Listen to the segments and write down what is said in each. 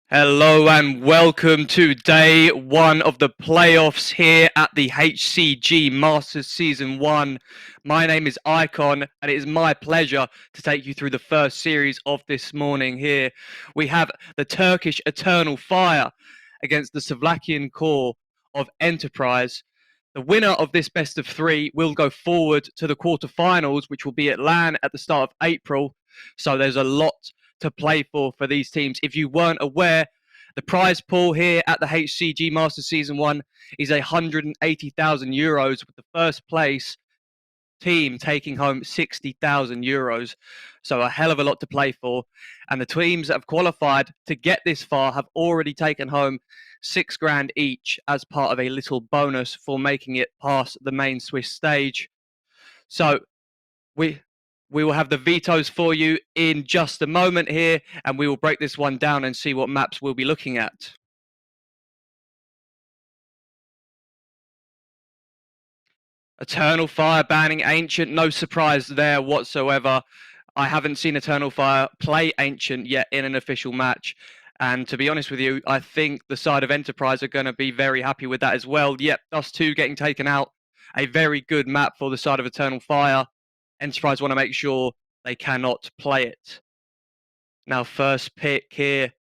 Hello and welcome to day one of the playoffs here at the HCG Masters Season 1. My name is Icon and it is my pleasure to take you through the first series of this morning here. We have the Turkish Eternal Fire against the Slovakian core of Enterprise. The winner of this best of three will go forward to the quarterfinals, which will be at LAN at the start of April. So there's a lot to play for these teams. If you weren't aware, the prize pool here at the HCG Masters Season 1 is €180,000, with the first place team taking home €60,000. So a hell of a lot to play for. And the teams that have qualified to get this far have already taken home $6,000 each as part of a little bonus for making it past the main Swiss stage. So we will have the vetoes for you in just a moment here, and we will break this one down and see what maps we'll be looking at. Eternal Fire banning Ancient, no surprise there whatsoever. I haven't seen Eternal Fire play Ancient yet in an official match. And to be honest with you, I think the side of Enterprise are going to be very happy with that as well. Yep, us two getting taken out. A very good map for the side of Eternal Fire. Enterprise want to make sure they cannot play it. Now, first pick here.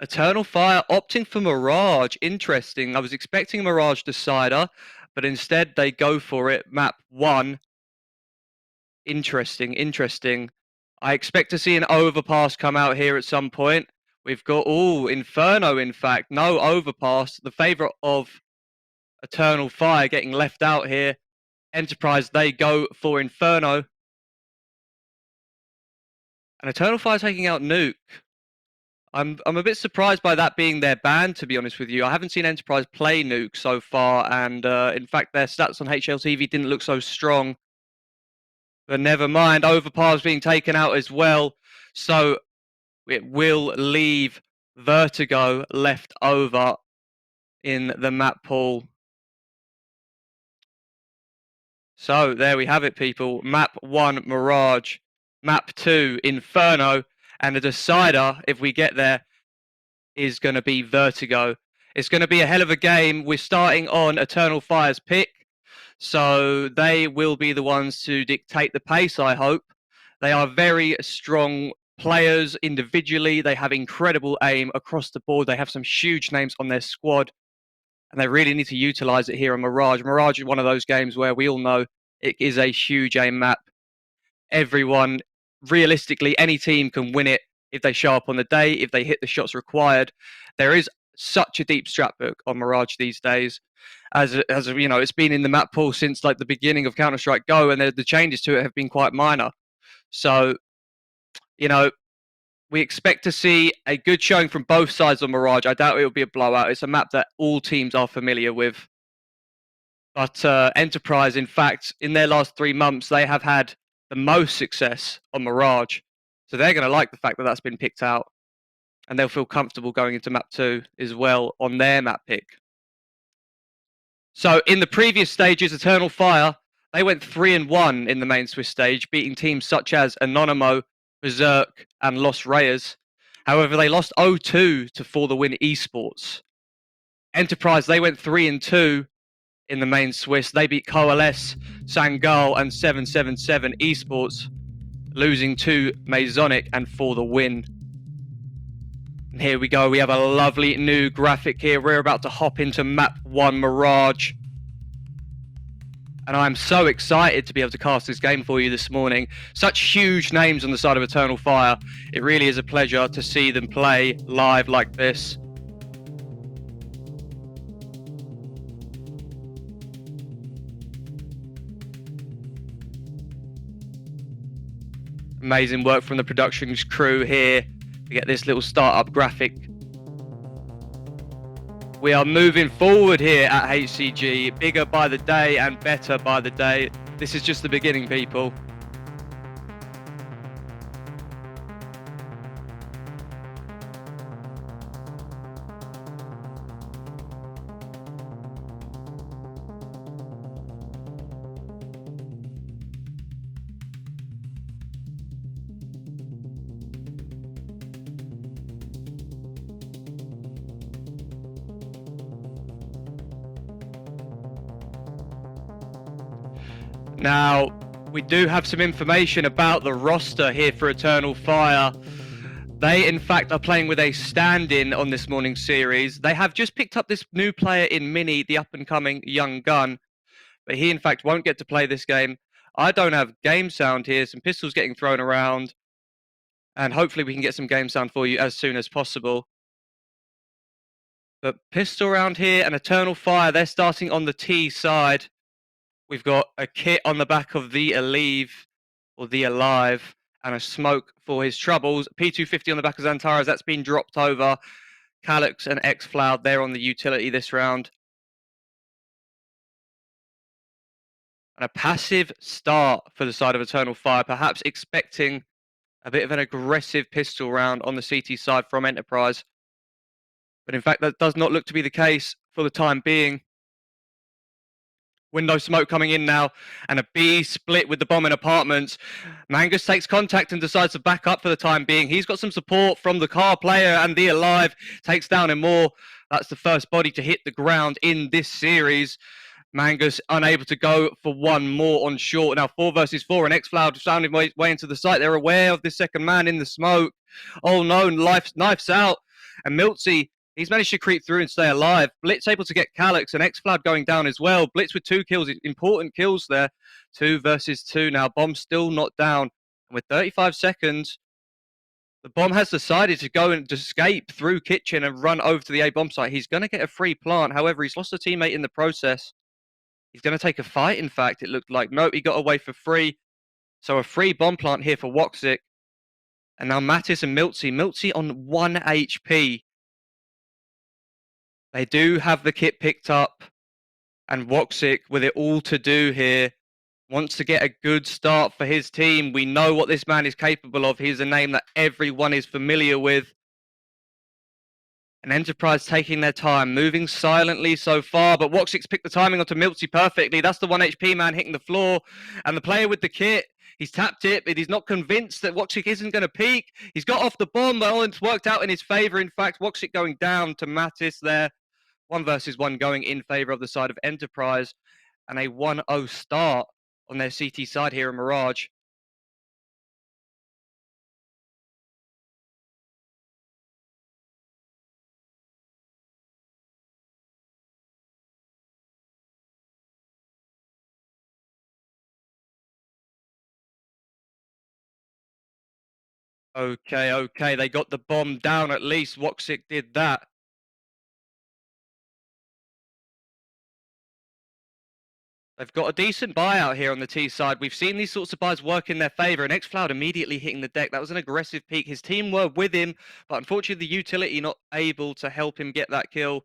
Eternal Fire opting for Mirage. Interesting. I was expecting a Mirage Decider, but instead they go for it. Map 1. Interesting. I expect to see an overpass come out here at some point. We've got, Inferno, in fact. No overpass. The favourite of Eternal Fire getting left out here. Enterprise, they go for Inferno. And Eternal Fire taking out Nuke. I'm a bit surprised by that being their ban, to be honest with you. I haven't seen Enterprise play Nuke so far, and in fact, their stats on HLTV didn't look so strong. But never mind, Overpass being taken out as well, so it will leave Vertigo left over in the map pool. So there we have it, people. Map 1, Mirage. Map 2, Inferno. And the decider, if we get there, is going to be Vertigo. It's going to be a hell of a game. We're starting on Eternal Fire's pick, so they will be the ones to dictate the pace, I hope. They are very strong players individually. They have incredible aim across the board. They have some huge names on their squad, and they really need to utilize it here on Mirage. Mirage is one of those games where we all know it is a huge aim map. Everyone, realistically, any team can win it if they show up on the day, if they hit the shots required. There is such a deep strat book on Mirage these days. As you know, it's been in the map pool since like the beginning of Counter-Strike Go, and the changes to it have been quite minor. So, you know, we expect to see a good showing from both sides on Mirage. I doubt it will be a blowout. It's a map that all teams are familiar with. But Enterprise, in fact, in their last 3 months, they have had the most success on Mirage. So they're going to like the fact that that's been picked out. And they'll feel comfortable going into map 2 as well on their map pick. So in the previous stages, Eternal Fire, they went 3-1 in the main Swiss stage, beating teams such as Anonymo, Berserk, and Los Reyes. However, they lost 0-2 to For the Win Esports. Enterprise, they went 3-2 in the main Swiss. They beat Coalesce, Sangal, and 777 Esports, losing to Masonic and For the Win. And here we go. We have a lovely new graphic here. We're about to hop into map 1 Mirage. And I'm so excited to be able to cast this game for you this morning. Such huge names on the side of Eternal Fire. It really is a pleasure to see them play live like this. Amazing work from the production crew here to get this little startup graphic. We are moving forward here at HCG, bigger by the day and better by the day. This is just the beginning, people. Now, we do have some information about the roster here for Eternal Fire. They, in fact, are playing with a stand-in on this morning's series. They have just picked up this new player in Mini, the up-and-coming young gun, but he, in fact, won't get to play this game. I don't have game sound here, some pistols getting thrown around, and hopefully we can get some game sound for you as soon as possible. But pistol round here and Eternal Fire, they're starting on the T side. We've got a kit on the back of the Alive, or the Alive, and a smoke for his troubles. P250 on the back of Xantares, that's been dropped over. Calyx and X-Floud, they're on the utility this round. And a passive start for the side of Eternal Fire, perhaps expecting a bit of an aggressive pistol round on the CT side from Enterprise. But in fact, that does not look to be the case for the time being. Window smoke coming in now, and a B split with the bomb in apartments. Mangus takes contact and decides to back up for the time being. He's got some support from the car player, and the Alive takes down Amor. That's the first body to hit the ground in this series. Mangus unable to go for one more on short. Now 4 versus 4, and X-Floud sounding way into the site. They're aware of the second man in the smoke. Oh no, knife's out, and Miltsy, he's managed to creep through and stay alive. Blitz able to get Calyx, and X-Floud going down as well. Blitz with 2 kills, important kills there. 2 versus 2 now. Bomb still not down. And with 35 seconds, the bomb has decided to go and escape through kitchen and run over to the A bomb site. He's going to get a free plant. However, he's lost a teammate in the process. He's going to take a fight, in fact, it looked like. Nope, he got away for free. So a free bomb plant here for Woxic. And now Mattis and Miltsy. Miltsy on 1 HP. They do have the kit picked up, and Woxic, with it all to do here, wants to get a good start for his team. We know what this man is capable of. He's a name that everyone is familiar with. An Enterprise taking their time, moving silently so far, but Woxic's picked the timing onto Miltsy perfectly. That's the 1 HP man hitting the floor, and the player with the kit, he's tapped it, but he's not convinced that Woxic isn't going to peek. He's got off the bomb, but it's worked out in his favor. In fact, Woxic going down to Mattis there. 1 versus 1 going in favor of the side of Enterprise, and a 1-0 start on their CT side here in Mirage. Okay, they got the bomb down at least. Woxic did that. They've got a decent buyout here on the T side. We've seen these sorts of buys work in their favor, and X-Floud immediately hitting the deck. That was an aggressive peak. His team were with him, but unfortunately the utility not able to help him get that kill.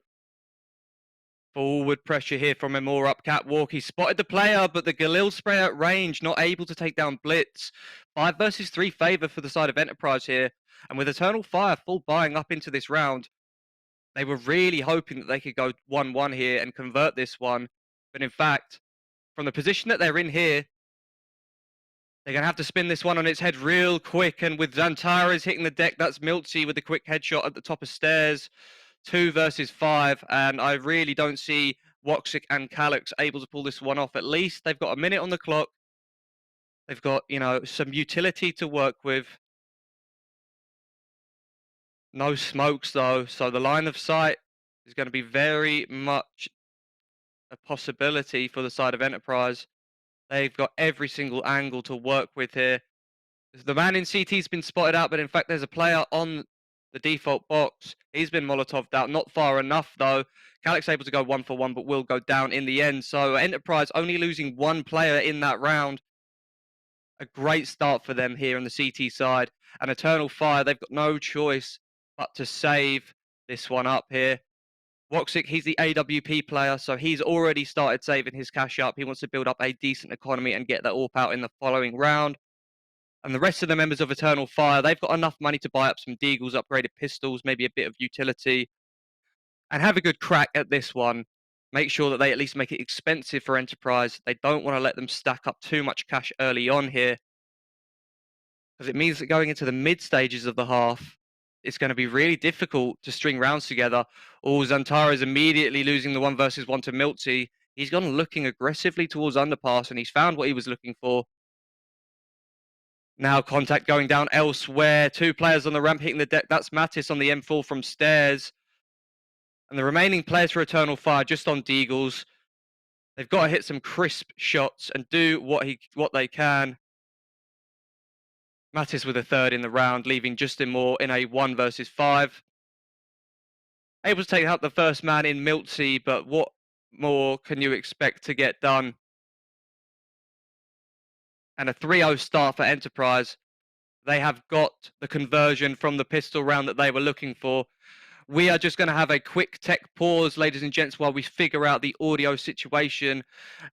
Forward pressure here from Amor up catwalk. He spotted the player, but the Galil spray at range, not able to take down Blitz. 5 versus 3 favor for the side of Enterprise here. And with Eternal Fire full buying up into this round, they were really hoping that they could go 1-1 here and convert this one. But in fact, from the position that they're in here, they're going to have to spin this one on its head real quick. And with Xantares hitting the deck, that's Miltsy with a quick headshot at the top of stairs. 2 versus 5. And I really don't see Woxic and Calyx able to pull this one off. At least they've got a minute on the clock. They've got, some utility to work with. No smokes, though. So the line of sight is going to be very much a possibility for the side of Enterprise. They've got every single angle to work with here. The man in CT's been spotted out, but in fact, there's a player on the default box. He's been Molotoved out. Not far enough, though. Calyx able to go 1 for 1, but will go down in the end. So Enterprise only losing 1 player in that round. A great start for them here on the CT side. And Eternal Fire, they've got no choice but to save this one up here. Woxic, he's the AWP player, so he's already started saving his cash up. He wants to build up a decent economy and get that AWP out in the following round. And the rest of the members of Eternal Fire, they've got enough money to buy up some Deagles, upgraded pistols, maybe a bit of utility, and have a good crack at this one. Make sure that they at least make it expensive for Enterprise. They don't want to let them stack up too much cash early on here, because it means that going into the mid stages of the half, it's going to be really difficult to string rounds together. Xantares immediately losing the 1 versus 1 to Miltsy. He's gone looking aggressively towards underpass, and he's found what he was looking for. Now contact going down elsewhere. 2 players on the ramp hitting the deck. That's Mattis on the M4 from stairs. And the remaining players for Eternal Fire just on Deagles. They've got to hit some crisp shots and do what they can. Mattis with a third in the round, leaving Justin Moore in a 1 versus 5. Able to take out the first man in Miltsy, but what more can you expect to get done? And a 3-0 start for Enterprise. They have got the conversion from the pistol round that they were looking for. We are just going to have a quick tech pause, ladies and gents, while we figure out the audio situation.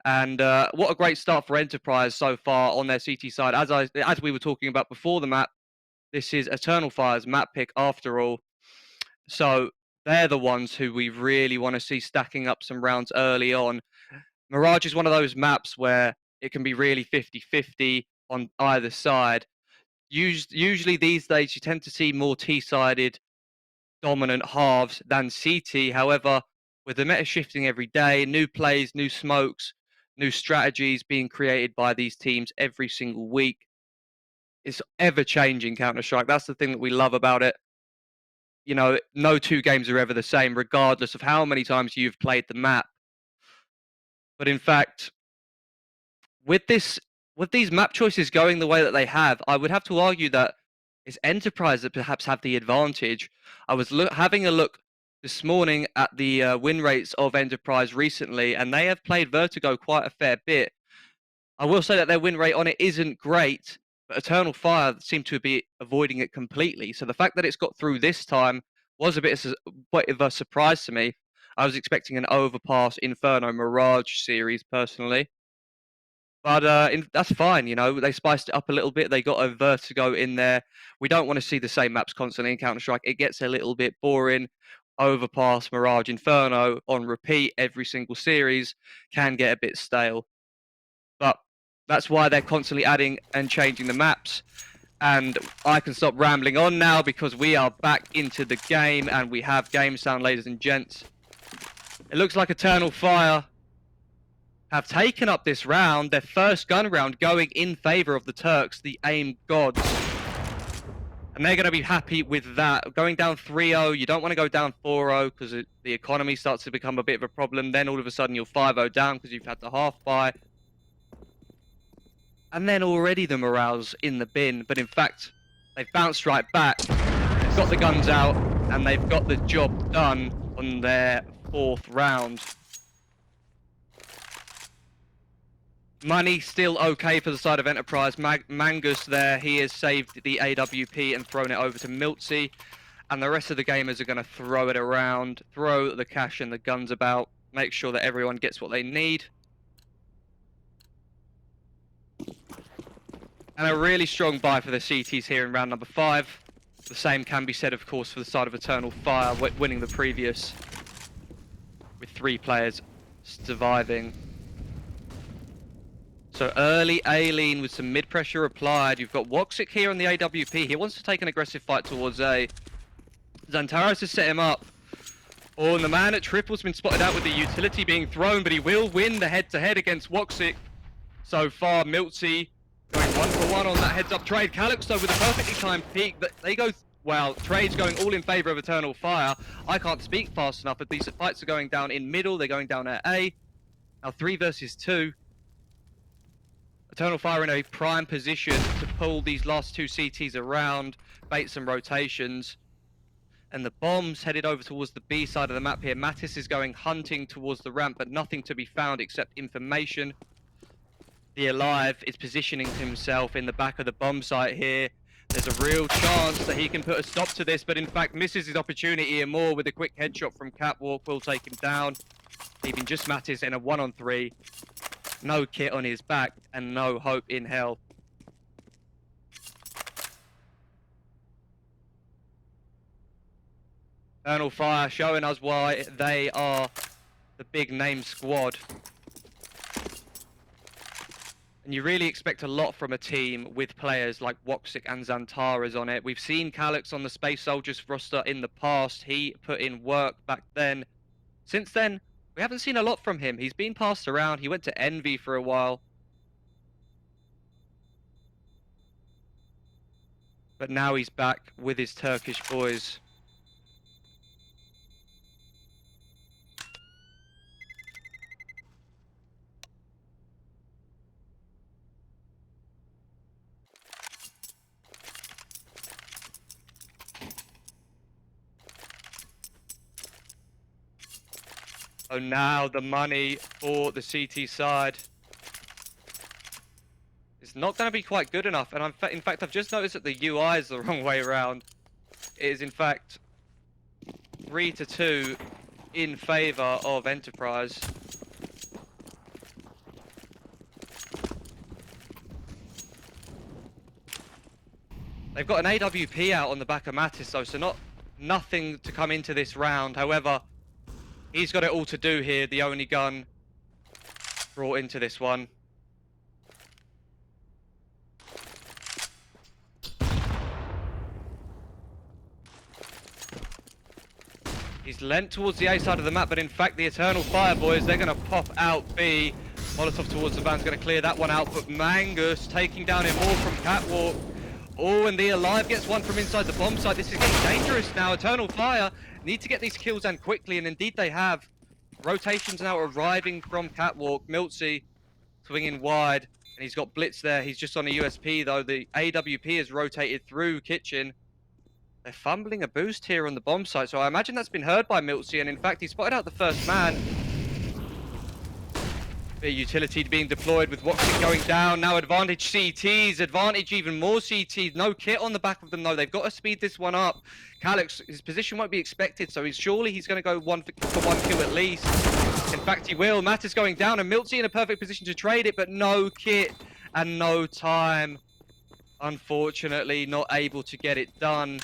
And what a great start for Enterprise so far on their CT side. As we were talking about before the map, this is Eternal Fire's map pick after all. So they're the ones who we really want to see stacking up some rounds early on. Mirage is one of those maps where it can be really 50-50 on either side. Usually these days you tend to see more T-sided dominant halves than CT. However, with the meta shifting every day, new plays, new smokes, new strategies being created by these teams every single week, it's ever changing Counter-Strike. That's the thing that we love about it. You know, no 2 games are ever the same, regardless of how many times you've played the map. But in fact, with these map choices going the way that they have, I would have to argue that it's Enterprise that perhaps have the advantage. I was having a look this morning at the win rates of Enterprise recently, and they have played Vertigo quite a fair bit. I will say that their win rate on it isn't great, but Eternal Fire seem to be avoiding it completely. So the fact that it's got through this time was a bit of a surprise to me. I was expecting an Overpass Inferno Mirage series personally. But that's fine, you know. They spiced it up a little bit. They got a Vertigo in there. We don't want to see the same maps constantly in Counter-Strike. It gets a little bit boring. Overpass, Mirage, Inferno on repeat every single series can get a bit stale. But that's why they're constantly adding and changing the maps. And I can stop rambling on now because we are back into the game and we have game sound, ladies and gents. It looks like Eternal Fire have taken up this round, their first gun round going in favor of the Turks, the AIM gods. And they're going to be happy with that. Going down 3-0, you don't want to go down 4-0 because the economy starts to become a bit of a problem. Then all of a sudden you're 5-0 down because you've had the half buy. And then already the morale's in the bin. But in fact, they've bounced right back. They've got the guns out and they've got the job done on their 4th round. Money still okay for the side of Enterprise. Mangus there, he has saved the AWP and thrown it over to Miltsy. And the rest of the gamers are going to throw it around, throw the cash and the guns about, make sure that everyone gets what they need. And a really strong buy for the CTs here in round number 5. The same can be said, of course, for the side of Eternal Fire, winning the previous with 3 players surviving. So early A-lean with some mid-pressure applied. You've got Woxic here on the AWP. He wants to take an aggressive fight towards A. Xantaros has set him up. Oh, and the man at triple's been spotted out with the utility being thrown, but he will win the head-to-head against Woxic. So far, Miltsy going 1-for-1 on that heads-up trade. Calyx, though, with a perfectly timed peek. They go... Well, trade's going all in favor of Eternal Fire. I can't speak fast enough, but these fights are going down in middle. They're going down at A. Now 3 versus 2. Eternal Fire in a prime position to pull these last 2 CTs around, bait some rotations. And the bombs headed over towards the B side of the map here. Mattis is going hunting towards the ramp, but nothing to be found except information. The Alive is positioning himself in the back of the bomb site here. There's a real chance that he can put a stop to this, but in fact misses his opportunity, and more with a quick headshot from Catwalk will take him down, leaving just Mattis in a 1-on-3. No kit on his back and no hope in hell. Eternal Fire showing us why they are the big name squad. And you really expect a lot from a team with players like Woxic and Xantaras on it. We've seen Calyx on the Space Soldiers roster in the past. He put in work back then. Since then, We haven't seen a lot from him. He's been passed around. He went to Envy for a while. But now he's back with his Turkish boys. So now the money for the CT side is not going to be quite good enough. And in fact, I've just noticed that the UI is the wrong way around. It is in fact 3-2 in favor of Enterprise. They've got an AWP out on the back of Mattis though, so nothing to come into this round. However, he's got it all to do here, the only gun brought into this one. He's leant towards the A side of the map, but in fact the Eternal Fire boys, they're going to pop out B. Molotov towards the van's going to clear that one out, but Mangus taking down him all from Catwalk. Oh, and the Alive gets one from inside the bomb site. This is getting dangerous now. Eternal Fire need to get these kills and quickly, and indeed they have. Rotations now arriving from Catwalk. Miltsy swinging wide, and he's got Blitz there. He's just on a USP though. The AWP has rotated through Kitchen. They're fumbling a boost here on the bomb site, so I imagine that's been heard by Miltsy, and in fact he spotted out the first man. Bit of utility being deployed with Watson going down. Now advantage CTs, advantage even more CTs. No kit on the back of them though. They've got to speed this one up. Calyx, his position won't be expected, so surely he's going to go for one kill at least. In fact, he will. Matt is going down, and Miltsy in a perfect position to trade it, but no kit and no time. Unfortunately, not able to get it done.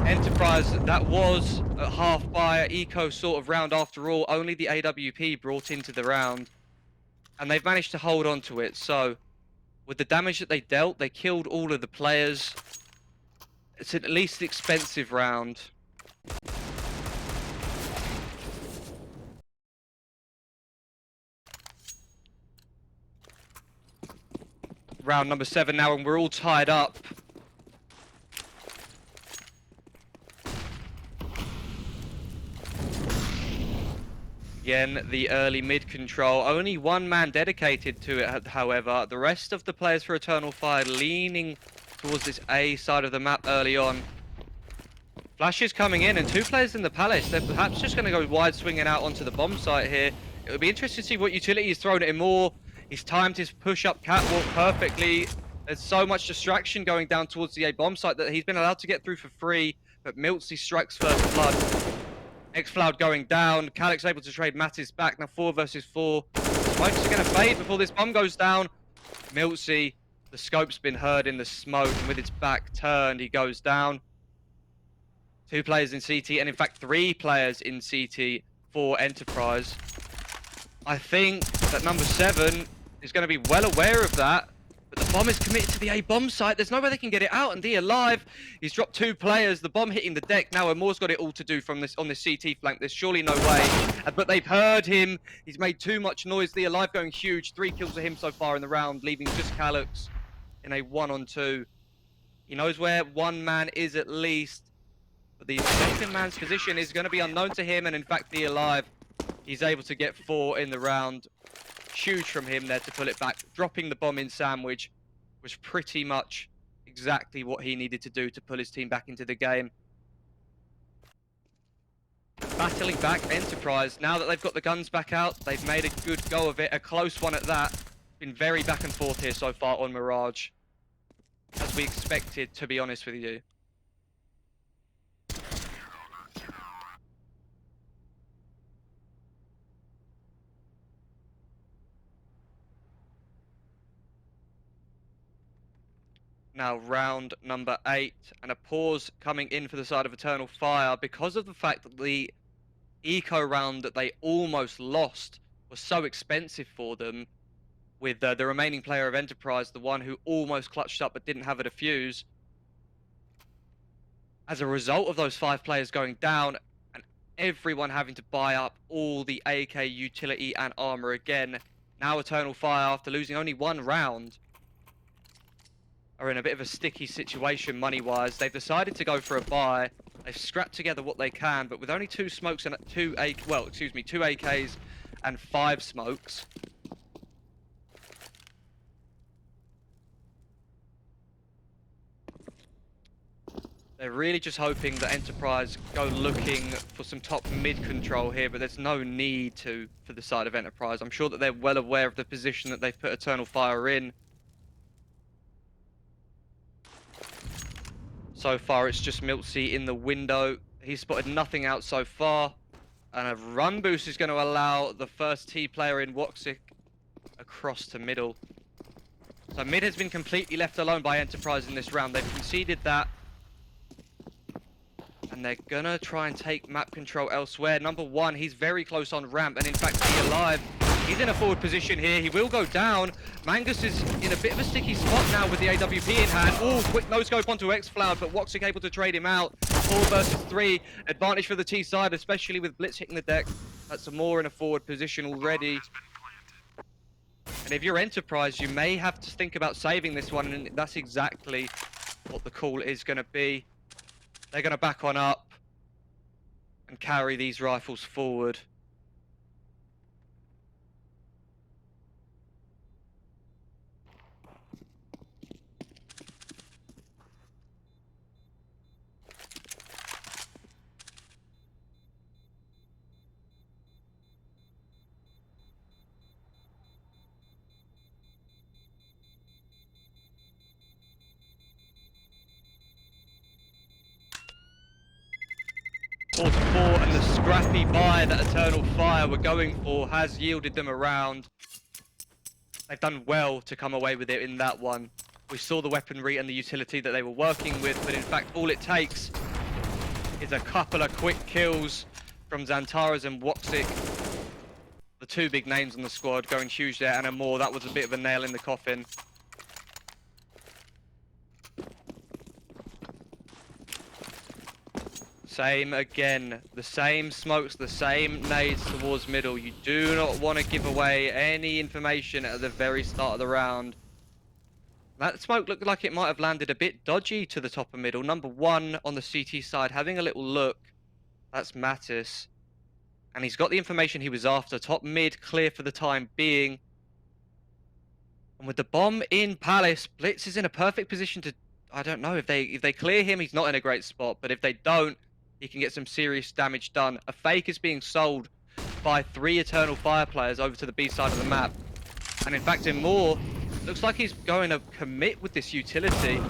Enterprise, that was a half-fire eco sort of round after all. Only the AWP brought into the round. And they've managed to hold on to it. So, with the damage that they dealt, they killed all of the players. It's at least an expensive round. Round number 7 now, and we're all tied up. Again, the early mid control. Only one man dedicated to it, however. The rest of the players for Eternal Fire leaning towards this A side of the map early on. Flash is coming in, and 2 players in the Palace. They're perhaps just going to go wide swinging out onto the bomb site here. It would be interesting to see what utility he's thrown at him more. He's timed his push up Catwalk perfectly. There's so much distraction going down towards the A bomb site that he's been allowed to get through for free. But Miltsy strikes first blood. X-Floud going down. Calyx able to trade Mattis back. Now 4 versus 4. Smokes are going to fade before this bomb goes down. Miltsy, the scope's been heard in the smoke, and with its back turned, he goes down. 2 players in CT, and in fact 3 players in CT for Enterprise. I think that number 7 is going to be well aware of that. But the bomb is committed to the A bomb site. There's no way they can get it out, and D Alive. He's dropped 2 players. The bomb hitting the deck. Now Amour's got it all to do from this on this CT flank. There's surely no way. But they've heard him. He's made too much noise. The Alive going huge. 3 kills for him so far in the round, leaving just Calyx in a 1-on-2. He knows where one man is at least. But the second man's position is going to be unknown to him, and in fact, the Alive, he's able to get 4 in the round. Huge from him there to pull it back. Dropping the bomb in sandwich was pretty much exactly what he needed to do to pull his team back into the game. Battling back Enterprise, now that they've got the guns back out, they've made a good go of it, a close one at that. Been very back and forth here so far on Mirage. As we expected, to be honest with you. Now round number 8, and a pause coming in for the side of Eternal Fire because of the fact that the eco round that they almost lost was so expensive for them, with the remaining player of Enterprise, the one who almost clutched up but didn't have a defuse. As a result of those 5 players going down, and Everyone having to buy up all the AK utility and armor again. Now Eternal Fire, after losing only 1 round, are in a bit of a sticky situation money-wise. They've decided to go for a buy. They've scrapped together what they can, but with only 2 smokes and 2 AKs and 5 smokes. They're really just hoping that Enterprise go looking for some top mid control here, but there's no need to for the side of Enterprise. I'm sure that they're well aware of the position that they've put Eternal Fire in. So far, it's just Miltsy in the window. He's spotted nothing out so far. And a run boost is going to allow the first T player in Woxic across to middle. So mid has been completely left alone by Enterprise in this round. They've conceded that. And they're going to try and take map control elsewhere. Number 1, he's very close on ramp. And in fact, to be alive, he's in a forward position here. He will go down. Mangus is in a bit of a sticky spot now with the AWP in hand. Oh, quick no-scope onto X-Cloud, but Woxic able to trade him out. 4 versus 3. Advantage for the T side, especially with Blitz hitting the deck. That's more in a forward position already. And if you're Enterprise, you may have to think about saving this one, and that's exactly what the call is going to be. They're going to back on up and carry these rifles forward. Four to 4, and the scrappy buy that Eternal Fire were going for has yielded them a round. They've done well to come away with it in that one. We saw the weaponry and the utility that they were working with, but in fact all it takes is a couple of quick kills from Xantaras and Woxic. The 2 big names on the squad going huge there, and a more. That was a bit of a nail in the coffin. Same again, the same smokes, the same nades towards middle. You do not want to give away any information at the very start of the round. That smoke looked like it might have landed a bit dodgy to the top of middle. Number 1 on the CT side, having a little look. That's Mattis. And he's got the information he was after. Top mid clear for the time being. And with the bomb in Palace, Blitz is in a perfect position to... I don't know, if they clear him, he's not in a great spot. But if they don't, he can get some serious damage done. A fake is being sold by 3 Eternal Fire players over to the B side of the map. And in fact, in more, looks like he's going to commit with this utility.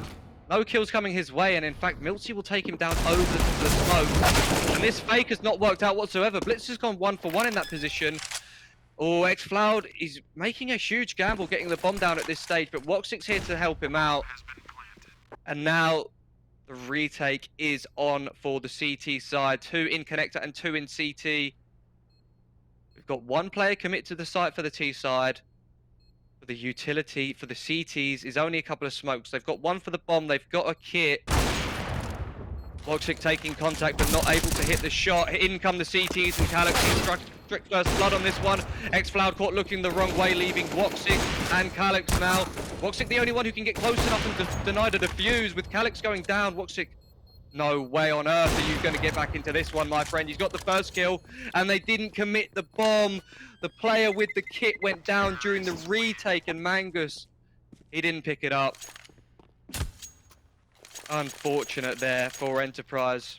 No kills coming his way, and in fact, Miltsy will take him down over to the smoke. And this fake has not worked out whatsoever. Blitz has gone 1 for 1 in that position. Oh, X-Cloud is making a huge gamble getting the bomb down at this stage, but Woxic's here to help him out. And now the retake is on for the CT side. 2 in connector and 2 in CT. We've got 1 player commit to the site for the T side. For the utility for the CTs is only a couple of smokes. They've got 1 for the bomb. They've got a kit. Woxic taking contact but not able to hit the shot. In come the CTs, and Calyx struck strict first blood on this one. X-Cloud caught looking the wrong way, leaving Woxic and Calyx now. Woxic the only one who can get close enough and deny the defuse. With Calyx going down, Woxic, no way on earth are you going to get back into this one, my friend. He's got the first kill, and they didn't commit the bomb. The player with the kit went down during the retake, and Mangus, he didn't pick it up. Unfortunate there for Enterprise.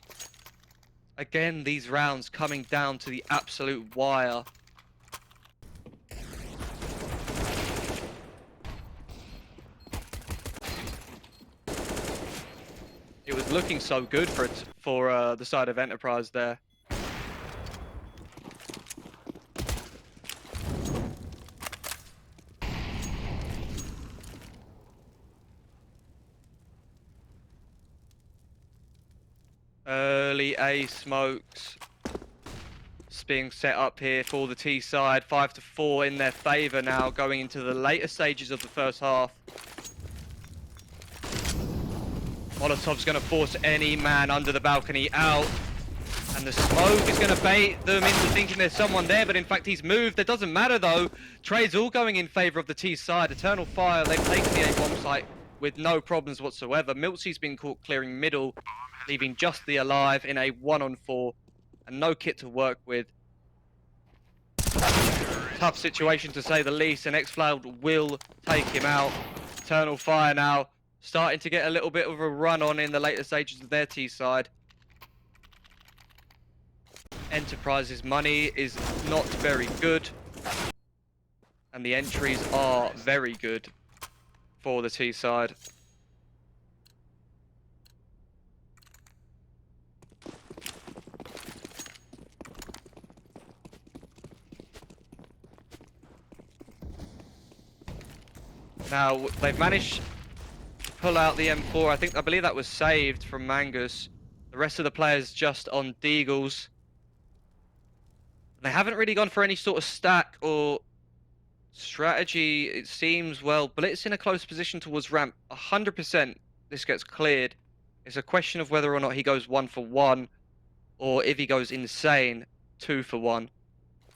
Again, these rounds coming down to the absolute wire. It was looking so good for the side of Enterprise there. Early A smokes. It's being set up here for the T side. 5-4 in their favor now, going into the later stages of the first half. Molotov's going to force any man under the balcony out. And the smoke is going to bait them into thinking there's someone there, but in fact he's moved. It doesn't matter though. Trades all going in favor of the T side. Eternal Fire, they've taken the A-bomb site with no problems whatsoever. Miltzy's been caught clearing middle, leaving just the Alive in a 1-on-4 and no kit to work with. Tough situation to say the least, and X-Cloud will take him out. Eternal Fire now starting to get a little bit of a run on in the later stages of their T side. Enterprise's money is not very good, and the entries are very good for the T side. Now they've managed to pull out the M4. I believe that was saved from Mangus. The rest of the players just on Deagles. They haven't really gone for any sort of stack or strategy, it seems. Well, Blitz in a close position towards ramp. 100% this gets cleared. It's a question of whether or not he goes 1 for 1, or if he goes insane, 2 for 1.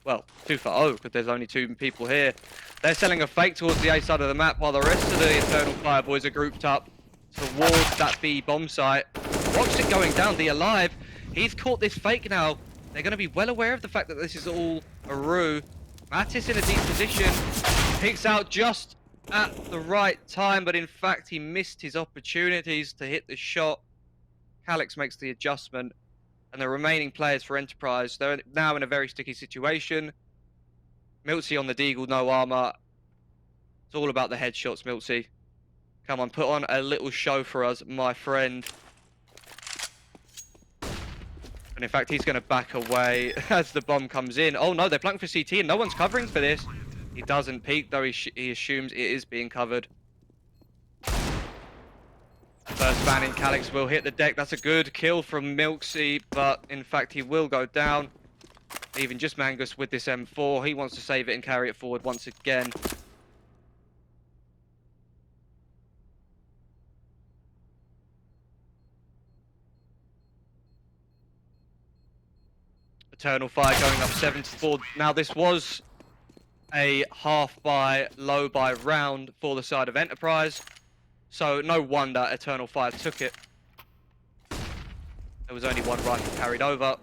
Well, 2 for 0, because there's only 2 people here. They're selling a fake towards the A side of the map, while the rest of the Eternal Fire boys are grouped up towards that B bomb site. Watch it going down, the Alive. He's caught this fake now. They're going to be well aware of the fact that this is all a ruse. Mattis in a deep position. Picks out just at the right time, but in fact he missed his opportunities to hit the shot. Calix makes the adjustment, and the remaining players for Enterprise, they're now in a very sticky situation. Miltzy on the Deagle, no armor. It's all about the headshots, Miltzy. Come on, put on a little show for us, my friend. And in fact, he's going to back away as the bomb comes in. Oh no, they're planking for CT and no one's covering for this. He doesn't peek, though he assumes it is being covered. First ban in, Calix will hit the deck. That's a good kill from Milksy, but in fact, he will go down. Leaving just Mangus with this M4. He wants to save it and carry it forward once again. Eternal Fire going up 7-4. Now this was a half buy, low buy round for the side of Enterprise. So no wonder Eternal Fire took it. There was only one rifle carried over.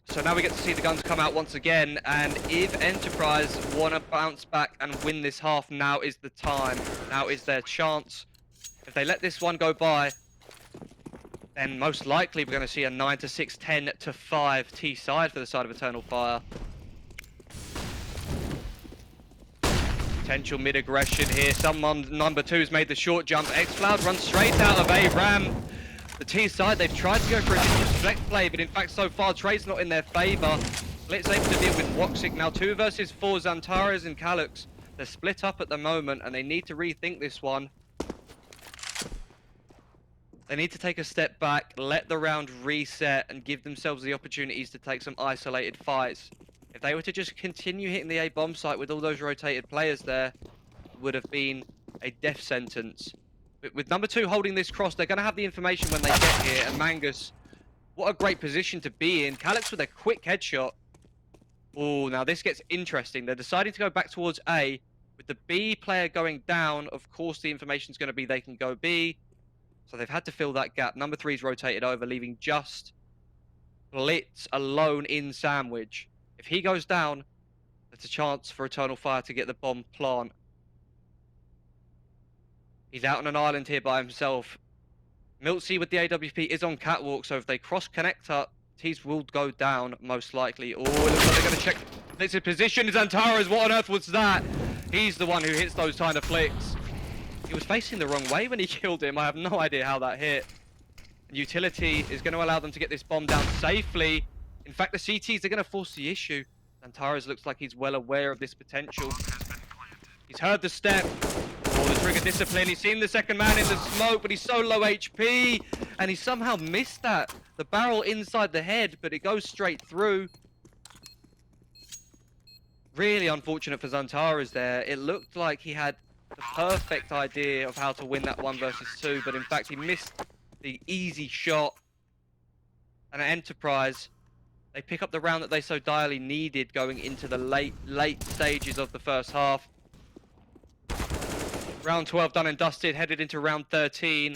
So now we get to see the guns come out once again, and if Enterprise want to bounce back and win this half, now is the time. Now is their chance. If they let this one go by, then most likely we're going to see a 9-6, 10-5 T side for the side of Eternal Fire. Potential mid-aggression here. Someone, number 2's made the short jump. X-Cloud runs straight out of A-Ram. The T side, they've tried to go for a disrespect play, but in fact, so far, Trade's not in their favor. Blitz able to deal with Woxic now. 2 versus 4, Zantares and Calix. They're split up at the moment, and they need to rethink this one. They need to take a step back, let the round reset, and give themselves the opportunities to take some isolated fights. If they were to just continue hitting the A-bomb site with all those rotated players there, it would have been a death sentence. But with number 2 holding this cross, they're going to have the information when they get here. And Mangus, what a great position to be in. Calix with a quick headshot. Oh, now this gets interesting. They're deciding to go back towards A. With the B player going down, of course the information is going to be they can go B. So they've had to fill that gap. Number 3's rotated over, leaving just Blitz alone in Sandwich. If he goes down, there's a chance for Eternal Fire to get the bomb plant. He's out on an island here by himself. Miltzy with the AWP is on catwalk, so if they cross-connect up, T's will go down, most likely. Oh, it looks like they're going to check Blitz's position. Zantares, what on earth was that? He's the one who hits those kind of flicks. He was facing the wrong way when he killed him. I have no idea how that hit. And Utility is going to allow them to get this bomb down safely. In fact, the CTs are going to force the issue. Zantares looks like he's well aware of this potential. He's heard the step. Oh, the trigger discipline. He's seen the second man in the smoke, but he's so low HP. And he somehow missed that. The barrel inside the head, but it goes straight through. Really unfortunate for Zantares there. It looked like he had the perfect idea of how to win that 1 versus 2, but in fact he missed the easy shot. And Enterprise, they pick up the round that they so direly needed going into the late stages of the first half. Round 12 done and dusted, headed into round 13.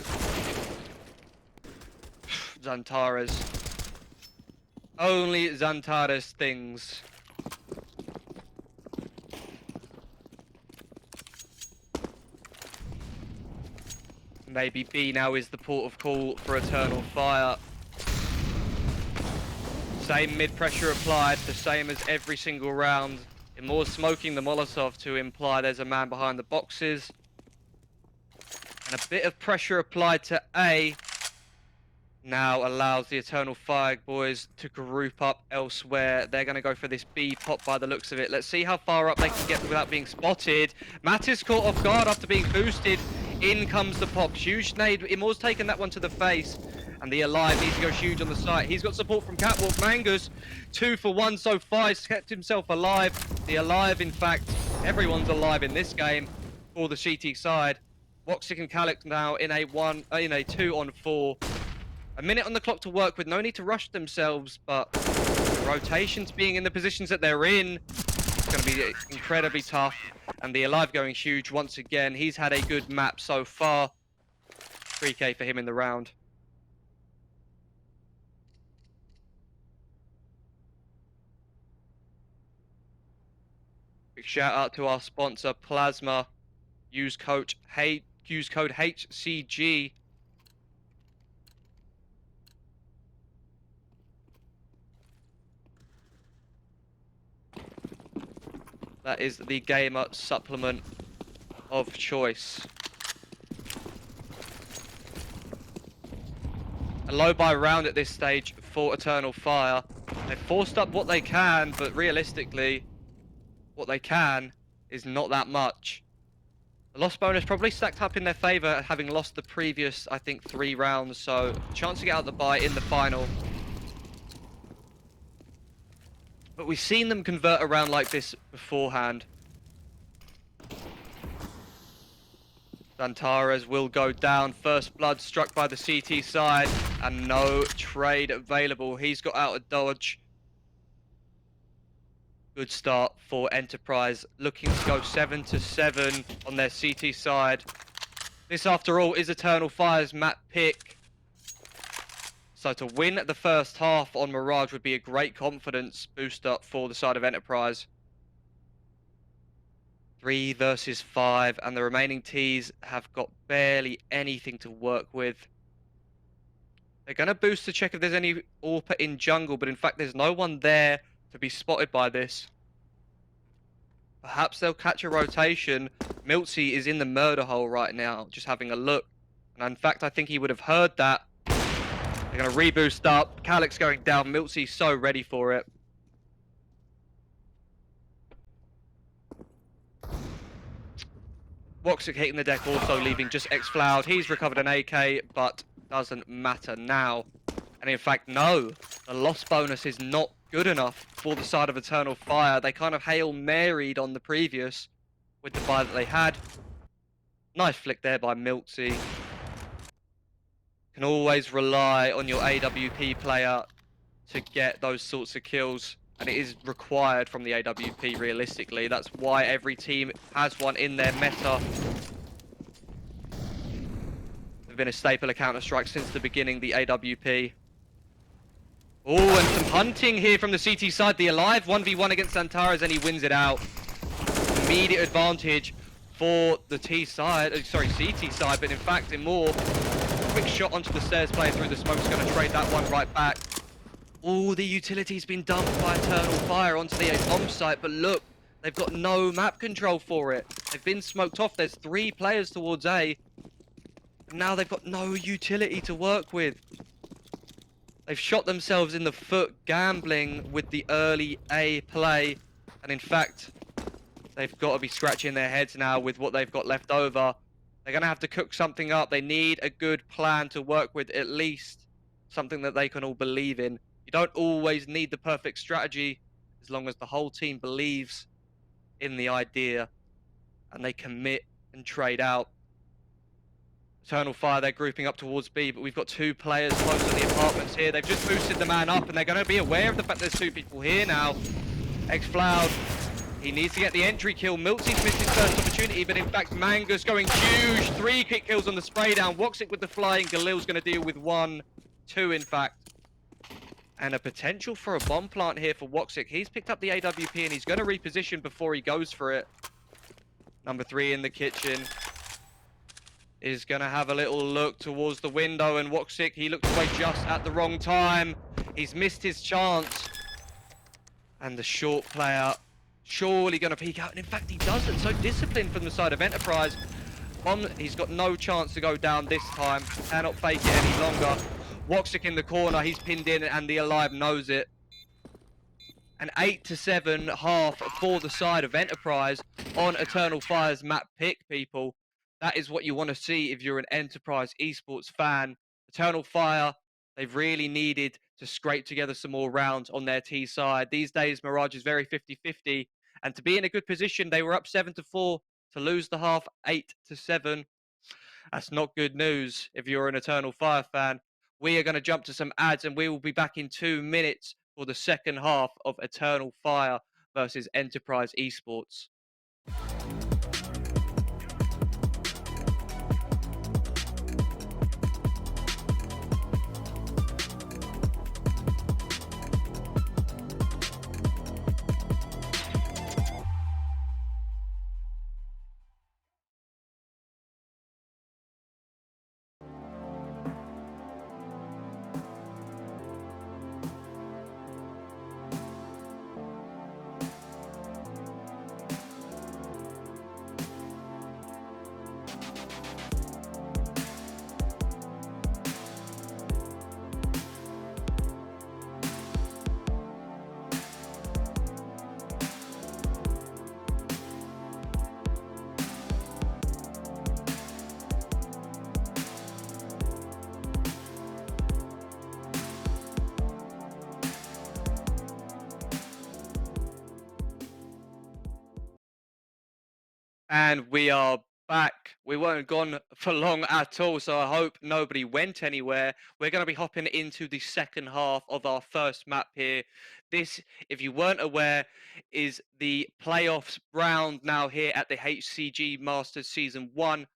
Xantares. Only Xantares things. Maybe B now is the port of call for Eternal Fire. Same mid-pressure applied, the same as every single round. More smoking the Molotov to imply there's a man behind the boxes. And a bit of pressure applied to A now allows the Eternal Fire boys to group up elsewhere. They're going to go for this B pop by the looks of it. Let's see how far up they can get without being spotted. Matt is caught off guard after being boosted. In comes the pop. Huge nade. Imor's taken that one to the face. And the Alive needs to go huge on the site. He's got support from Catwalk. Mangus, 2 for 1 so far. He's kept himself alive. The Alive, in fact, everyone's alive in this game for the CT side. Woxic and Calix now in a 2-on-4. A minute on the clock to work with. No need to rush themselves, but the rotations being in the positions that they're in, it's going to be incredibly tough. And the Alive going huge once again. He's had a good map so far. 3k for him in the round. Big shout out to our sponsor Plasma. Use code HCG. That is the gamer supplement of choice. A low buy round at this stage for Eternal Fire. They've forced up what they can, but realistically, what they can is not that much. The loss bonus probably stacked up in their favor, having lost the previous, I think, 3 rounds, so chance to get out the buy in the final. But we've seen them convert a round like this beforehand. Xantares will go down. First blood struck by the CT side, and no trade available. He's got out of dodge. Good start for Enterprise, looking to go 7-7 on their CT side. This, after all, is Eternal Fire's map pick. So to win the first half on Mirage would be a great confidence booster for the side of Enterprise. 3 versus 5, and the remaining Ts have got barely anything to work with. They're going to boost to check if there's any AWP in jungle, but in fact there's no one there to be spotted by this. Perhaps they'll catch a rotation. Miltsy is in the murder hole right now, just having a look. And in fact, I think he would have heard that. They're going to reboost up. Calix going down. Miltsy's so ready for it. Woxic hitting the deck, also leaving just X-Floud. He's recovered an AK, but doesn't matter now. And in fact, no. The loss bonus is not good enough for the side of Eternal Fire. They kind of Hail Married on the previous with the buy that they had. Nice flick there by Miltsy. Can always rely on your AWP player to get those sorts of kills. And it is required from the AWP, realistically. That's why every team has one in their meta. They've been a staple of Counter-Strike since the beginning, the AWP. Oh, and some hunting here from the CT side. The Alive 1v1 against Xantares, and he wins it out. Immediate advantage for the CT side, but in fact, Imor, quick shot onto the stairs, player through the smoke, is going to trade that one right back. Oh, the utility's been dumped by Eternal Fire onto the A bomb site, but look, they've got no map control for it. They've been smoked off. There's 3 players towards A. And now they've got no utility to work with. They've shot themselves in the foot gambling with the early A play. And in fact, they've got to be scratching their heads now with what they've got left over. They're going to have to cook something up. They need a good plan to work with, at least something that they can all believe in. You don't always need the perfect strategy as long as the whole team believes in the idea and they commit and trade out. Eternal Fire, they're grouping up towards B, but we've got 2 players close to the apartments here. They've just boosted the man up, and they're going to be aware of the fact there's 2 people here now. X-Cloud, he needs to get the entry kill. Miltzy's missed his first opportunity, but in fact, Mangus going huge. 3 quick kills on the spray down. Woxic with the flying. Galil's going to deal with 1, 2 in fact. And a potential for a bomb plant here for Woxic. He's picked up the AWP, and he's going to reposition before he goes for it. Number 3 in the kitchen is going to have a little look towards the window, and Woxic, he looked away just at the wrong time. He's missed his chance. And the short player surely going to peek out, and in fact he doesn't. So disciplined from the side of Enterprise. He's got no chance to go down this time. Cannot fake it any longer. Woxic in the corner, he's pinned in, and the Alive knows it. An 8-7 half for the side of Enterprise on Eternal Fire's map pick, people. That is what you want to see if you're an Enterprise esports fan. Eternal Fire, they've really needed to scrape together some more rounds on their T side. These days, Mirage is very 50-50. And to be in a good position, they were up 7-4. To lose the half 8-7. That's not good news if you're an Eternal Fire fan. We are going to jump to some ads, and we will be back in 2 minutes for the second half of Eternal Fire versus Enterprise Esports. And we are back. We weren't gone for long at all, so I hope nobody went anywhere. We're going to be hopping into the second half of our first map here. This, if you weren't aware, is the playoffs round now here at the HCG Masters Season 1.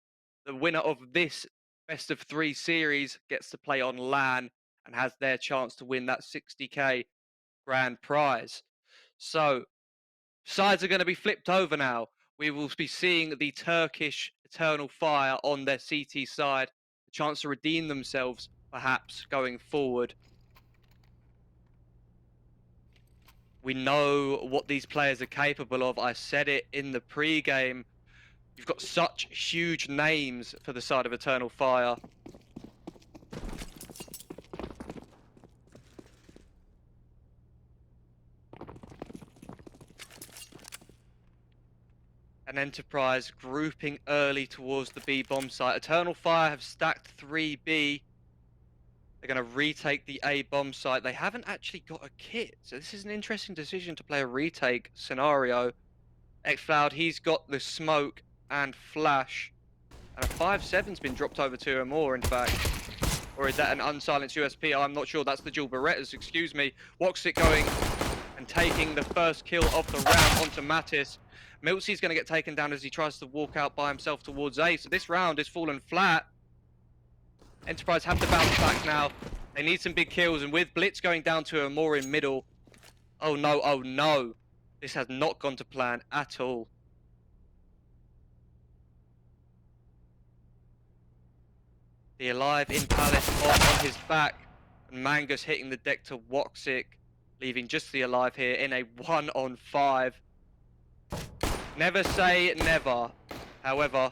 The winner of this best of 3 series gets to play on LAN and has their chance to win that 60k grand prize. So, sides are going to be flipped over now. We will be seeing the Turkish Eternal Fire on their CT side, a chance to redeem themselves, perhaps, going forward. We know what these players are capable of. I said it in the pre-game. You've got such huge names for the side of Eternal Fire. An Enterprise grouping early towards the B bomb site. Eternal Fire have stacked 3B. They're going to retake the A bomb site. They haven't actually got a kit, so this is an interesting decision to play a retake scenario. X-Cloud, he's got the smoke and flash. And a 5-7's been dropped over to him more, in fact. Or is that an unsilenced USP? I'm not sure. That's the dual Berettas, excuse me. Woxic going and taking the first kill of the round onto Mattis. Miltzy's going to get taken down as he tries to walk out by himself towards A. So this round is fallen flat. Enterprise have to bounce back now. They need some big kills. And with Blitz going down to a more in middle. Oh no, oh no. This has not gone to plan at all. The Alive in Palace on his back. And Mangus hitting the deck to Woxic. Leaving just the Alive here in a 1-on-5. Never say never. However,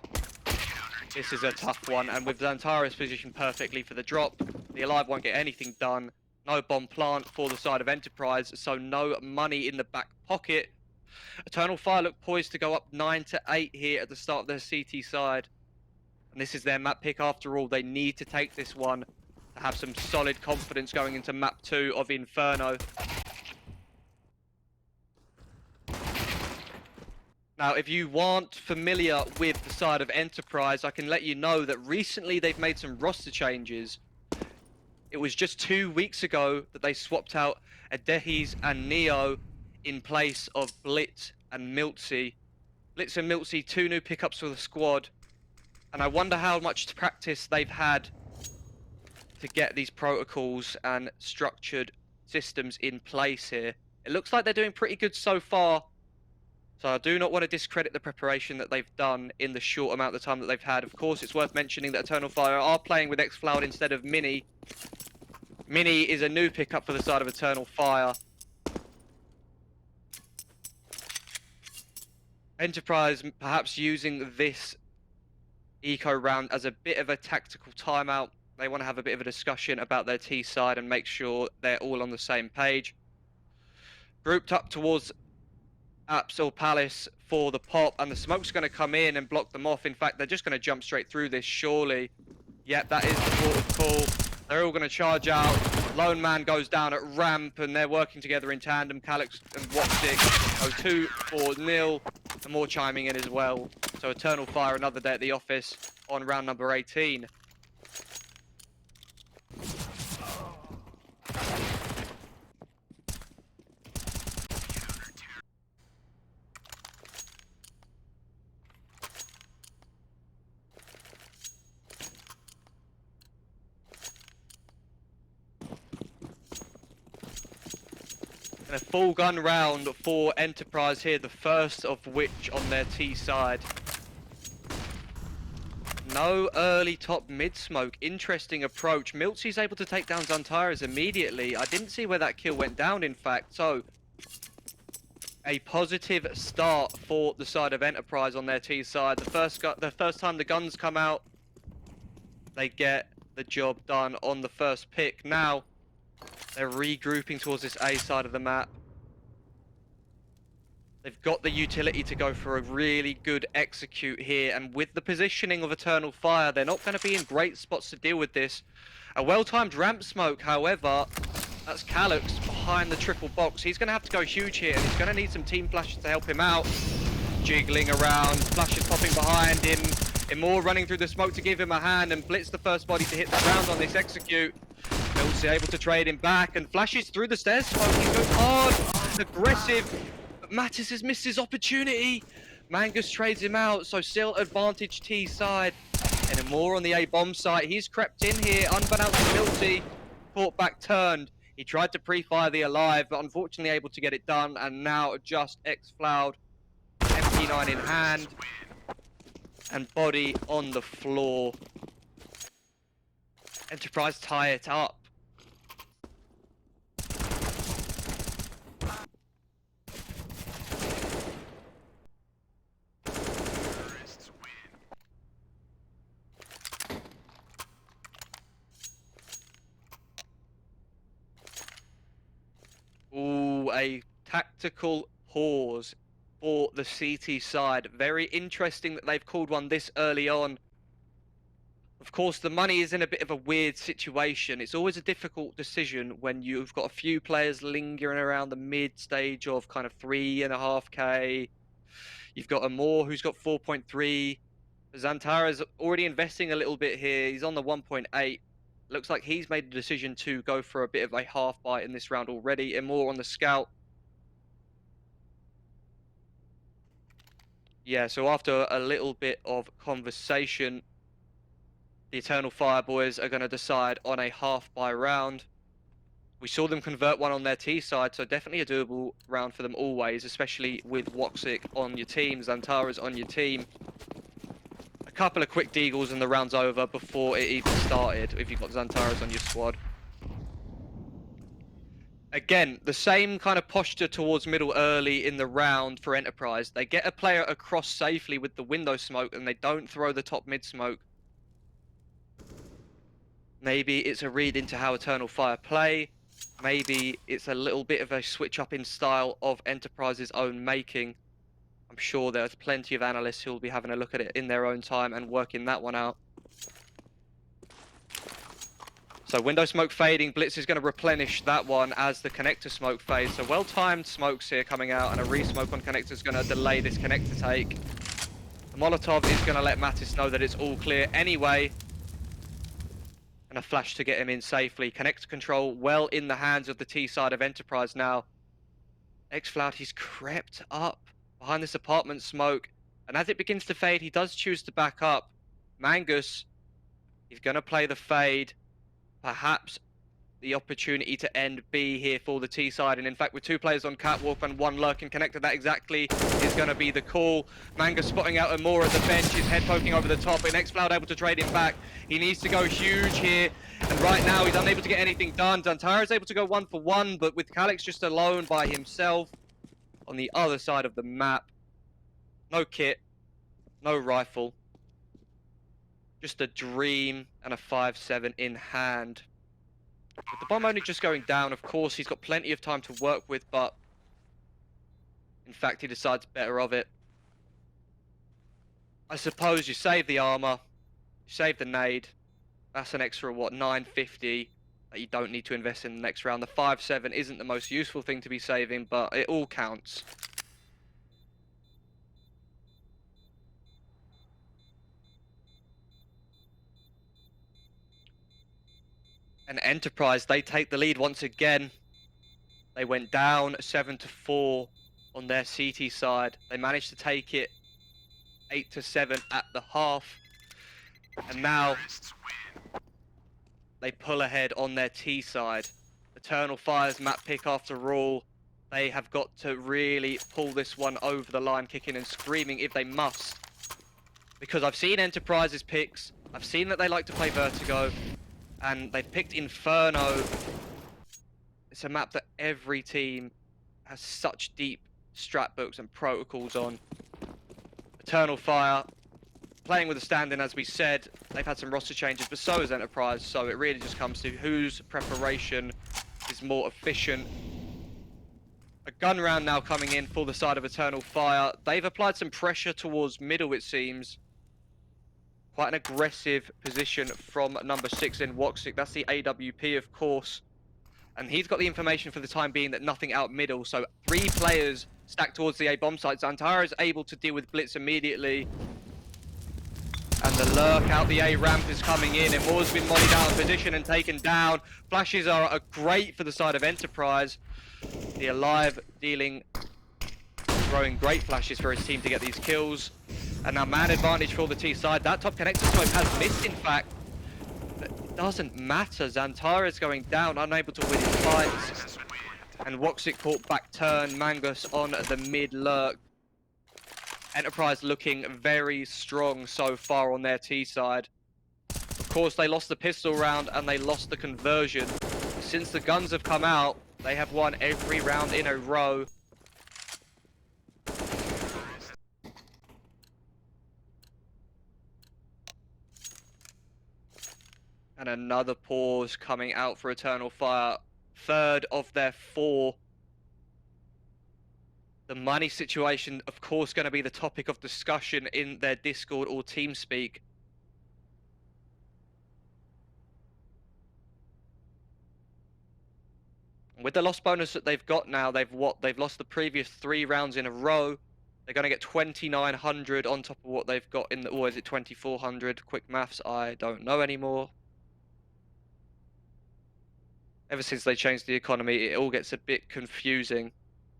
this is a tough one. And with Zantaris positioned perfectly for the drop, the Alive won't get anything done. No bomb plant for the side of Enterprise, so no money in the back pocket. Eternal Fire look poised to go up 9-8 here at the start of their CT side. And this is their map pick after all. They need to take this one to have some solid confidence going into map 2 of Inferno. Now, if you aren't familiar with the side of Enterprise, I can let you know that recently they've made some roster changes. It was just 2 weeks ago that they swapped out Adehes and Neo in place of Blitz and Miltsy. Blitz and Miltsy, two new pickups for the squad, and I wonder how much practice they've had to get these protocols and structured systems in place here. It looks like they're doing pretty good so far. So I do not want to discredit the preparation that they've done in the short amount of time that they've had. Of course, it's worth mentioning that Eternal Fire are playing with Xcloud instead of Mini. Mini is a new pickup for the side of Eternal Fire. Enterprise perhaps using this eco round as a bit of a tactical timeout. They want to have a bit of a discussion about their T side and make sure they're all on the same page. Grouped up towards Apsil Palace for the pop, and the smoke's going to come in and block them off. In fact, they're just going to jump straight through this, surely. Yep, that is the port of call. They're all going to charge out. Lone Man goes down at ramp, and they're working together in tandem. Calyx and Woptic go 2 for 0, and more chiming in as well. So Eternal Fire, another day at the office on round number 18. And a full gun round for Enterprise here, the first of which on their T side. No early top mid smoke. Interesting approach. Miltsy's able to take down Zantares immediately. I didn't see where that kill went down, in fact. So, a positive start for the side of Enterprise on their T side. The first time the guns come out, they get the job done on the first pick. Now, they're regrouping towards this A side of the map. They've got the utility to go for a really good execute here, and with the positioning of Eternal Fire, they're not going to be in great spots to deal with this. A well-timed ramp smoke, however, that's Calyx behind the triple box. He's going to have to go huge here, and he's going to need some team flashes to help him out. Jiggling around, flashes popping behind him. Immoor running through the smoke to give him a hand, and Blitz the first body to hit the ground on this execute. Mills able to trade him back, and flashes through the stairs. Smoking goes hard, aggressive. Mattis has missed his opportunity. Mangus trades him out, so still advantage T side. And Immoor on the A bomb site. He's crept in here, unbeknownst to Milty. Caught back, turned. He tried to pre-fire the Alive, but unfortunately able to get it done. And now just Xcloud, MP9 in hand, and body on the floor. Enterprise tie it up. Ooh, a tactical pause for the CT side. Very interesting that they've called one this early on. Of course, the money is in a bit of a weird situation. It's always a difficult decision when you've got a few players lingering around the mid stage of kind of 3.5k. You've got Immoor who's got 4.3. Zantara's already investing a little bit here. He's on the 1.8. Looks like he's made the decision to go for a bit of a half bite in this round already. Immoor on the scout. Yeah, so after a little bit of conversation, the Eternal Fire boys are going to decide on a half buy round. We saw them convert one on their T side, so definitely a doable round for them always, especially with Woxic on your team, Zantara's on your team. A couple of quick deagles and the round's over before it even started, if you've got Zantara's on your squad. Again, the same kind of posture towards middle early in the round for Enterprise. They get a player across safely with the window smoke and they don't throw the top mid smoke. Maybe it's a read into how Eternal Fire play. Maybe it's a little bit of a switch up in style of Enterprise's own making. I'm sure there's plenty of analysts who will be having a look at it in their own time and working that one out. So window smoke fading, Blitz is going to replenish that one as the connector smoke fades. So well-timed smokes here coming out, and a re-smoke on connector is going to delay this connector take. The Molotov is going to let Mattis know that it's all clear anyway. And a flash to get him in safely. Connector control well in the hands of the T side of Enterprise now. xFloud, he's crept up behind this apartment smoke. And as it begins to fade, he does choose to back up. Mangus, he's going to play the fade. Perhaps the opportunity to end B here for the T side, and in fact with 2 players on catwalk and 1 lurking connector, that exactly is going to be the call. Manga spotting out Amor at the bench, his head poking over the top, and xFloud able to trade him back. He needs to go huge here, and right now he's unable to get anything done. Dantara is able to go 1 for 1, but with Calix just alone by himself on the other side of the map. No kit, no rifle, just a dream and a 5-7 in hand. With the bomb only just going down, of course, he's got plenty of time to work with, but in fact, he decides better of it. I suppose you save the armor, you save the nade. That's an extra, what, 950 that you don't need to invest in the next round. The 5-7 isn't the most useful thing to be saving, but it all counts. And Enterprise, they take the lead once again. They went down 7-4 on their CT side. They managed to take it 8-7 at the half. And now they pull ahead on their T side. Eternal Fire's map pick after all. They have got to really pull this one over the line, kicking and screaming if they must. Because I've seen Enterprise's picks. I've seen that they like to play Vertigo. And they've picked Inferno. It's a map that every team has such deep strat books and protocols on. Eternal Fire, playing with a stand-in, as we said. They've had some roster changes, but so has Enterprise. So it really just comes to whose preparation is more efficient. A gun round now coming in for the side of Eternal Fire. They've applied some pressure towards middle, it seems. Quite an aggressive position from number 6 in Woxic. That's the AWP, of course. And he's got the information for the time being that nothing out middle. So 3 players stacked towards the A bomb site. Zantara is able to deal with Blitz immediately. And the lurk out the A ramp is coming in. And Moore's been mollied out of position and taken down. Flashes are great for the side of Enterprise. The Alive throwing great flashes for his team to get these kills. And now man advantage for the T side. That top connector smoke has missed, in fact. But it doesn't matter. Zantara is going down, unable to win his fights. And Woxic caught back turn. Mangus on the mid lurk. Enterprise looking very strong so far on their T side. Of course, they lost the pistol round and they lost the conversion. Since the guns have come out, they have won every round in a row. And another pause coming out for Eternal Fire. 3rd of their 4. The money situation, of course, going to be the topic of discussion in their Discord or TeamSpeak. With the loss bonus that they've got now, they've lost the previous 3 rounds in a row. They're going to get 2,900 on top of what they've got in the, or is it 2,400? Quick maths, I don't know anymore. Ever since they changed the economy, it all gets a bit confusing.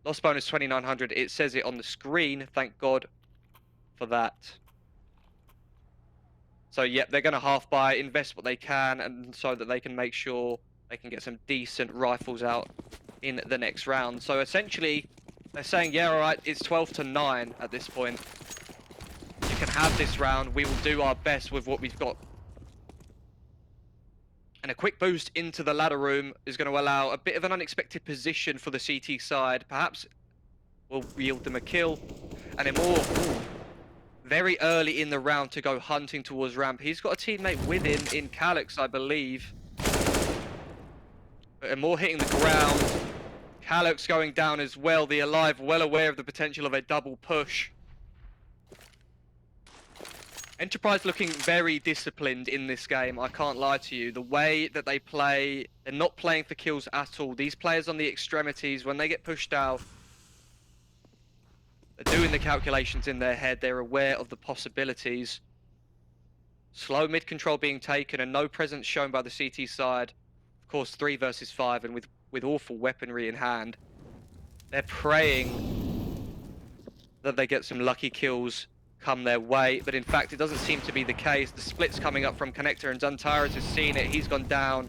Loss bonus 2,900, it says it on the screen, thank God for that. So yeah, they're going to half buy, invest what they can, and so that they can make sure they can get some decent rifles out in the next round. So essentially, they're saying, yeah, all right, it's 12-9 at this point. You can have this round, we will do our best with what we've got. And a quick boost into the ladder room is going to allow a bit of an unexpected position for the CT side. Perhaps will yield them a kill. And Amor, very early in the round to go hunting towards ramp. He's got a teammate with him in Calix, I believe. But Amor hitting the ground. Calix going down as well. The Alive well aware of the potential of a double push. Enterprise looking very disciplined in this game, I can't lie to you. The way that they play, they're not playing for kills at all. These players on the extremities, when they get pushed out, they're doing the calculations in their head. They're aware of the possibilities. Slow mid control being taken and no presence shown by the CT side. Of course, 3 versus 5 and with awful weaponry in hand. They're praying that they get some lucky kills come their way, but in fact it doesn't seem to be the case. The split's coming up from Connector and Zantares has seen it. He's gone down.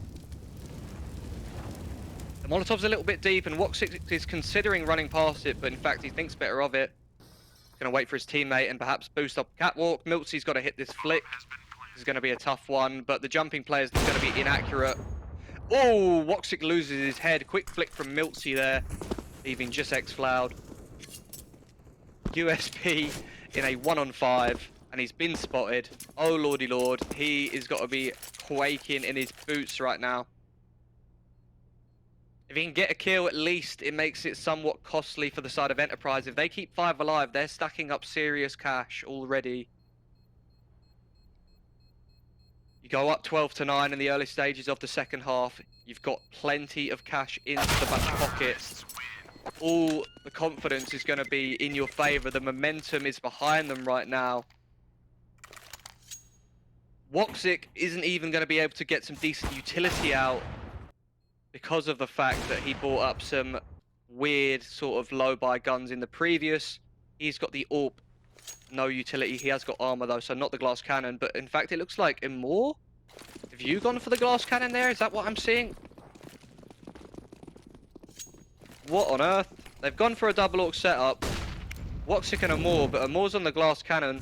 The Molotov's a little bit deep and Woxic is considering running past it, but in fact he thinks better of it. He's going to wait for his teammate and perhaps boost up Catwalk. Miltzy's got to hit this flick. This is going to be a tough one, but the jumping player's going to be inaccurate. Oh, Woxic loses his head. Quick flick from Miltzy there, leaving just X-Floud. USP in a 1-on-5, and he's been spotted. Oh lordy lord, he is got to be quaking in his boots right now. If he can get a kill, at least it makes it somewhat costly for the side of Enterprise. If they keep 5 alive, they're stacking up serious cash already. You go up 12-9 in the early stages of the second half. You've got plenty of cash into the back pocket. All the confidence is going to be in your favor. The momentum is behind them right now. Woxic isn't even going to be able to get some decent utility out because of the fact that he brought up some weird sort of low-buy guns in the previous. He's got the AWP, no utility. He has got armor though, so not the glass cannon. But in fact, it looks like Immoor. Have you gone for the glass cannon there? Is that what I'm seeing? What on earth? They've gone for a double AUX setup. Woxic and Immoor, but Amor's on the glass cannon.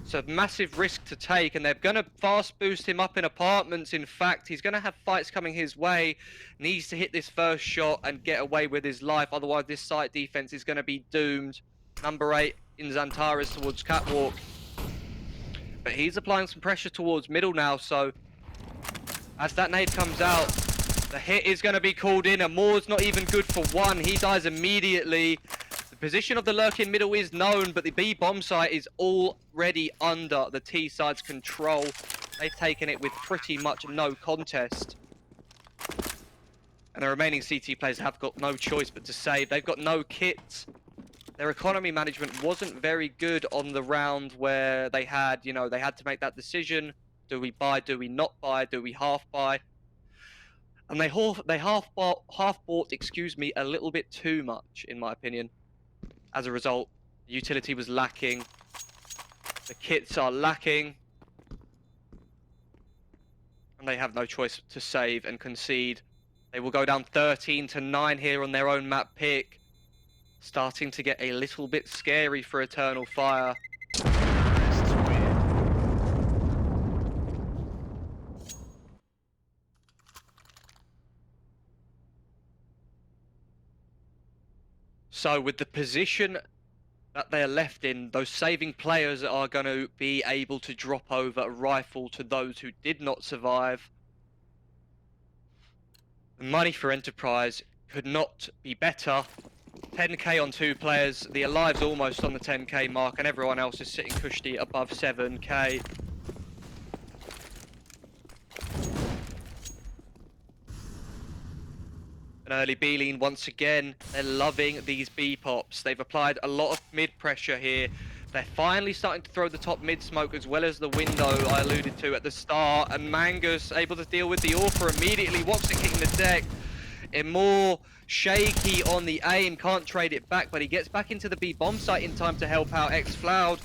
It's a massive risk to take, and they're going to fast boost him up in apartments. In fact, he's going to have fights coming his way. Needs to hit this first shot and get away with his life. Otherwise, this site defense is going to be doomed. Number 8 in Zantares towards Catwalk. But he's applying some pressure towards middle now, so as that nade comes out, the hit is going to be called in. Amor's not even good for one. He dies immediately. The position of the lurk in middle is known, but the B bomb site is already under the T side's control. They've taken it with pretty much no contest. And the remaining CT players have got no choice but to save. They've got no kits. Their economy management wasn't very good on the round where they had, they had to make that decision. Do we buy? Do we not buy? Do we half buy? And they half bought, excuse me, a little bit too much, in my opinion. As a result, the utility was lacking. The kits are lacking. And they have no choice to save and concede. They will go down 13-9 here on their own map pick. Starting to get a little bit scary for Eternal Fire. So with the position that they're left in, those saving players are going to be able to drop over a rifle to those who did not survive. The money for Enterprise could not be better. 10k on 2 players, the Alive's almost on the 10k mark, and everyone else is sitting cushy above 7k. An early B-lean once again. They're loving these B-pops. They've applied a lot of mid-pressure here. They're finally starting to throw the top mid-smoke as well as the window I alluded to at the start. And Mangus able to deal with the offer immediately. Woxic hitting the deck. Immoor shaky on the aim. Can't trade it back, but he gets back into the B-bomb site in time to help out X-Floud.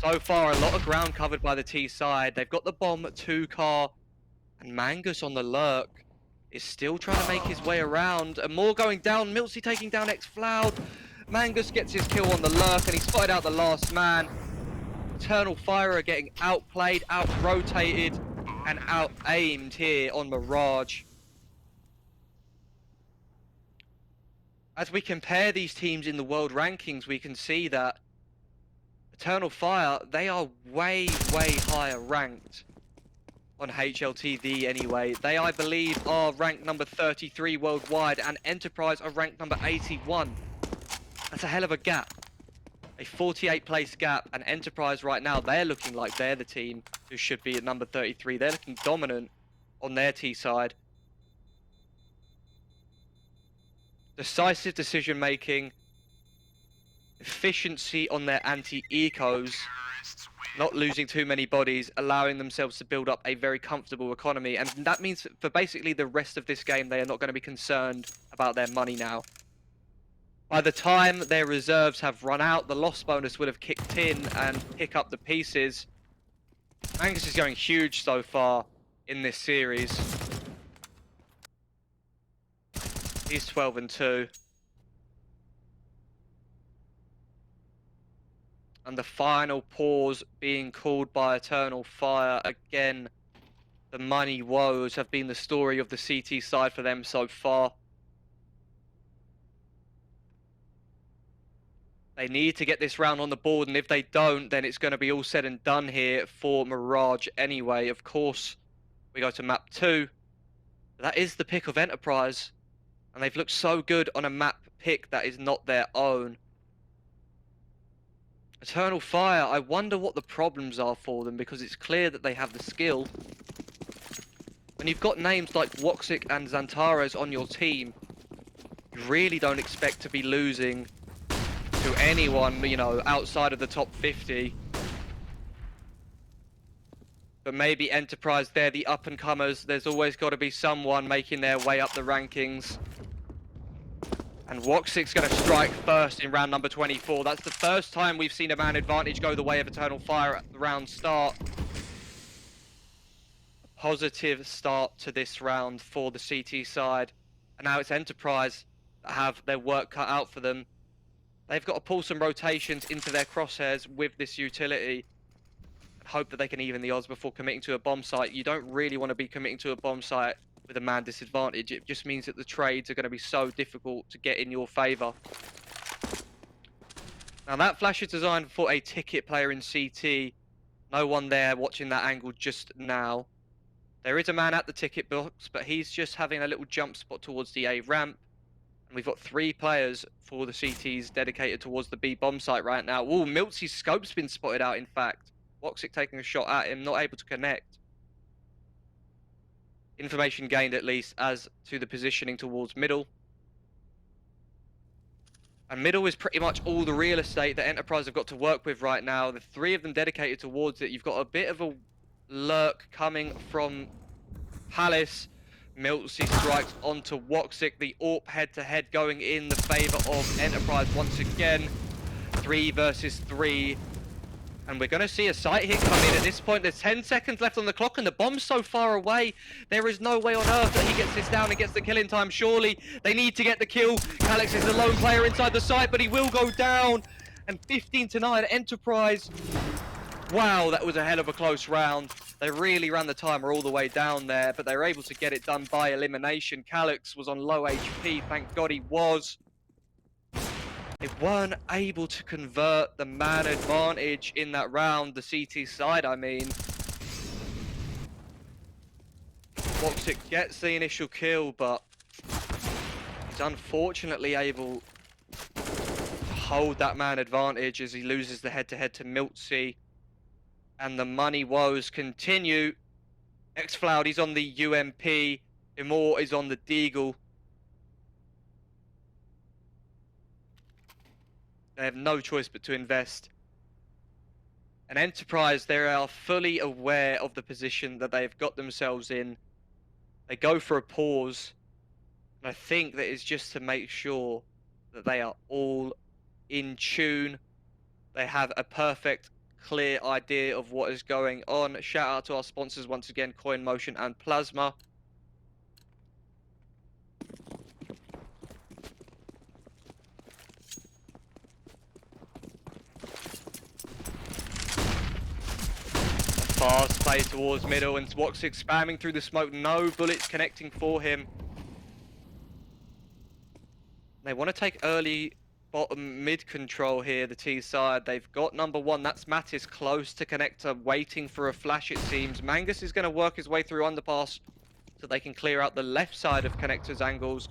So far, a lot of ground covered by the T side. They've got the bomb, 2-car, and Mangus on the lurk is still trying to make his way around. And more going down. Miltzy taking down X-Floud. Mangus gets his kill on the lurk, and he spotted out the last man. Eternal Fire are getting outplayed, out-rotated, and out-aimed here on Mirage. As we compare these teams in the world rankings, we can see that Eternal Fire, they are way, way higher ranked. On HLTV anyway. They, I believe, are ranked number 33 worldwide, and Enterprise are ranked number 81. That's a hell of a gap. A 48 place gap, and Enterprise right now, they're looking like they're the team who should be at number 33. They're looking dominant on their T side. Decisive decision making, efficiency on their anti-ecos, not losing too many bodies, allowing themselves to build up a very comfortable economy. And that means for basically the rest of this game, they are not going to be concerned about their money now. By the time their reserves have run out, the loss bonus would have kicked in and pick up the pieces. Angus is going huge so far in this series. He's 12-2. And the final pause being called by Eternal Fire. Again, the money woes have been the story of the CT side for them so far. They need to get this round on the board, and if they don't, then it's going to be all said and done here for Mirage anyway. Of course, we go to map 2. That is the pick of Enterprise, and they've looked so good on a map pick that is not their own. Eternal Fire, I wonder what the problems are for them, because it's clear that they have the skill. When you've got names like Woxic and Xantares on your team, you really don't expect to be losing to anyone, you know, outside of the top 50. But maybe Enterprise, they're the up-and-comers. There's always got to be someone making their way up the rankings. And Woxic's going to strike first in round number 24. That's the first time we've seen a man advantage go the way of Eternal Fire at the round start. A positive start to this round for the CT side. And now it's Enterprise that have their work cut out for them. They've got to pull some rotations into their crosshairs with this utility and hope that they can even the odds before committing to a bomb site. You don't really want to be committing to a bomb site with a man disadvantage. It just means that the trades are going to be so difficult to get in your favor. Now that flash is designed for a ticket player in CT. No one there watching that angle just now. There is a man at the ticket box, but he's just having a little jump spot towards the A ramp. And we've got 3 players for the CTs dedicated towards the B bomb site right now. Ooh, Miltzy's scope's been spotted out, in fact. Woxic taking a shot at him, not able to connect. Information gained, at least, as to the positioning towards middle. And middle is pretty much all the real estate that Enterprise have got to work with right now. The 3 of them dedicated towards it. You've got a bit of a lurk coming from Palace. Miltzy strikes onto Woxic. The AWP head-to-head going in the favor of Enterprise once again. 3 versus 3. And we're going to see a site hit come in. At this point, there's 10 seconds left on the clock, and the bomb's so far away. There is no way on earth that he gets this down and gets the kill in time. Surely, they need to get the kill. Calix is the lone player inside the site, but he will go down. And 15-9, Enterprise. Wow, that was a hell of a close round. They really ran the timer all the way down there, but they were able to get it done by elimination. Calix was on low HP, thank God he was. They weren't able to convert the man advantage in that round, the CT side, I mean. Woxic gets the initial kill, but he's unfortunately able to hold that man advantage as he loses the head-to-head to Miltzy. And the money woes continue. Xfloud is on the UMP. Imor is on the Deagle. They have no choice but to invest. And Enterprise, they are fully aware of the position that they've got themselves in. They go for a pause. And I think that is just to make sure that they are all in tune. They have a perfect, clear idea of what is going on. Shout out to our sponsors once again, Coin Motion and Plasma. Fast play towards middle, and Woxic spamming through the smoke. No bullets connecting for him. They want to take early bottom mid control here, the T side. They've got number 1, that's Mattis, close to connector, waiting for a flash it seems. Mangus is going to work his way through underpass so they can clear out the left side of connector's angles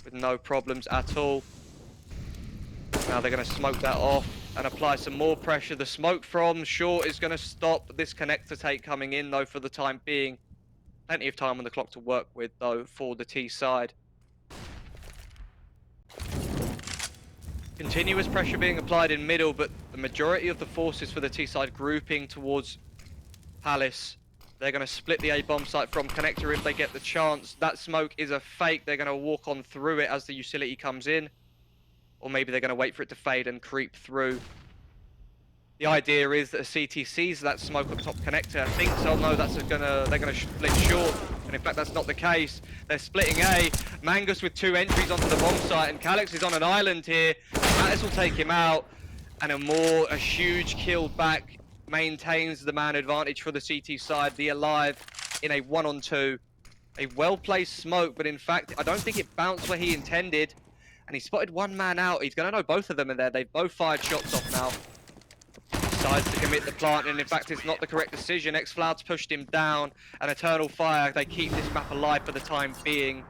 with no problems at all. Now they're going to smoke that off. and apply some more pressure. The smoke from short is going to stop this connector take coming in, though, for the time being. Plenty of time on the clock to work with, though, for the T side. Continuous pressure being applied in middle, but the majority of the forces for the T side grouping towards Palace. They're going to split the A bomb site from connector if they get the chance. That smoke is a fake. They're going to walk on through it as the utility comes in. Or maybe they're going to wait for it to fade and creep through. The idea is that a CT sees that smoke on top connector, thinks, oh no, they're gonna split short. And in fact, that's not the case. They're splitting A. Mangus with 2 entries onto the bomb site, and Calix is on an island here. Mattis will take him out, and a huge kill back maintains the man advantage for the CT side. The Alive in a 1-on-2. A well-placed smoke, but in fact, I don't think it bounced where he intended. And he spotted one man out. He's gonna know both of them are there. They've both fired shots off now. Decides to commit the plant, and in fact it's not the correct decision. X-Floud's pushed him down, and Eternal Fire, they keep this map alive for the time being.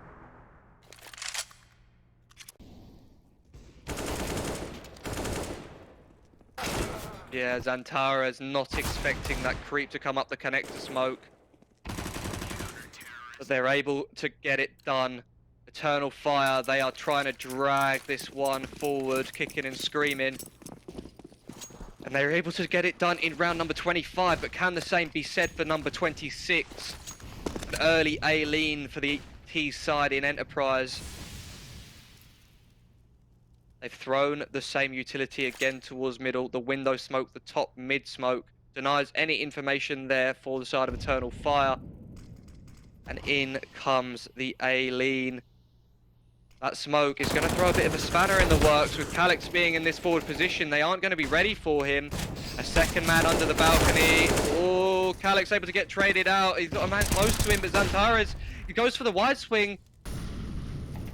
Yeah, Xantara's not expecting that creep to come up the connector smoke. But they're able to get it done. Eternal Fire, they are trying to drag this one forward, kicking and screaming. And they're able to get it done in round number 25, but can the same be said for number 26? An early A-lean for the T side in Enterprise. They've thrown the same utility again towards middle. The window smoke, the top mid smoke, denies any information there for the side of Eternal Fire. And in comes the A-lean. That smoke is going to throw a bit of a spanner in the works. With Calix being in this forward position, they aren't going to be ready for him. A second man under the balcony. Oh, Calix able to get traded out. He's got a man close to him, but Xantara's, he goes for the wide swing.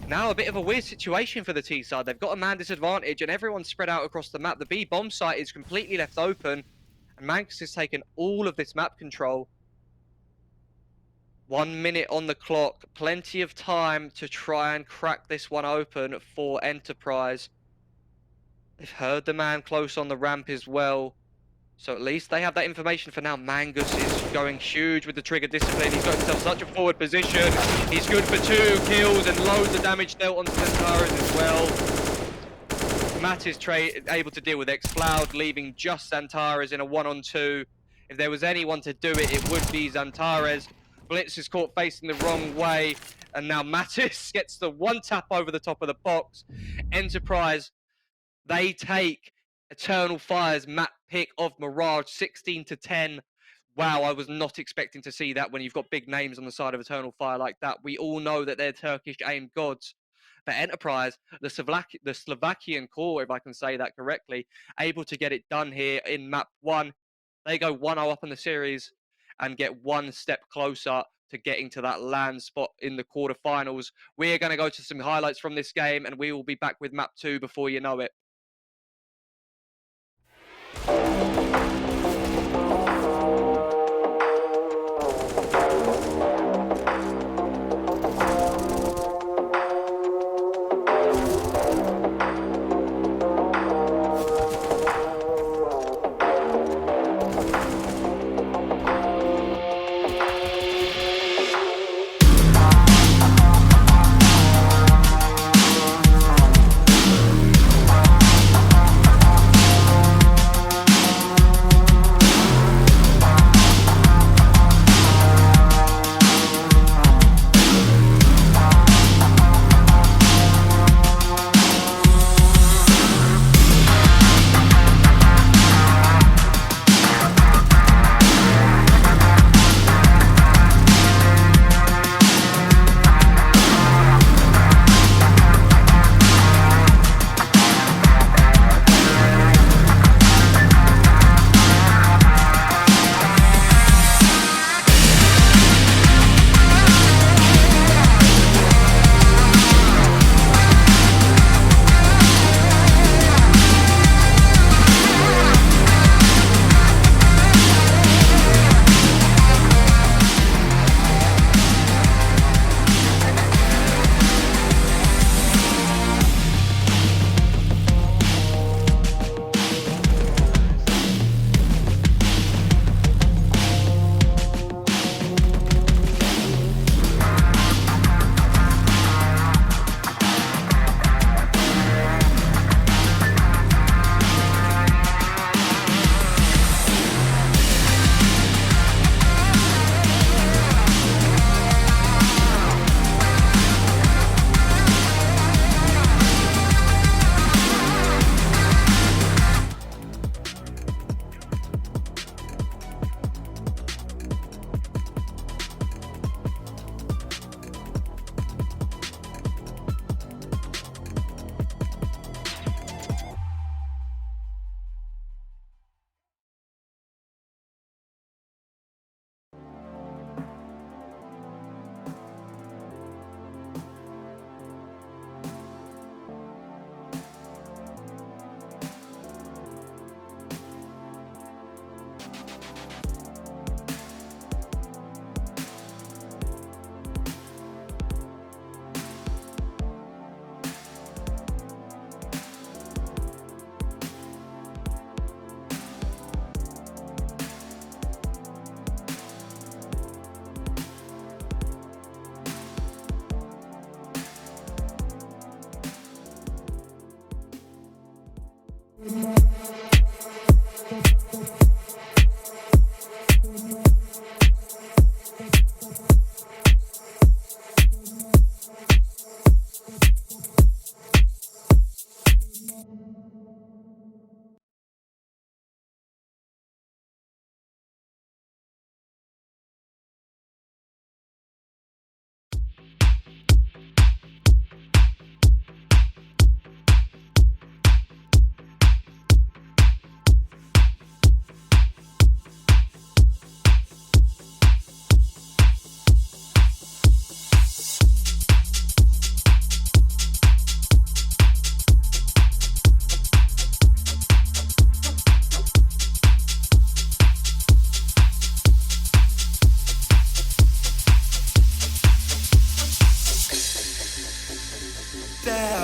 Now a bit of a weird situation for the T side. They've got a man disadvantage, and everyone's spread out across the map. The B bomb site is completely left open, and Manx has taken all of this map control. 1 minute on the clock, plenty of time to try and crack this one open for Enterprise. They've heard the man close on the ramp as well, so at least they have that information for now. Mangus is going huge with the trigger discipline. He's got himself such a forward position. He's good for 2 kills and loads of damage dealt onto Xantara's as well. Matt is able to deal with X-Cloud, leaving just Xantara's in a 1-on-2. If there was anyone to do it, it would be Xantara's. Blitz is caught facing the wrong way, and now Mattis gets the 1 tap over the top of the box. Enterprise, they take Eternal Fire's map pick of Mirage, 16-10. Wow, I was not expecting to see that when you've got big names on the side of Eternal Fire like that. We all know that they're Turkish AIM gods. But Enterprise, the Slovakian core, if I can say that correctly, able to get it done here in map 1. They go 1-0 up in the series and get 1 step closer to getting to that land spot in the quarterfinals. We're going to go to some highlights from this game, and we will be back with map 2 before you know it.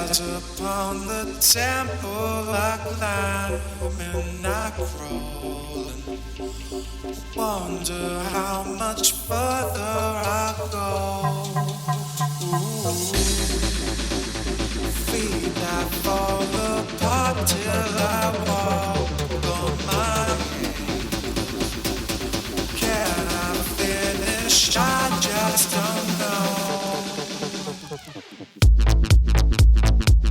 Stairs upon the temple, I climb and I crawl and wonder how much further I'll go. Ooh. Feet that fall apart till I walk on my ankles. Can I finish? I just don't know.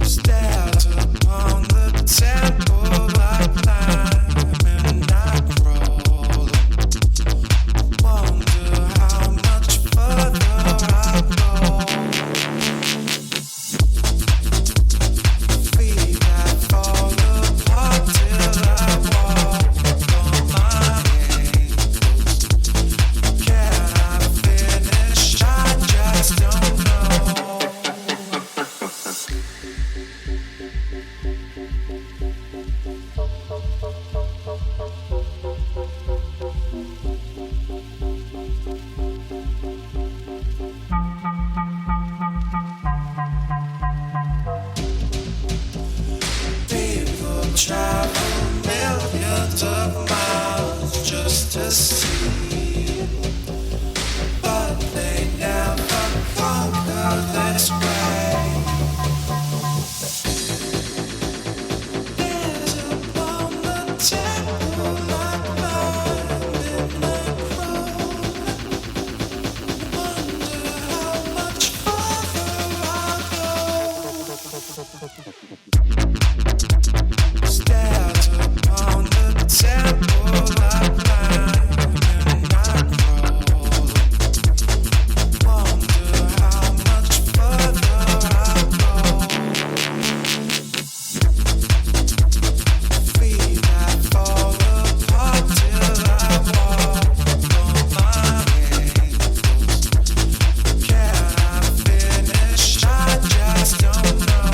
Stairs upon the temple, I climb and I crawl. Wonder how much further I go. Feet that fall apart till I walk on my ankles. Can I finish? I just don't know. People travel millions of miles just to see, but they never conquer this way. There's upon the temple I climb and I crawl. Wonder how much further I'll go. Stairs upon the temple, I climb and I crawl. Wonder how much further I'll go. Feet that fall apart till I walk on my ankles. Can I finish? I just don't know.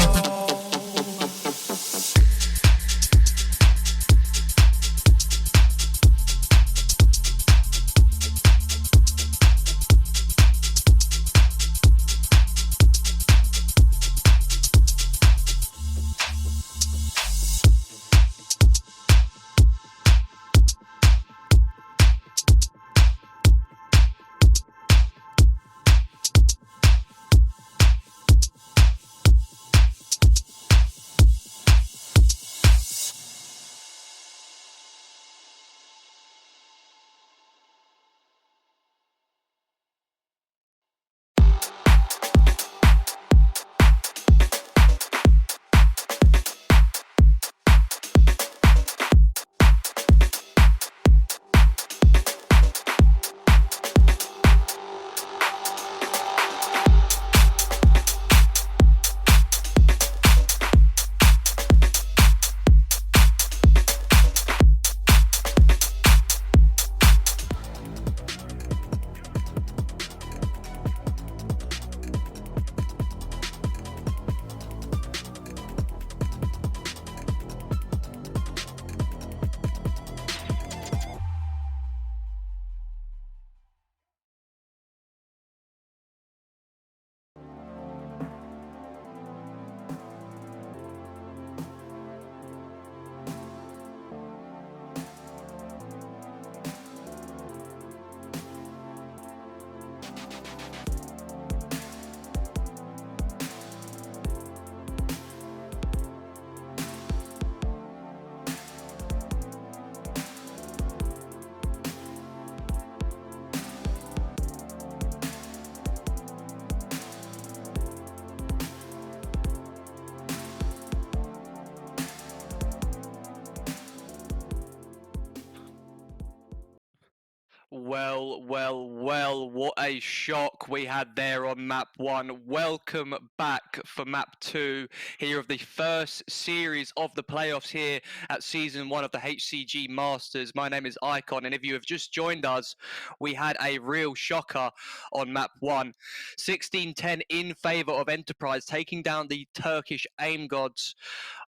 Well, what a shock we had there on map 1. Welcome back for map 2 here of the first series of the playoffs here at season 1 of the HCG Masters. My name is Icon, and if you have just joined us, we had a real shocker on map 1. 16-10 in favour of Enterprise, taking down the Turkish aim gods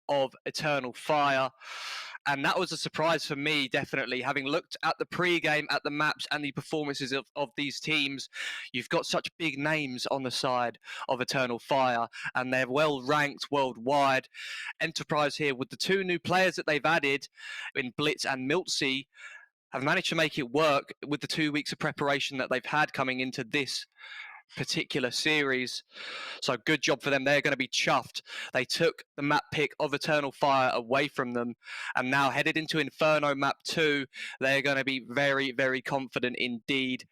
of Eternal Fire. And that was a surprise for me, definitely. Having looked at the pre-game, at the maps and the performances of these teams, you've got such big names on the side of Eternal Fire, and they're well ranked worldwide. Enterprise here, with the two new players that they've added in Blitz and Miltsy, have managed to make it work with the 2 weeks of preparation that they've had coming into this particular series. So good job for them. They're going to be chuffed. They took the map pick of Eternal Fire away from them, and now headed into Inferno map 2, they're going to be very, very confident indeed.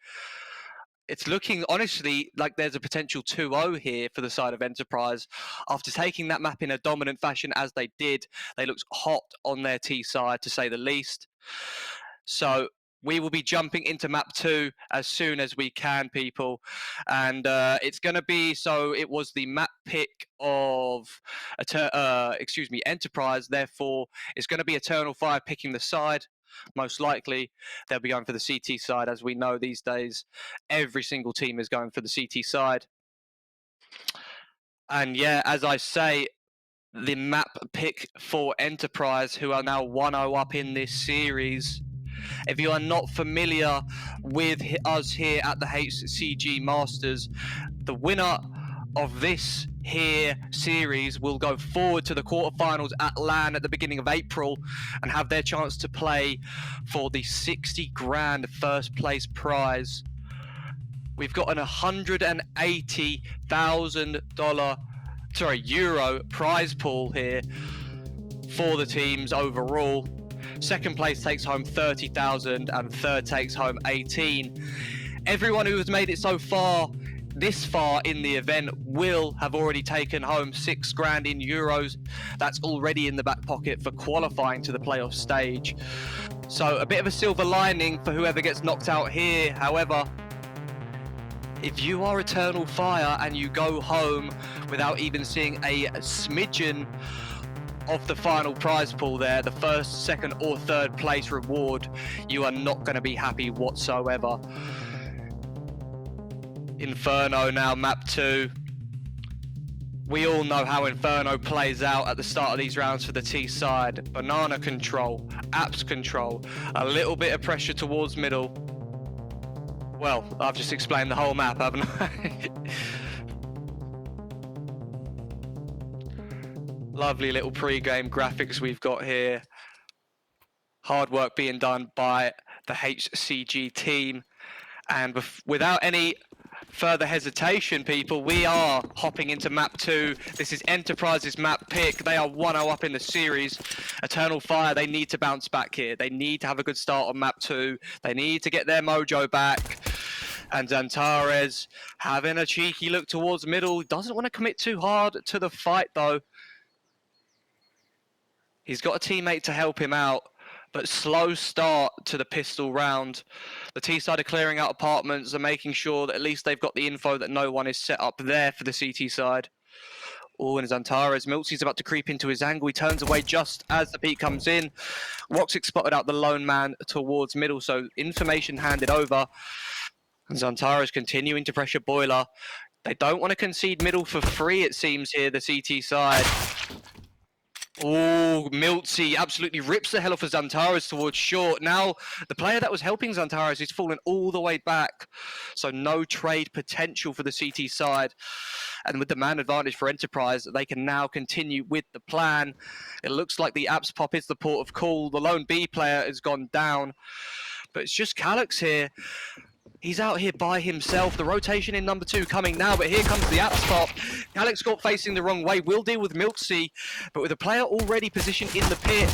It's looking, honestly, like there's a potential 2-0 here for the side of Enterprise. After taking that map in a dominant fashion as they did, they looked hot on their T side, to say the least. So we will be jumping into map 2 as soon as we can, people. And it's going to be, so it was the map pick of, Enterprise. Therefore, it's going to be Eternal Fire picking the side. Most likely, they'll be going for the CT side. As we know these days, every single team is going for the CT side. And yeah, as I say, the map pick for Enterprise, who are now 1-0 up in this series. If you are not familiar with us here at the HCG Masters, the winner of this here series will go forward to the quarterfinals at LAN at the beginning of April and have their chance to play for the 60 grand first place prize. We've got an $180,000 euro prize pool here for the teams overall. Second place takes home 30,000 and third takes home 18. Everyone who has made it so far, this far in the event, will have already taken home 6 grand in euros. That's already in the back pocket for qualifying to the playoff stage. So a bit of a silver lining for whoever gets knocked out here. However, if you are Eternal Fire and you go home without even seeing a smidgen of the final prize pool there, the first, second or third place reward, you are not going to be happy whatsoever. Inferno now, map 2. We all know how Inferno plays out at the start of these rounds for the T side. Banana control, apps control, a little bit of pressure towards middle. Well, I've just explained the whole map, haven't I? Lovely little pre-game graphics we've got here. Hard work being done by the HCG team. And without any further hesitation, people, we are hopping into map 2. This is Enterprise's map pick. They are 1-0 up in the series. Eternal Fire, they need to bounce back here. They need to have a good start on map 2. They need to get their mojo back. And Zantares having a cheeky look towards middle. Doesn't want to commit too hard to the fight, though. He's got a teammate to help him out, but slow start to the pistol round. The T side are clearing out apartments and making sure that at least they've got the info that no one is set up there for the CT side. Oh, and Zantares, Miltsy's about to creep into his angle. He turns away just as the peek comes in. Roxic spotted out the lone man towards middle, so information handed over. And Zantares continuing to pressure Boiler. They don't want to concede middle for free, it seems here, the CT side. Oh, Miltsy absolutely rips the hell off of Zantares towards short. Now, the player that was helping Zantares is fallen all the way back. So no trade potential for the CT side. And with the man advantage for Enterprise, they can now continue with the plan. It looks like the apps pop is the port of call. The lone B player has gone down. But it's just Calyx here. He's out here by himself. The rotation in number 2 coming now, but here comes the apps pop. Calyx got facing the wrong way. Will deal with Milksea, but with a player already positioned in the pit.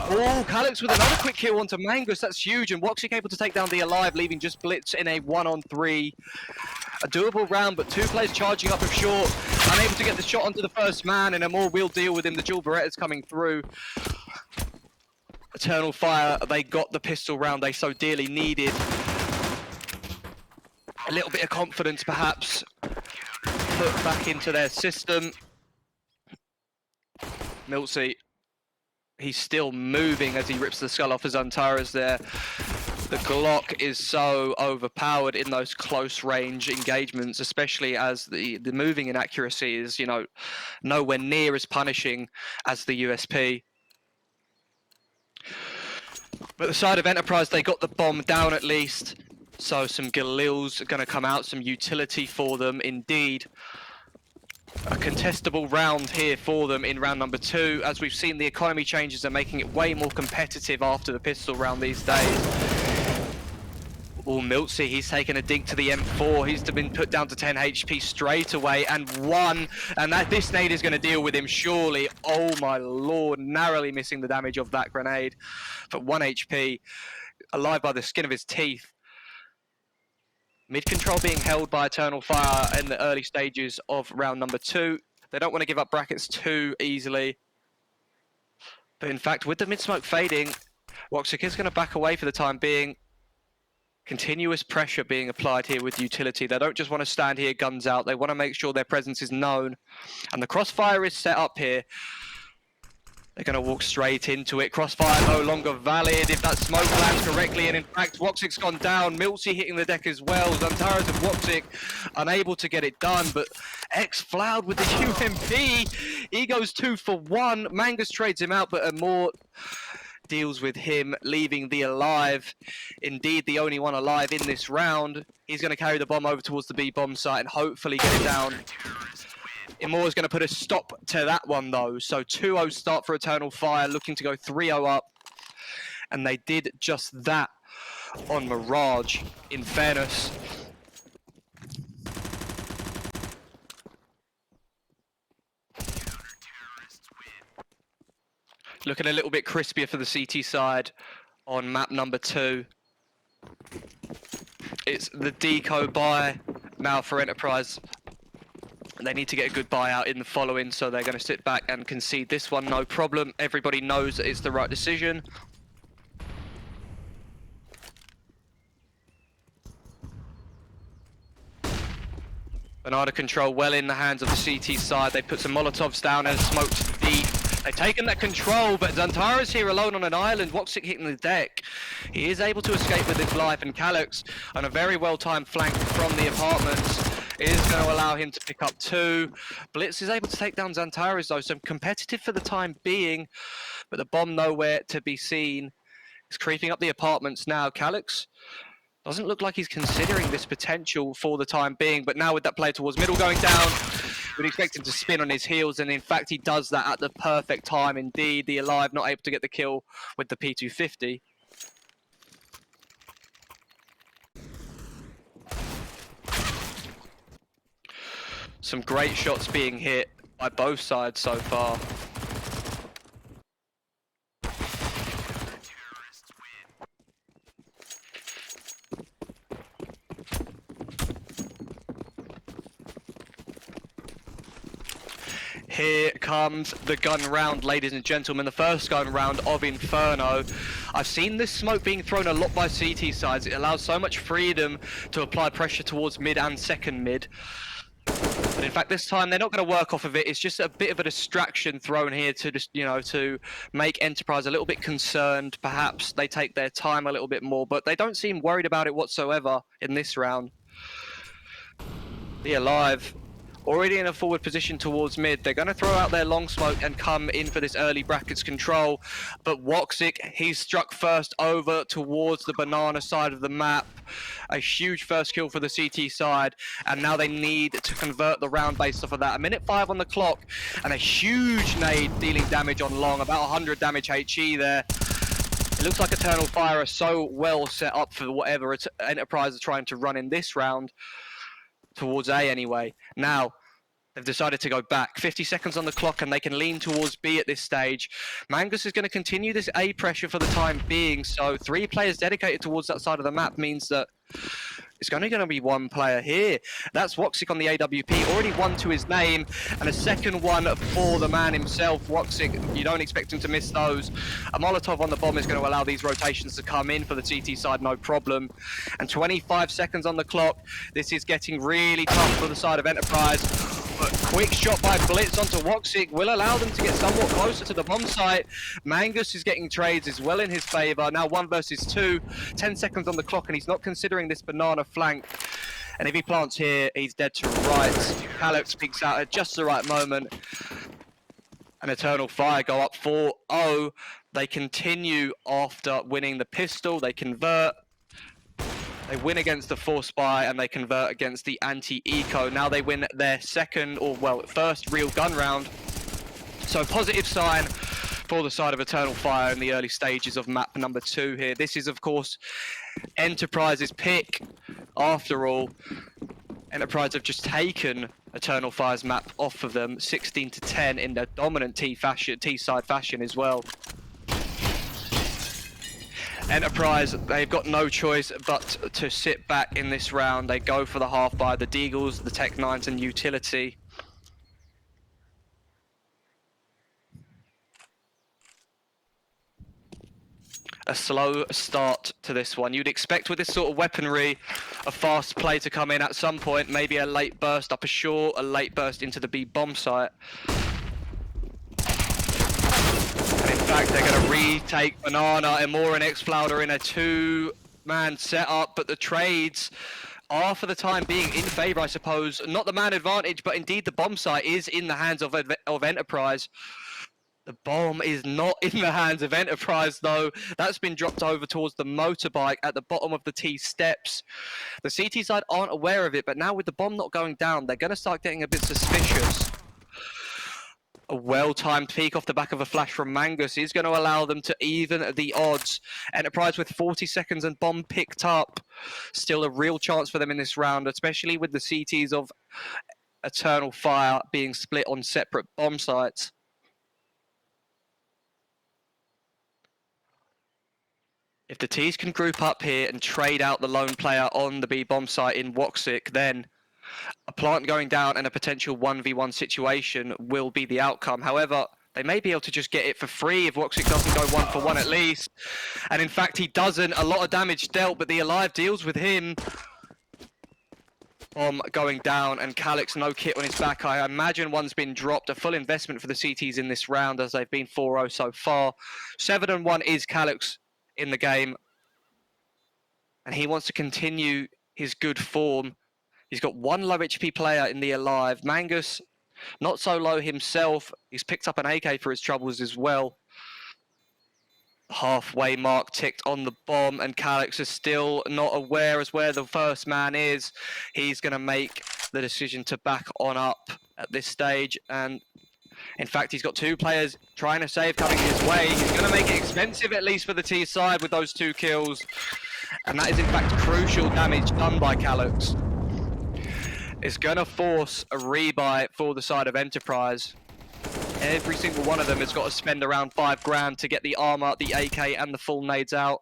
Oh, Calyx with another quick kill onto Mangus. That's huge. And Woxic able to take down the Alive, leaving just Blitz in a 1-on-3. A doable round, but 2 players charging up with short. Unable to get the shot onto the first man, and a more will deal with him. The dual Berettas coming through. Eternal Fire, they got the pistol round they so dearly needed. A little bit of confidence, perhaps, put back into their system. Miltsy, he's still moving as he rips the skull off his Antares there. The Glock is so overpowered in those close range engagements, especially as the moving inaccuracy is, you know, nowhere near as punishing as the USP. But the side of Enterprise, they got the bomb down at least. So some Galils are going to come out, some utility for them indeed. A contestable round here for them in round number 2. As we've seen, the economy changes are making it way more competitive after the pistol round these days. Oh, Miltsy, he's taken a dink to the M4. He's been put down to 10 HP straight away and one. And this nade is going to deal with him, surely. Oh my lord, narrowly missing the damage of that grenade. For 1 HP, alive by the skin of his teeth. Mid control being held by Eternal Fire in the early stages of round number 2. They don't want to give up brackets too easily. But in fact, with the mid smoke fading, Woxic is going to back away for the time being. Continuous pressure being applied here with utility. They don't just want to stand here guns out. They want to make sure their presence is known. And the crossfire is set up here. They're going to walk straight into it. Crossfire no longer valid if that smoke lands correctly. And in fact, Woxic's gone down. Miltsy hitting the deck as well. Zantares and Woxic unable to get it done. But X-Floud with the UMP. He goes 2 for 1. Mangus trades him out, but Amort deals with him, leaving the alive. Indeed, the only one alive in this round. He's going to carry the bomb over towards the B bomb site and hopefully get it down. Imor is going to put a stop to that one though. So 2-0 start for Eternal Fire, looking to go 3-0 up. And they did just that on Mirage, in fairness. Looking a little bit crispier for the CT side on map number 2. It's the deco buy now for Enterprise. They need to get a good buyout in the following, so they're going to sit back and concede this one, no problem. Everybody knows that it's the right decision. Bernardo control well in the hands of the CT side. They put some Molotovs down and smoked deep. They've taken that control, but Zantares here alone on an island. Woxic hitting the deck. He is able to escape with his life, and Calyx on a very well-timed flank from the apartments is going to allow him to pick up 2. Blitz is able to take down Zantares though, so competitive for the time being, but the bomb nowhere to be seen. It's creeping up the apartments now. Calyx doesn't look like he's considering this potential for the time being, but now with that play towards middle going down, we'd expect him to spin on his heels, and in fact he does that at the perfect time indeed. The alive not able to get the kill with the P250. Some great shots being hit by both sides so far. Here comes the gun round, ladies and gentlemen, the first gun round of Inferno. I've seen this smoke being thrown a lot by CT sides. It allows so much freedom to apply pressure towards mid and second mid. But in fact, this time they're not going to work off of it. It's just a bit of a distraction thrown here to just, to make Enterprise a little bit concerned. Perhaps they take their time a little bit more, but they don't seem worried about it whatsoever in this round. The alive already in a forward position towards mid. They're going to throw out their long smoke and come in for this early brackets control. But Woxic, he's struck first over towards the banana side of the map. A huge first kill for the CT side. And now they need to convert the round based off of that. 1:05 on the clock and a huge nade dealing damage on long. About 100 damage HE there. It looks like Eternal Fire are so well set up for whatever Enterprise are trying to run in this round. Towards A anyway. Now, they've decided to go back. 50 seconds on the clock and they can lean towards B at this stage. Mangus is going to continue this A pressure for the time being, so 3 players dedicated towards that side of the map means that it's only going to be 1 player here. That's Woxic on the AWP, already 1 to his name, and a second one for the man himself, Woxic. You don't expect him to miss those. A Molotov on the bomb is going to allow these rotations to come in for the CT side, no problem. And 25 seconds on the clock. This is getting really tough for the side of Enterprise. But quick shot by Blitz onto Woxic will allow them to get somewhat closer to the bomb site. Mangus is getting trades as well in his favor. Now 1 versus 2. 10 seconds on the clock and he's not considering this banana flank. And if he plants here, he's dead to rights. Calyx peeks out at just the right moment. An Eternal Fire go up 4-0. They continue after winning the pistol. They convert. They win against the force buy and they convert against the anti-eco. Now they win their first real gun round. So positive sign for the side of Eternal Fire in the early stages of map number 2 here. This is, of course, Enterprise's pick. After all, Enterprise have just taken Eternal Fire's map off of them, 16-10 in their dominant T-side fashion as well. Enterprise, they've got no choice but to sit back in this round. They go for the half by the Deagles, the Tech 9s and utility. A slow start to this one. You'd expect with this sort of weaponry, a fast play to come in at some point, maybe a late burst up a short, a late burst into the B bomb site. And in fact, they're going to retake Banana. Imora and X-Cloud are in a 2-man setup, but the trades are for the time being in favor, I suppose. Not the man advantage, but indeed the bomb site is in the hands of Enterprise. The bomb is not in the hands of Enterprise, though. That's been dropped over towards the motorbike at the bottom of the T steps. The CT side aren't aware of it, but now with the bomb not going down, they're going to start getting a bit suspicious. A well-timed peek off the back of a flash from Mangus is going to allow them to even the odds. Enterprise with 40 seconds and bomb picked up. Still a real chance for them in this round, especially with the CTs of Eternal Fire being split on separate bomb sites. If the Ts can group up here and trade out the lone player on the B bomb site in Woxic, then a plant going down and a potential 1v1 situation will be the outcome. However, they may be able to just get it for free if Woxic doesn't go 1-for-1 at least. And in fact, he doesn't. A lot of damage dealt, but the Alive deals with him. Bomb going down and Calix no kit on his back. I imagine one's been dropped. A full investment for the CTs in this round as they've been 4-0 so far. 7-1 is Calix in the game, and he wants to continue his good form. He's got one low HP player in the Alive. Mangus, not so low himself. He's picked up an AK for his troubles as well. Halfway mark ticked on the bomb, and Calix is still not aware as where the first man is. He's going to make the decision to back on up at this stage, and in fact, he's got 2 players trying to save coming his way. He's going to make it expensive, at least for the T side, with those 2 kills. And that is, in fact, crucial damage done by Calix. It's going to force a rebuy for the side of Enterprise. Every single one of them has got to spend around 5 grand to get the armor, the AK, and the full nades out.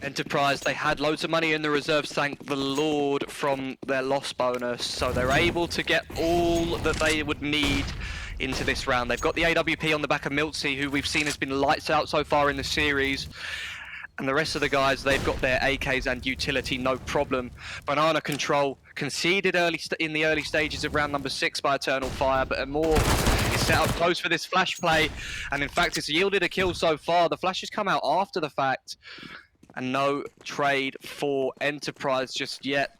Enterprise, they had loads of money in the reserves, thank the Lord, from their loss bonus, so they're able to get all that they would need into this round. They've got the AWP on the back of Miltsy, who we've seen has been lights out so far in the series, and the rest of the guys, they've got their AKs and utility, no problem. Banana Control conceded in the early stages of round number 6 by Eternal Fire, but Amor is set up close for this flash play, and in fact it's yielded a kill so far. The flash has come out after the fact, and no trade for Enterprise just yet.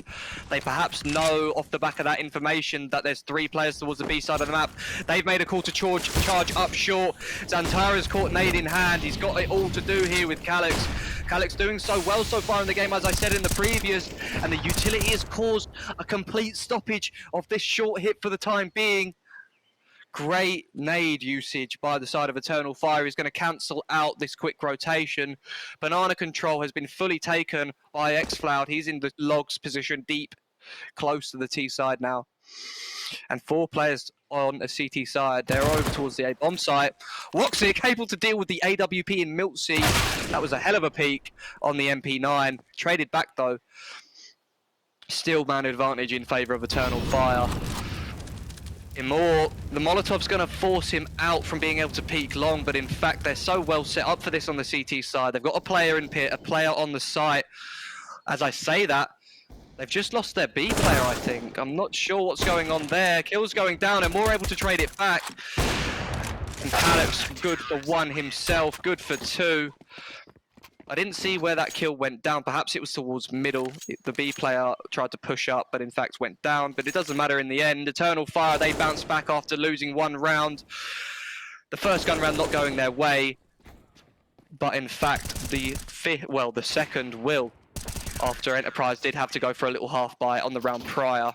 They perhaps know off the back of that information that there's 3 players towards the B side of the map. They've made a call to charge up short. Zantara's caught nade in hand. He's got it all to do here with Calix. Calix doing so well so far in the game, as I said in the previous, and the utility has caused a complete stoppage of this short hit for the time being. Great nade usage by the side of Eternal Fire is going to cancel out this quick rotation. Banana Control has been fully taken by X-Cloud. He's in the logs position deep, close to the T side now. And 4 players on a CT side. They're over towards the A bomb site. Woxic able to deal with the AWP in Miltsy. That was a hell of a peek on the MP9. Traded back though. Still man advantage in favour of Eternal Fire. Imor, the Molotov's going to force him out from being able to peek long, but in fact they're so well set up for this on the CT side. They've got a player in pit, a player on the site. As I say that, they've just lost their B player, I think. I'm not sure what's going on there. Kills going down and more able to trade it back. And Alex, good for one himself, good for two. I didn't see where that kill went down. Perhaps it was towards middle. The B player tried to push up, but in fact went down. But it doesn't matter in the end. Eternal Fire, they bounced back after losing one round. The first gun round not going their way. But in fact, the second will, after Enterprise did have to go for a little half bite on the round prior.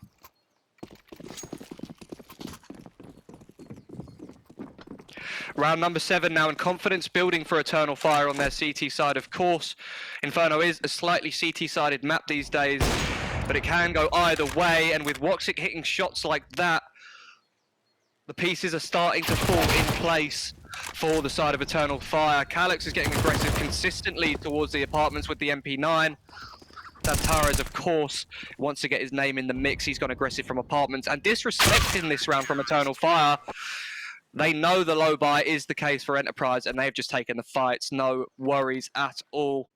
Round number 7 now, and confidence building for Eternal Fire on their CT side, of course. Inferno is a slightly CT-sided map these days, but it can go either way, and with Woxic hitting shots like that, the pieces are starting to fall in place for the side of Eternal Fire. Calyx is getting aggressive consistently towards the apartments with the MP9. Antares, of course, wants to get his name in the mix. He's gone aggressive from apartments, and disrespecting this round from Eternal Fire. They know the low buy is the case for Enterprise, and they've just taken the fights. No worries at all.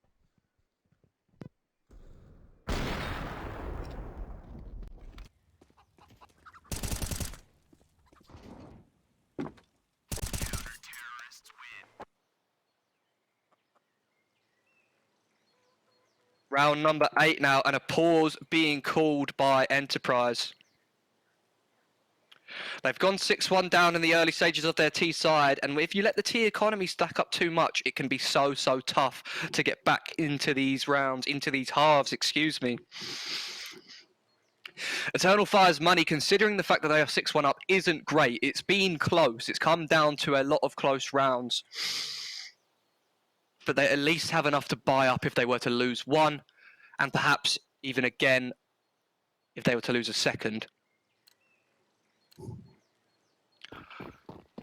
Round number 8 now, and a pause being called by Enterprise. They've gone 6-1 down in the early stages of their T side, and if you let the T economy stack up too much, it can be so tough to get back into these rounds, into these halves, excuse me. Eternal Fire's money, considering the fact that they are 6-1 up, isn't great. It's been close. It's come down to a lot of close rounds. But they at least have enough to buy up if they were to lose one, and perhaps even again if they were to lose a second.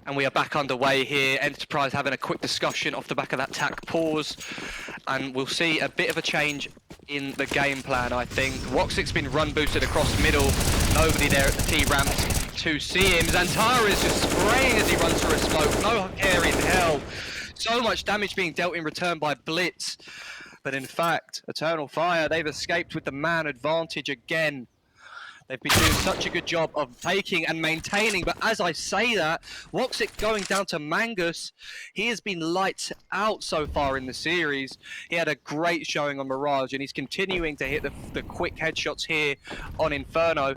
And we are back underway here. Enterprise having a quick discussion off the back of that TAC pause. And we'll see a bit of a change in the game plan, I think. Woxic's been run boosted across middle. Nobody there at the T-ramp to see him. Xantara is just spraying as he runs through a smoke. No care in hell. So much damage being dealt in return by Blitz. But in fact, Eternal Fire, they've escaped with the man advantage again. They've been doing such a good job of taking and maintaining, but as I say that, Woxic going down to Mangus, he has been lights out so far in the series. He had a great showing on Mirage, and he's continuing to hit the quick headshots here on Inferno.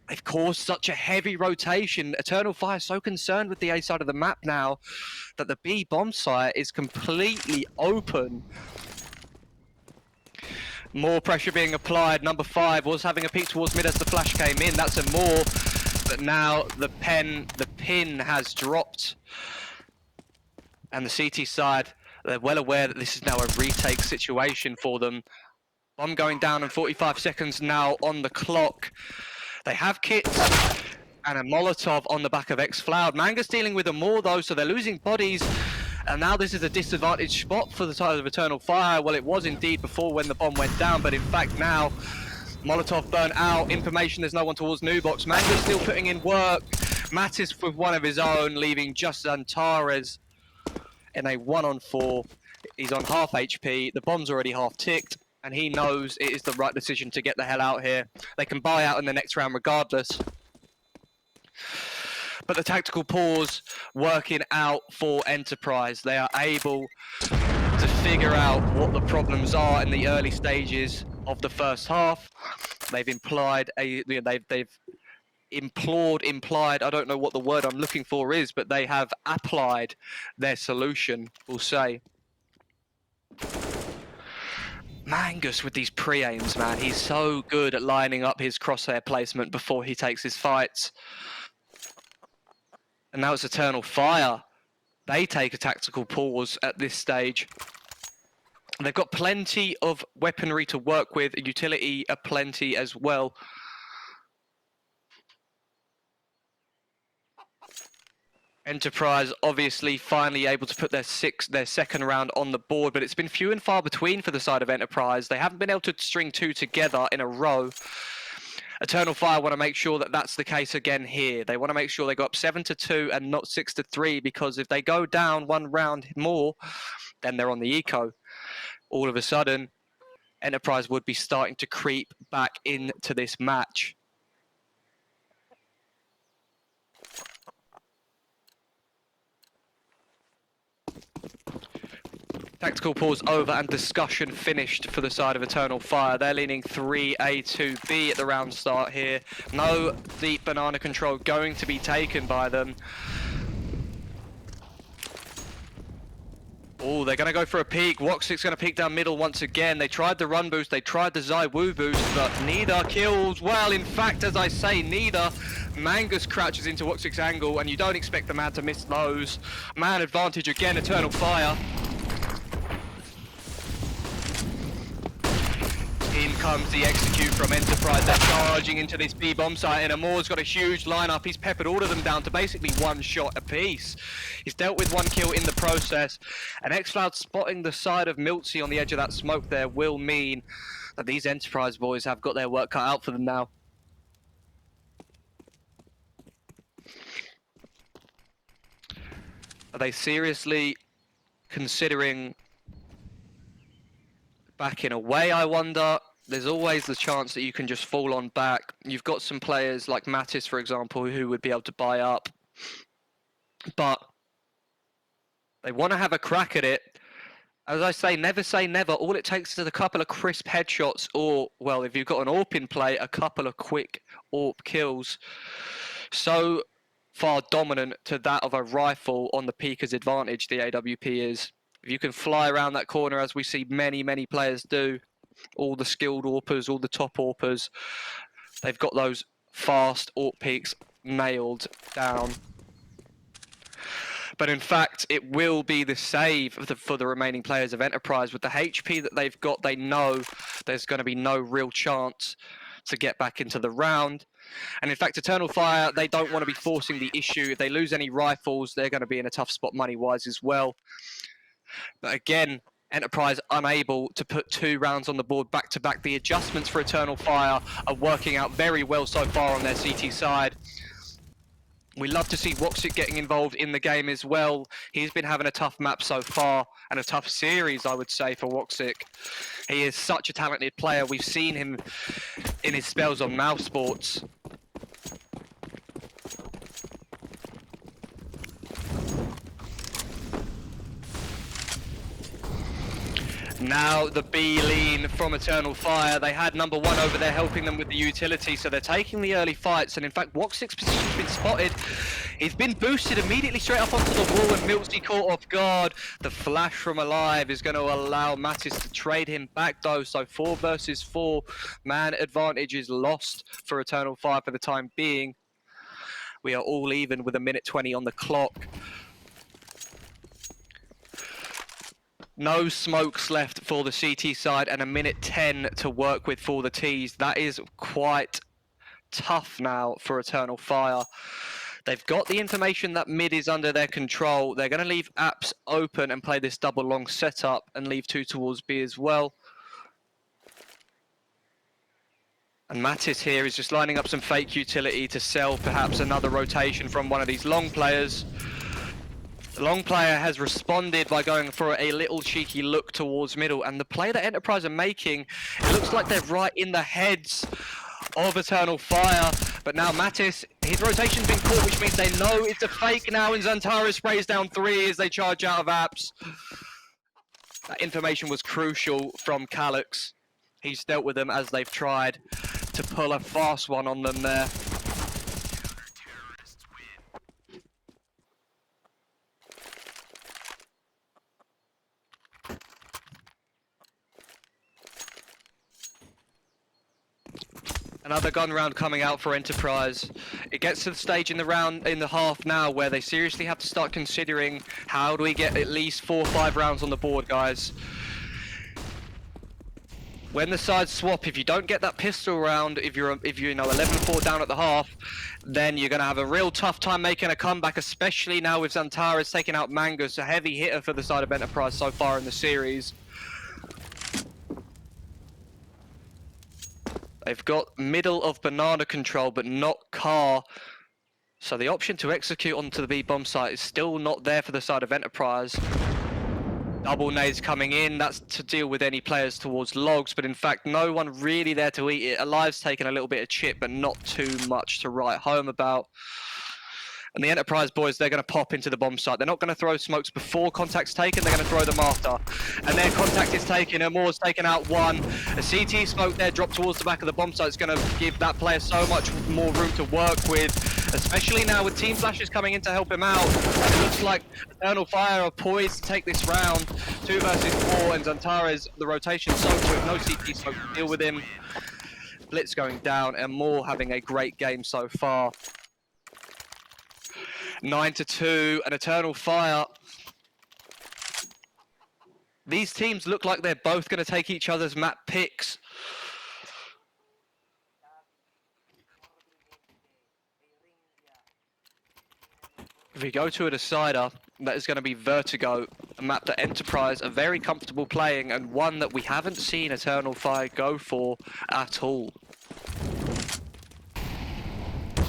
They've caused such a heavy rotation. Eternal Fire so concerned with the A side of the map now that the B bomb site is completely open. More pressure being applied. Number 5 was having a peek towards mid as the flash came in. That's a more, but now the pin has dropped. And the CT side, they're well aware that this is now a retake situation for them. Bomb going down in 45 seconds now on the clock. They have kits and a Molotov on the back of X-Floud. Manga's dealing with them more though, so they're losing bodies. And now this is a disadvantaged spot for the side of Eternal Fire. Well, it was indeed before when the bomb went down, but in fact now, Molotov burnt out. Information, there's no one towards New Box. Manga's still putting in work. Mattis with one of his own, leaving just Antares in a 1-on-4. He's on half HP. The bomb's already half ticked, and he knows it is the right decision to get the hell out here. They can buy out in the next round regardless. But the tactical pause working out for Enterprise. They are able to figure out what the problems are in the early stages of the first half. They've implied they've implied, I don't know what the word I'm looking for is, but they have applied their solution, we'll say. Mangus with these pre-aims, man. He's so good at lining up his crosshair placement before he takes his fights. And now it's Eternal Fire. They take a tactical pause at this stage. They've got plenty of weaponry to work with, utility aplenty as well. Enterprise obviously finally able to put their second round on the board, but it's been few and far between for the side of Enterprise. They haven't been able to string 2 together in a row. Eternal Fire want to make sure that that's the case again here. They want to make sure they go up 7-2 and not 6-3, because if they go down one round more, then they're on the eco. All of a sudden, Enterprise would be starting to creep back into this match. Tactical pause over and discussion finished for the side of Eternal Fire. They're leaning 3A to B at the round start here. No deep banana control going to be taken by them. Oh, they're going to go for a peek. Woxic's going to peek down middle once again. They tried the run boost, they tried the Zai Wu boost, but neither kills. Well, in fact, as I say, neither. Mangus crouches into Woxic's angle, and you don't expect the man to miss those. Man advantage again, Eternal Fire. In comes the execute from Enterprise. They're charging into this B bomb site, and Amor's got a huge lineup. He's peppered all of them down to basically one shot apiece. He's dealt with one kill in the process, and xCloud spotting the side of Miltsy on the edge of that smoke there will mean that these Enterprise boys have got their work cut out for them now. Are they seriously considering backing away, I wonder? There's always the chance that you can just fall on back. You've got some players like Mattis, for example, who would be able to buy up. But they want to have a crack at it. As I say never. All it takes is a couple of crisp headshots, or, well, if you've got an AWP in play, a couple of quick AWP kills. So far dominant to that of a rifle on the Peaker's advantage, the AWP is. If you can fly around that corner, as we see many players do, all the skilled AWPers, all the top AWPers, they've got those fast AWP peaks nailed down. But in fact, it will be the save for the remaining players of Enterprise. With the HP that they've got, they know there's going to be no real chance to get back into the round. And in fact, Eternal Fire, they don't want to be forcing the issue. If they lose any rifles, they're going to be in a tough spot money-wise as well. But again, Enterprise unable to put 2 rounds on the board back-to-back. The adjustments for Eternal Fire are working out very well so far on their CT side. We love to see Woxic getting involved in the game as well. He's been having a tough map so far, and a tough series, I would say, for Woxic. He is such a talented player. We've seen him in his spells on Mouse Sports. Now the B lean from Eternal Fire. They had number 1 over there helping them with the utility, so they're taking the early fights. And in fact, Woxic's position's been spotted. He's been boosted immediately straight up onto the wall, and Miltsy caught off guard. The flash from Alive is going to allow Mattis to trade him back though, so 4 versus 4. Man advantage is lost for Eternal Fire for the time being. We are all even with 1:20 on the clock. No smokes left for the CT side, and 1:10 to work with for the Ts. That is quite tough now for Eternal Fire. They've got the information that mid is under their control. They're going to leave apps open and play this double long setup and leave 2 towards B as well. And Mattis here is just lining up some fake utility to sell perhaps another rotation from one of these long players. The long player has responded by going for a little cheeky look towards middle, and the play that Enterprise are making, it looks like they're right in the heads of Eternal Fire. But now Mattis, his rotation's been caught, which means they know it's a fake now, and Zantara sprays down 3 as they charge out of apps. That information was crucial from Calyx. He's dealt with them as they've tried to pull a fast one on them there. Another gun round coming out for Enterprise. It gets to the stage in the half now where they seriously have to start considering, how do we get at least 4 or 5 rounds on the board, guys? When the sides swap, if you don't get that pistol round, if you're 11-4 down at the half, then you're going to have a real tough time making a comeback, especially now with Zantara's taking out Mangus, a heavy hitter for the side of Enterprise so far in the series. They've got middle of banana control, but not car. So the option to execute onto the B bomb site is still not there for the side of Enterprise. Double nades coming in, that's to deal with any players towards logs, but in fact no one really there to eat it. Alive's taken a little bit of chip, but not too much to write home about. And the Enterprise boys, they're going to pop into the bomb site. They're not going to throw smokes before contact's taken, they're going to throw them after. And their contact is taken, and Moore's taken out one. A CT smoke there dropped towards the back of the bomb site is going to give that player so much more room to work with, especially now with Team Flashes coming in to help him out. It looks like Eternal Fire are poised to take this round. 2 versus 4, and Zantares, the rotation so quick, no CT smoke to deal with him. Blitz going down, and Moore having a great game so far. 9-2, an Eternal Fire. These teams look like they're both going to take each other's map picks. If we go to a decider, that is going to be Vertigo, a map that Enterprise are very comfortable playing, and one that we haven't seen Eternal Fire go for at all.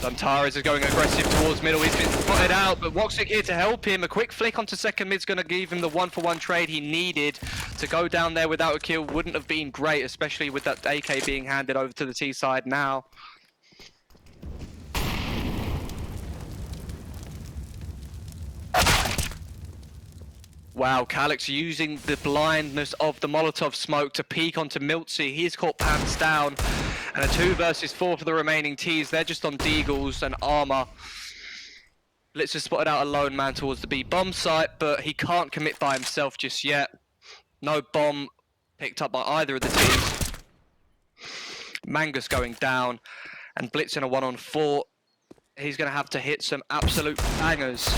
Zantares is going aggressive towards middle. He's been spotted out, but Woxic here to help him. A quick flick onto second mid's going to give him the 1-for-1 trade he needed. To go down there without a kill wouldn't have been great, especially with that AK being handed over to the T side now. Wow, Calyx using the blindness of the Molotov smoke to peek onto Miltsy. He's caught pants down. And a 2 versus 4 for the remaining Ts. They're just on deagles and armor. Blitz has spotted out a lone man towards the B bomb site, but he can't commit by himself just yet. No bomb picked up by either of the teams. Mangus going down, and Blitz in a 1-on-4. He's going to have to hit some absolute bangers.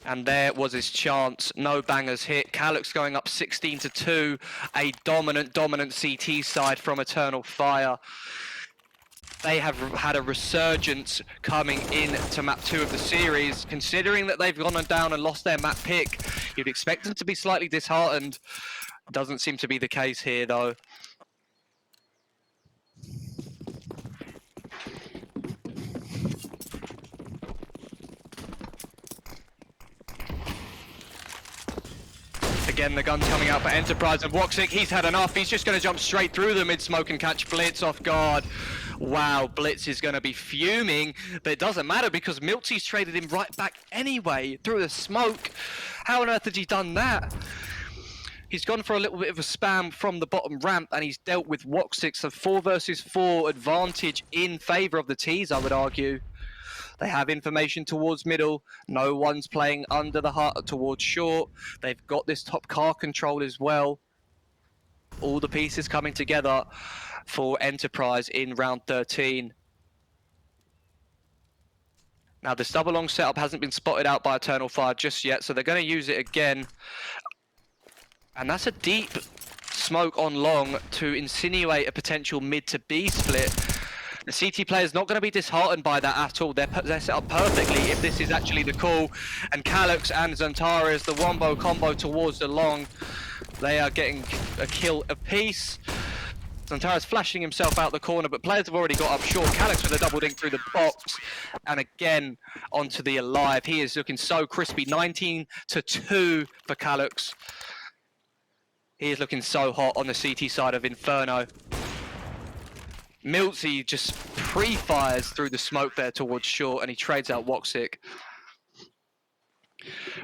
And there was his chance. No bangers hit. Calyx going up 16-2. A dominant CT side from Eternal Fire. They have had a resurgence coming in to map 2 of the series. Considering that they've gone down and lost their map pick, you'd expect them to be slightly disheartened. Doesn't seem to be the case here though. Again, the gun's coming out for Enterprise, and Woxic, he's had enough. He's just going to jump straight through the mid-smoke and catch Blitz off guard. Wow, Blitz is going to be fuming, but it doesn't matter because Miltsy's traded him right back anyway through the smoke. How on earth had he done that? He's gone for a little bit of a spam from the bottom ramp, and he's dealt with Woxic, a 4 versus 4 advantage in favour of the Ts, I would argue. They have information towards middle. No one's playing under the hut towards short. They've got this top car control as well. All the pieces coming together for Enterprise in round 13. Now, this double long setup hasn't been spotted out by Eternal Fire just yet, so they're going to use it again. And that's a deep smoke on long to insinuate a potential mid to B split. The CT player's not going to be disheartened by that at all. They're set up perfectly if this is actually the call. And Calyx and Zantares, the wombo combo towards the long. They are getting a kill apiece. Zantares flashing himself out the corner, but players have already got up short. Calyx with a double dink through the box. And again, onto the alive. He is looking so crispy. 19-2 for Calyx. He is looking so hot on the CT side of Inferno. Miltsy just pre-fires through the smoke there towards short, and he trades out Woxic.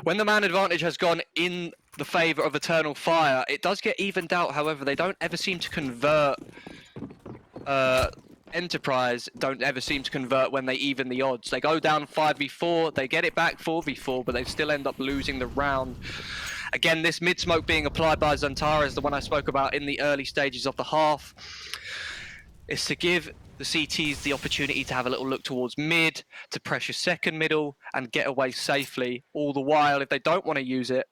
When the man advantage has gone in the favour of Eternal Fire, it does get evened out. However, they don't ever seem to convert. Enterprise don't ever seem to convert when they even the odds. They go down 5v4, they get it back 4v4, but they still end up losing the round. Again, this mid-smoke being applied by Zantares, the one I spoke about in the early stages of the half, is to give the CTs the opportunity to have a little look towards mid, to pressure second middle, and get away safely. All the while, if they don't want to use it,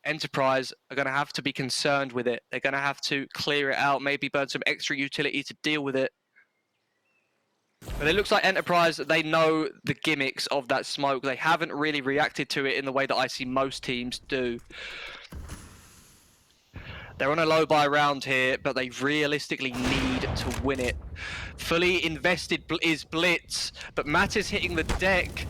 Enterprise are going to have to be concerned with it. They're going to have to clear it out, maybe burn some extra utility to deal with it. But it looks like Enterprise, they know the gimmicks of that smoke. They haven't really reacted to it in the way that I see most teams do. They're on a low buy round here, but they realistically need to win it. Fully invested is Blitz, but Matt is hitting the deck.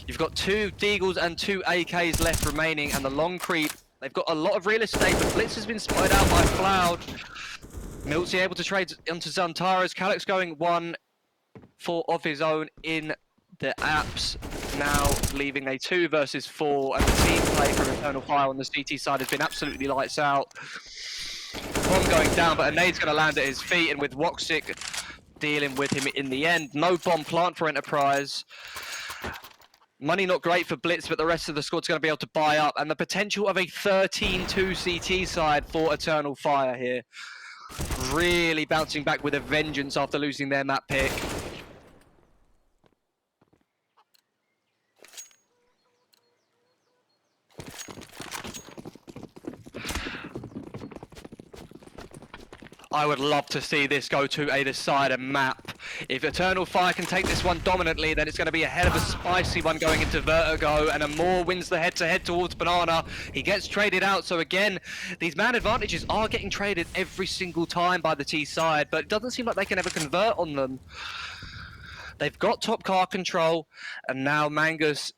You've got 2 Deagles and 2 AKs left remaining, and the long creep. They've got a lot of real estate, but Blitz has been spotted out by Cloud. Miltsy able to trade onto Zantares. Calyx going 1-4 of his own in The Apps now leaving a 2 versus 4, and the team play from Eternal Fire on the CT side has been absolutely lights out. Bomb going down, but a nade's going to land at his feet, and with Woxic dealing with him in the end. No bomb plant for Enterprise. Money not great for Blitz, but the rest of the squad's going to be able to buy up, and the potential of a 13-2 CT side for Eternal Fire here. Really bouncing back with a vengeance after losing their map pick. I would love to see this go to a decider map. If Eternal Fire can take this one dominantly, then it's going to be a hell of a spicy one going into Vertigo, and Amor wins the head-to-head towards Banana. He gets traded out, so again, these man advantages are getting traded every single time by the T side, but it doesn't seem like they can ever convert on them. They've got top car control, and now Mangus,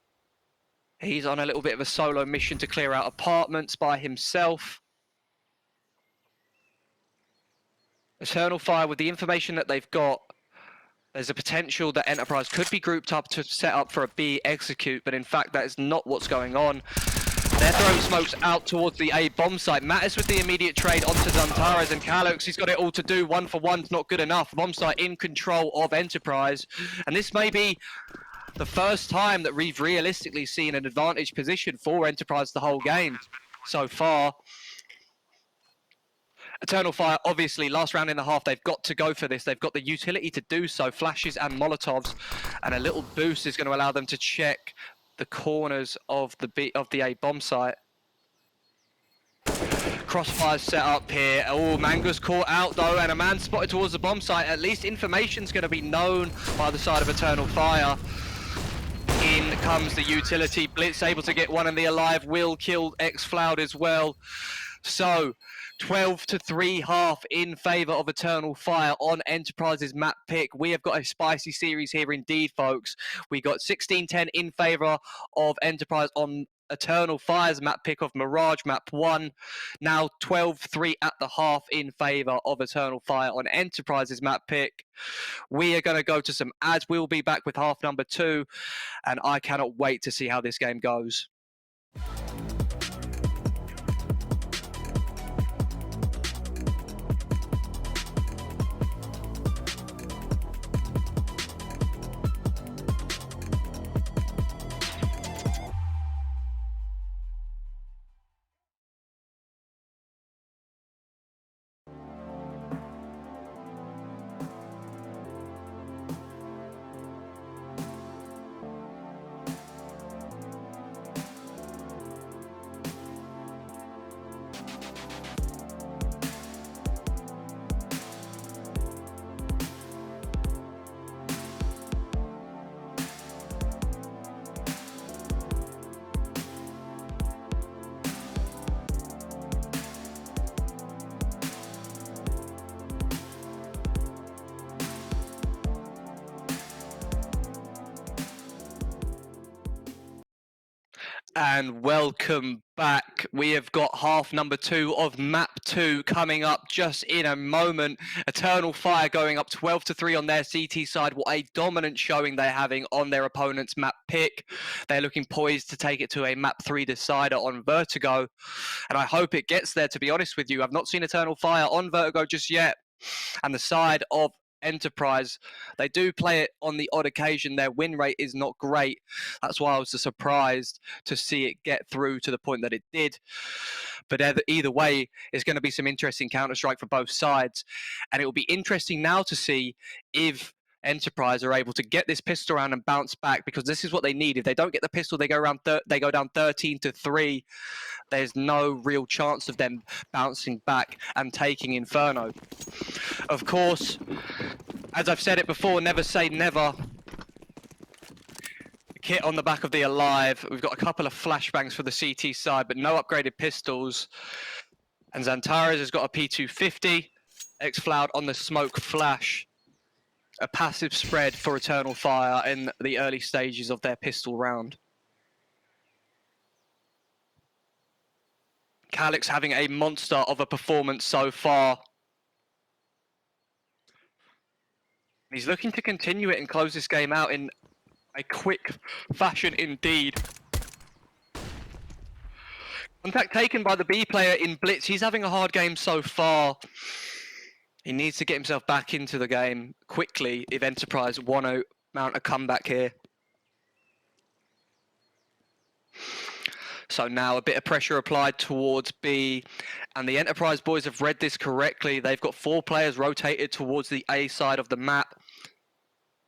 he's on a little bit of a solo mission to clear out apartments by himself. Eternal Fire, with the information that they've got, there's a potential that Enterprise could be grouped up to set up for a B execute, but in fact that is not what's going on. They're throwing smokes out towards the A bomb site. Mattis with the immediate trade onto Zantares, and Calux, he's got it all to do. 1 for 1's not good enough. Bomb site in control of Enterprise, and this may be the first time that we've realistically seen an advantage position for Enterprise the whole game so far. Eternal Fire, obviously, last round in the half, they've got to go for this. They've got the utility to do so. Flashes and Molotovs, and a little boost is going to allow them to check the corners of the A bomb site. Crossfire's set up here. Oh, Mangus caught out though, and a man spotted towards the bomb site. At least information's going to be known by the side of Eternal Fire. In comes the utility. Blitz able to get one in the alive. Will killed X-Floud as well. So 12-3 half in favour of Eternal Fire on Enterprise's map pick. We have got a spicy series here indeed, folks. We got 16-10 in favour of Enterprise on Eternal Fire's map pick of Mirage map 1. Now 12-3 at the half in favour of Eternal Fire on Enterprise's map pick. We are going to go to some ads. We'll be back with half number 2, and I cannot wait to see how this game goes. And welcome back. We have got half number 2 of map 2 coming up just in a moment. Eternal Fire going up 12-3 on their CT side. What a dominant showing they're having on their opponent's map pick. They're looking poised to take it to a map 3 decider on Vertigo, and I hope it gets there, to be honest with you. I've not seen Eternal Fire on Vertigo just yet, and the side of Enterprise, they do play it on the odd occasion. Their win rate is not great. That's why I was surprised to see it get through to the point that it did. But either way, it's going to be some interesting Counter-Strike for both sides. And it will be interesting now to see if Enterprise are able to get this pistol round and bounce back, because this is what they need. If they don't get the pistol, they go down 13-3. There's no real chance of them bouncing back and taking Inferno. Of course, as I've said it before, never say never. Kit on the back of the Alive. We've got a couple of flashbangs for the CT side, but no upgraded pistols. And Zantares has got a P250. X-Floud on the smoke flash. A passive spread for Eternal Fire in the early stages of their pistol round. Calix having a monster of a performance so far. He's looking to continue it and close this game out in A quick fashion indeed. Contact taken by the B player in Blitz. He's having a hard game so far. He needs to get himself back into the game quickly if Enterprise want to mount a comeback here. So now a bit of pressure applied towards B, and the Enterprise boys have read this correctly. They've got 4 players rotated towards the A side of the map.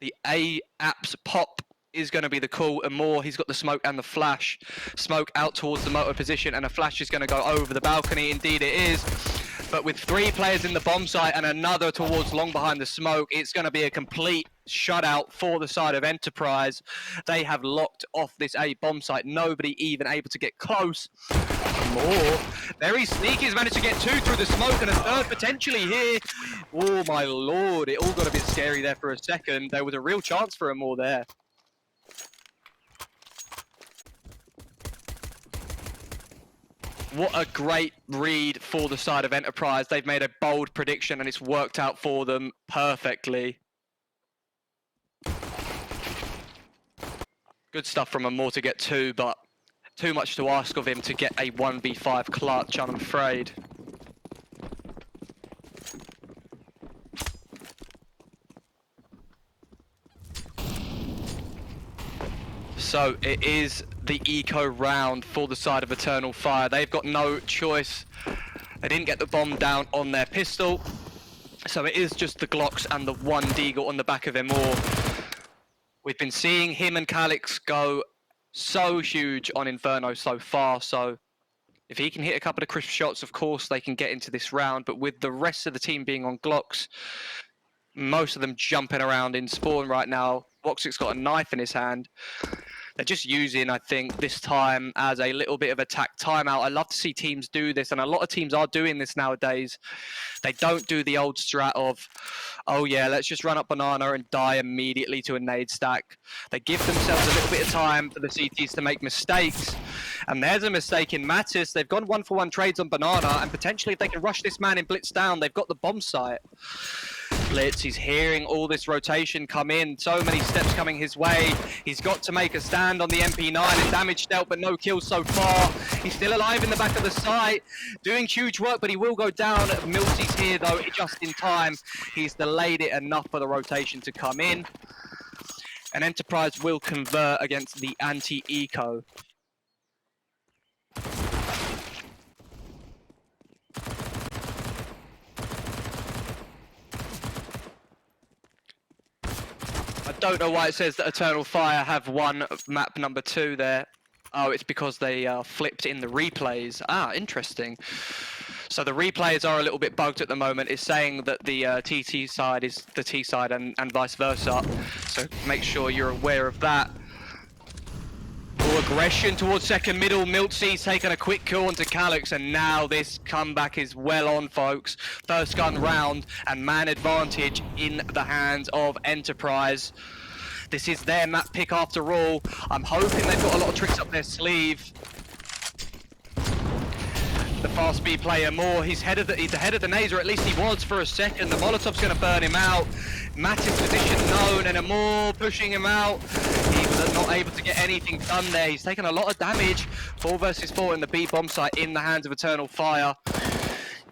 The A apps pop is going to be the call, and more. He's got the smoke and the flash. Smoke out towards the motor position, and a flash is going to go over the balcony. Indeed it is. But with 3 players in the bomb site and another towards long behind the smoke, it's going to be a complete shutout for the side of Enterprise. They have locked off this A bomb site. Nobody even able to get close. More. Very sneaky. Has managed to get 2 through the smoke and a 3rd potentially here. Oh my lord. It all got a bit scary there for a second. There was a real chance for a more there. What a great read for the side of Enterprise. They've made a bold prediction and it's worked out for them perfectly. Good stuff from Amor to get 2, but too much to ask of him to get a 1v5 clutch, I'm afraid. So it is the eco round for the side of Eternal Fire. They've got no choice. They didn't get the bomb down on their pistol. So it is just the Glocks and the 1 Deagle on the back of Amor. We've been seeing him and Calix go so huge on Inferno so far. So if he can hit a couple of crisp shots, of course, they can get into this round. But with the rest of the team being on Glocks, most of them jumping around in spawn right now. Voxic's got a knife in his hand. They're just using, I think, this time as a little bit of attack timeout. I love to see teams do this, and a lot of teams are doing this nowadays. They don't do the old strat of, oh yeah, let's just run up banana and die immediately to a nade stack. They give themselves a little bit of time for the CTs to make mistakes. And there's a mistake in Mattis. They've gone 1-for-1 trades on banana, and potentially if they can rush this man in blitz down, they've got the bomb site. Blitz, he's hearing all this rotation come in, so many steps coming his way. He's got to make a stand on the MP9 and damage dealt, but no kills so far. He's still alive in the back of the site, doing huge work, but he will go down. Milty's here though, just in time. He's delayed it enough for the rotation to come in. And Enterprise will convert against the anti-eco. I don't know why it says that Eternal Fire have won map number 2 there. Oh, it's because they flipped in the replays. Ah, interesting. So the replays are a little bit bugged at the moment. It's saying that the TT side is the T side and vice versa. So make sure you're aware of that. Oh, aggression towards second middle. Miltzy's taken a quick kill onto Calix, and now this comeback is well on, folks. First gun round and man advantage in the hands of Enterprise. This is their map pick after all. I'm hoping they've got a lot of tricks up their sleeve. The fast speed player more. He's ahead of the nades, or at least he was for a second. The Molotov's going to burn him out. Mattis' position known, and Amor pushing him out. He was not able to get anything done there. He's taken a lot of damage. 4 versus 4 in the B bomb site in the hands of Eternal Fire.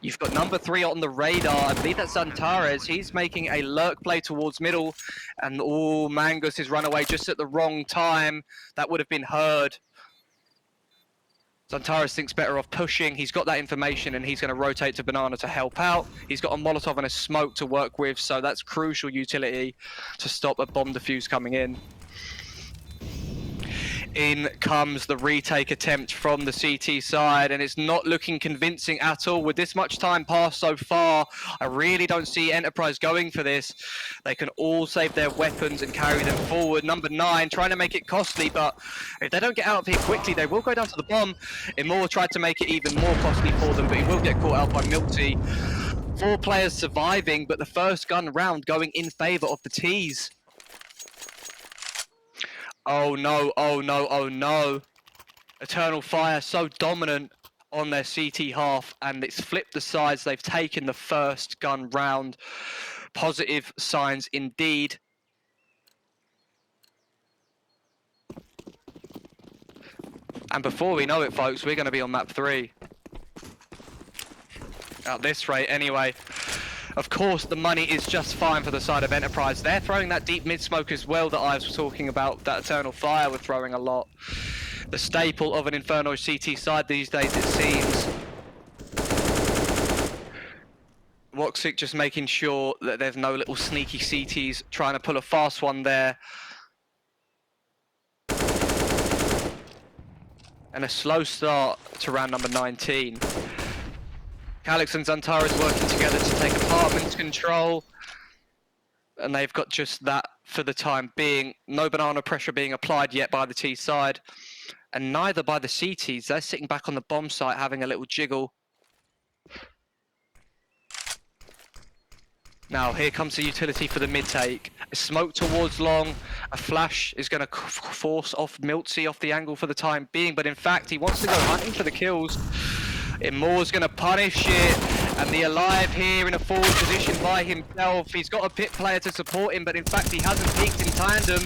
You've got number 3 on the radar. I believe that's Antares. He's making a lurk play towards middle. And oh, Mangus has run away just at the wrong time. That would have been heard. Antares thinks better off pushing. He's got that information and he's going to rotate to Banana to help out. He's got a Molotov and a smoke to work with, so that's crucial utility to stop a bomb defuse coming in. In comes the retake attempt from the CT side, and it's not looking convincing at all. With this much time passed so far, I really don't see Enterprise going for this. They can all save their weapons and carry them forward. Number 9 trying to make it costly, but if they don't get out of here quickly, they will go down to the bomb. Imor tried to make it even more costly for them, but he will get caught out by Milty. 4 players surviving, but the first gun round going in favor of the T's. Oh no, oh no, oh no. Eternal Fire so dominant on their CT half, and it's flipped the sides. They've taken the first gun round. Positive signs indeed. And before we know it, folks, we're going to be on map 3. At this rate, anyway. Of course, the money is just fine for the side of Enterprise. They're throwing that deep mid-smoke as well that I was talking about, that Eternal Fire were throwing a lot. The staple of an Inferno CT side these days, it seems. Woxic just making sure that there's no little sneaky CTs trying to pull a fast one there. And a slow start to round number 19. Calix and Zantares working together to take apartment control. And they've got just that for the time being. No banana pressure being applied yet by the T side. And neither by the CTs. They're sitting back on the bomb site having a little jiggle. Now here comes the utility for the mid-take. A smoke towards long. A flash is going to force off Miltsy off the angle for the time being. But in fact, he wants to go hunting for the kills. Immore's going to punish it, and the Alive here in a forward position by himself. He's got a pit player to support him, but in fact he hasn't peeked in tandem.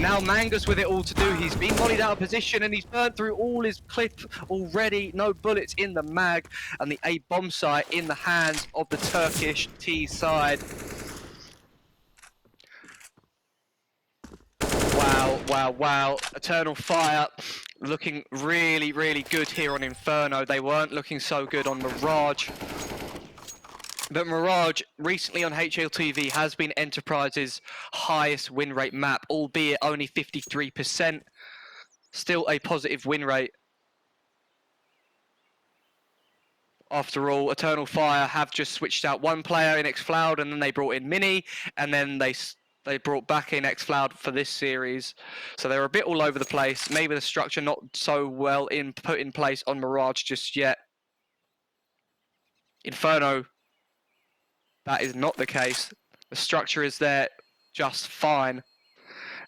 Now Mangus with it all to do. He's been volleyed out of position and he's burned through all his clip already. No bullets in the mag, and the A bomb site in the hands of the Turkish T side. Wow, wow, wow. Eternal Fire looking really, really good here on Inferno. They weren't looking so good on Mirage. But Mirage, recently on HLTV, has been Enterprise's highest win rate map, albeit only 53%. Still a positive win rate. After all, Eternal Fire have just switched out one player in xFloud, and then they brought in Mini, and then they brought back in xFloud for this series. So they're a bit all over the place. Maybe the structure not so well put in place on Mirage just yet. Inferno, that is not the case. The structure is there just fine.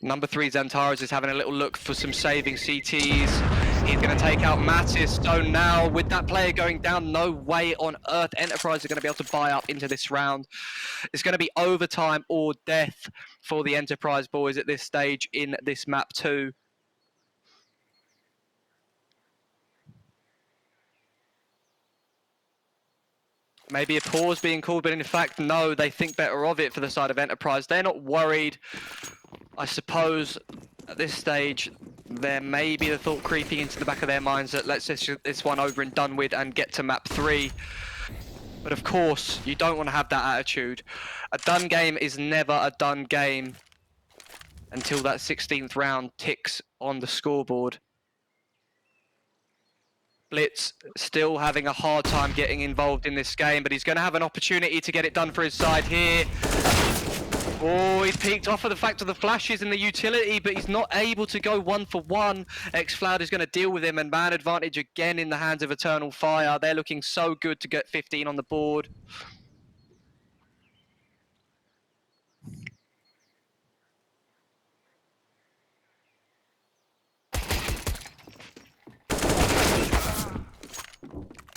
Number 3, Zantares, is having a little look for some saving CTs. He's going to take out Mattis. So now, with that player going down, no way on earth Enterprise are going to be able to buy up into this round. It's going to be overtime or death for the Enterprise boys at this stage in this map 2. Maybe a pause being called, but in fact, no, they think better of it for the side of Enterprise. They're not worried. I suppose at this stage, there may be the thought creeping into the back of their minds that let's just get this one over and done with and get to map 3. But of course, you don't want to have that attitude. A done game is never a done game until that 16th round ticks on the scoreboard. Blitz still having a hard time getting involved in this game, but he's going to have an opportunity to get it done for his side here. Oh, he's peeked off of the fact of the flashes and the utility, but he's not able to go 1-for-1. xFloud is going to deal with him, and man advantage again in the hands of Eternal Fire. They're looking so good to get 15 on the board.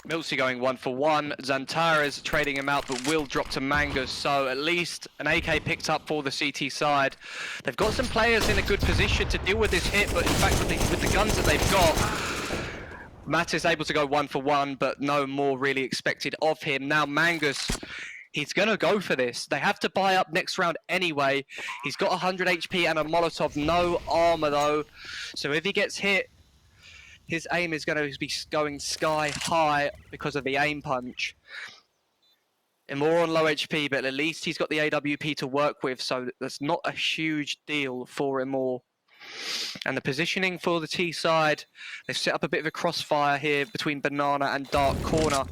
Miltsy going 1-for-1. Zantares trading him out, but will drop to Mangus. So at least an AK picked up for the CT side. They've got some players in a good position to deal with this hit, but in fact with the guns that they've got, Mattis able to go 1-for-1, but no more really expected of him. Now Mangus, he's going to go for this. They have to buy up next round anyway. He's got 100 HP and a Molotov, no armor though. So if he gets hit, his aim is going to be going sky high because of the aim punch. And more on low HP, but at least he's got the AWP to work with, so that's not a huge deal for him more. And the positioning for the T side, they've set up a bit of a crossfire here between Banana and Dark Corner.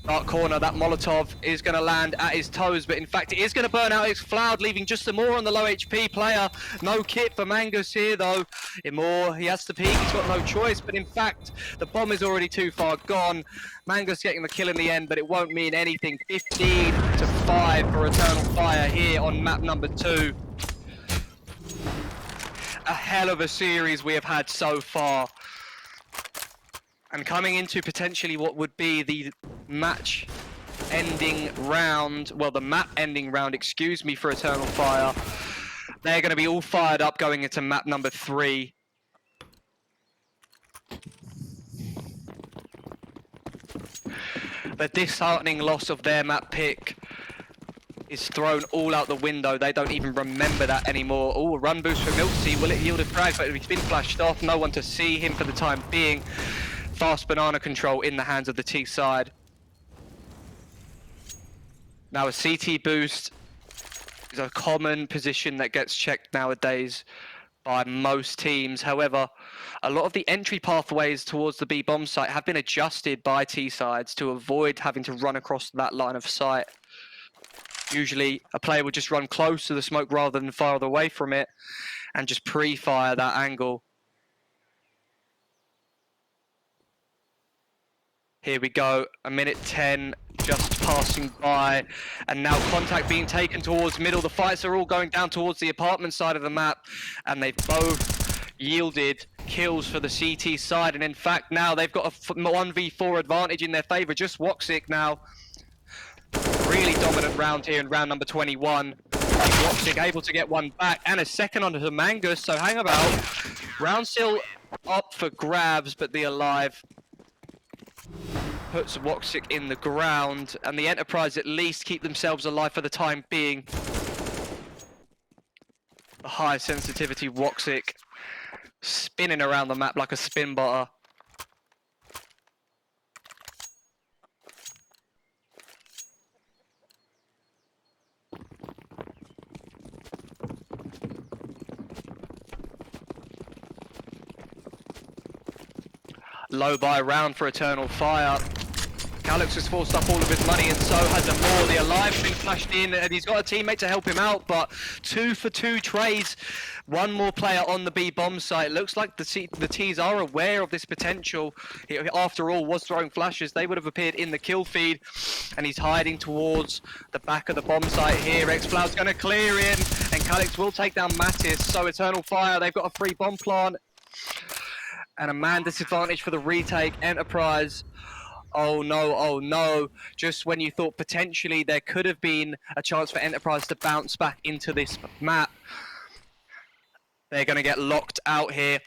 Dark Corner, that Molotov is going to land at his toes, but in fact it is going to burn out xFloud, leaving just some more on the low HP player. No kit for Mangus here though. Imore, he has to peek, he's got no choice, but in fact the bomb is already too far gone. Mangus getting the kill in the end, but it won't mean anything. 15-5 for Eternal Fire here on map number 2. A hell of a series we have had so far. And coming into potentially what would be the match-ending round, well, the map-ending round, excuse me, for Eternal Fire. They're going to be all fired up going into map number 3. The disheartening loss of their map pick is thrown all out the window. They don't even remember that anymore. Oh, a run boost for Milksy. Will it yield a frag? But he's been flashed off. No one to see him for the time being. Fast banana control in the hands of the T side. Now a CT boost is a common position that gets checked nowadays by most teams. However, a lot of the entry pathways towards the B bomb site have been adjusted by T sides to avoid having to run across that line of sight. Usually a player would just run close to the smoke rather than farther away from it and just pre-fire that angle. Here we go, a minute 10 just passing by, and now contact being taken towards middle. The fights are all going down towards the apartment side of the map, and they've both yielded kills for the CT side, and in fact now they've got a 1v4 advantage in their favour. Just Woxic now. Really dominant round here in round number 21. Woxic able to get one back, and a second onto the Mangus, so hang about. Round still up for grabs, but the Alive puts Woxic in the ground, and the Enterprise at least keep themselves alive for the time being. The high sensitivity Woxic spinning around the map like a spin butter. Low buy round for Eternal Fire. Calix has forced up all of his money, and so has Amor. The Alive's been flashed in, and he's got a teammate to help him out, but 2 for 2 trades. One more player on the B bomb site. Looks like the T's are aware of this potential. He, after all, was throwing flashes. They would have appeared in the kill feed, and he's hiding towards the back of the bomb site here. Xfloud's going to clear in, and Calix will take down Mattis. So Eternal Fire, they've got a free bomb plant. And a man disadvantage for the retake. Enterprise, oh no. Just when you thought potentially there could have been a chance for Enterprise to bounce back into this map, they're going to get locked out here.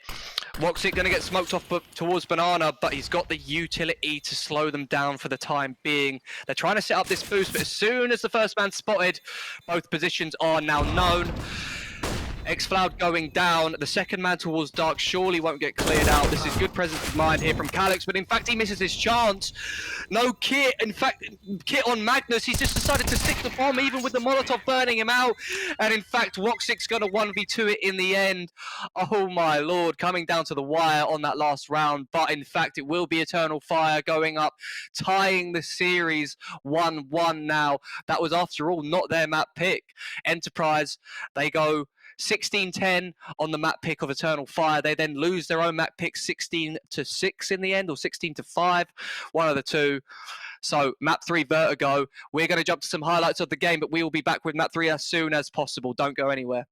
Woxic going to get smoked off towards Banana, but he's got the utility to slow them down for the time being. They're trying to set up this boost, but as soon as the first man spotted, both positions are now known. Xfloud going down. The second man towards Dark surely won't get cleared out. This is good presence of mind here from Calix, but in fact he misses his chance. No kit. In fact, kit on Magnus. He's just decided to stick the bomb even with the Molotov burning him out. And in fact, Woxic's going to 1v2 it in the end. Oh my lord, coming down to the wire on that last round. But in fact, it will be Eternal Fire going up, tying the series 1-1 now. That was, after all, not their map pick. Enterprise, they go 16-10 on the map pick of Eternal Fire. They then lose their own map pick 16-6 in the end, or 16-5, one of the two. So map 3 Vertigo. We're going to jump to some highlights of the game, but we will be back with map 3 as soon as possible. Don't go anywhere.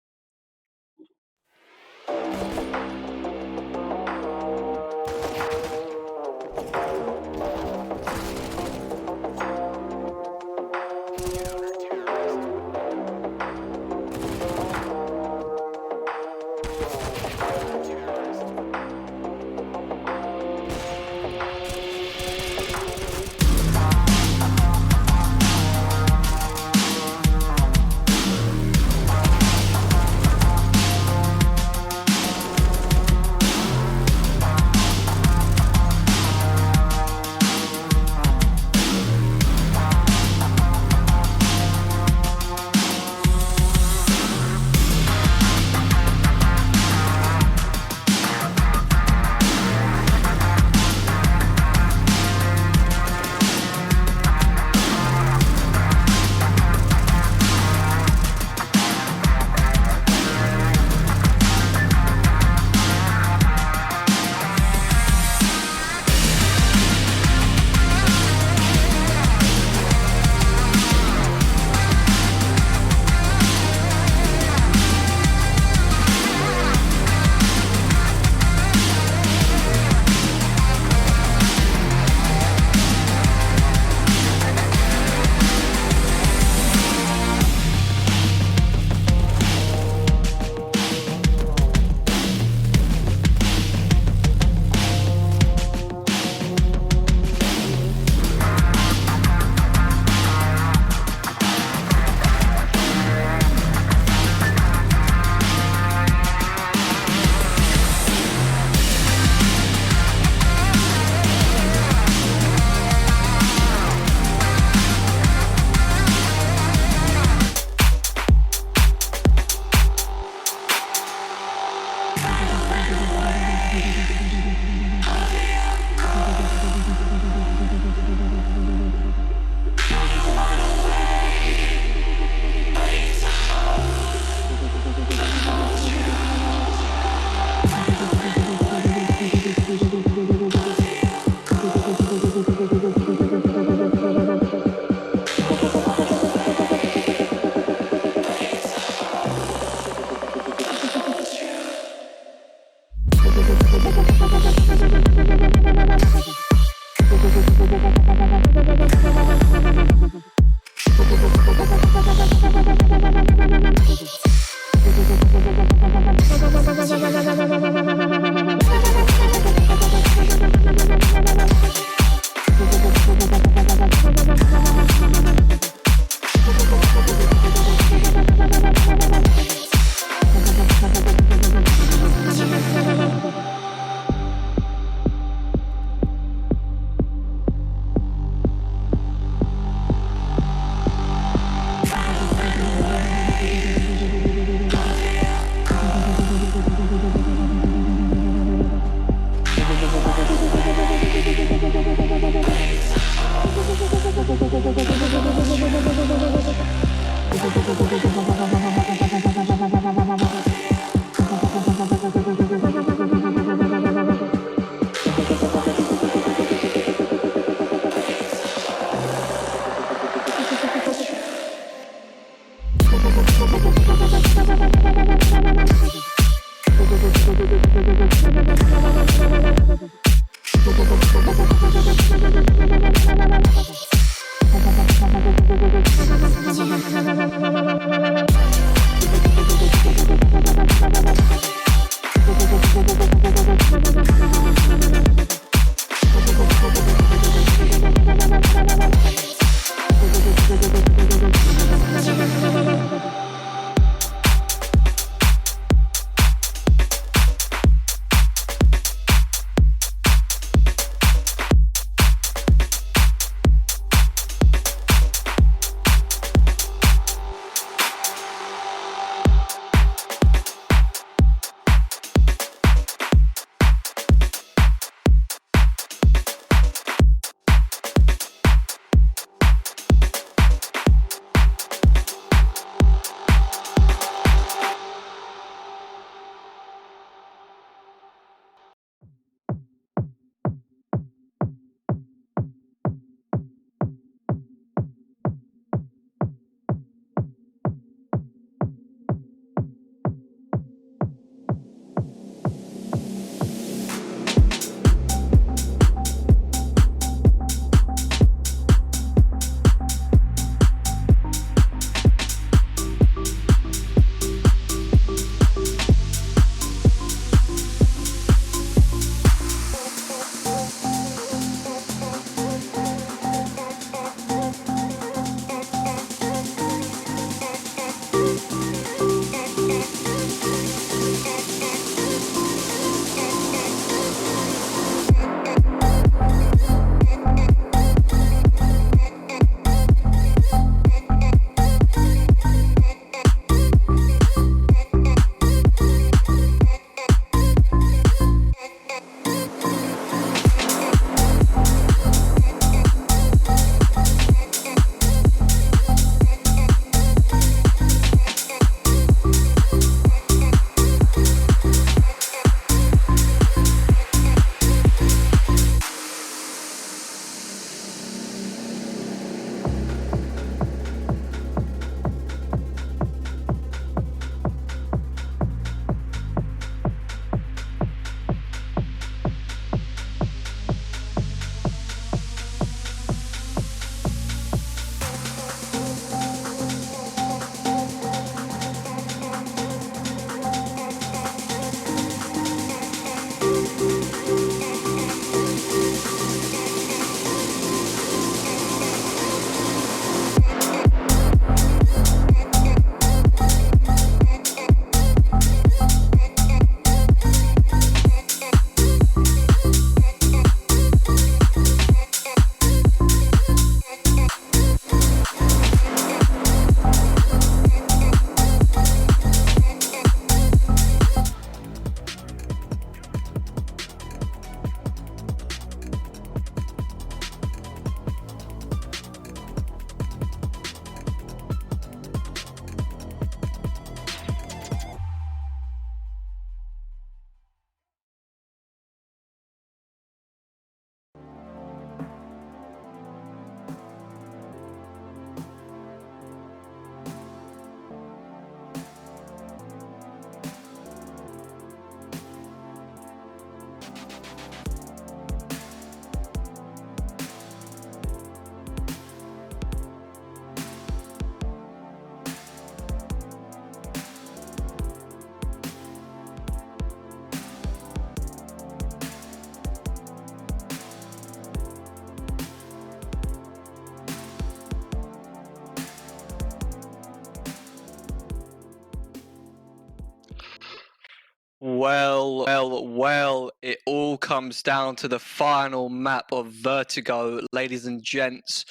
Well, it all comes down to the final map of Vertigo, ladies and gents.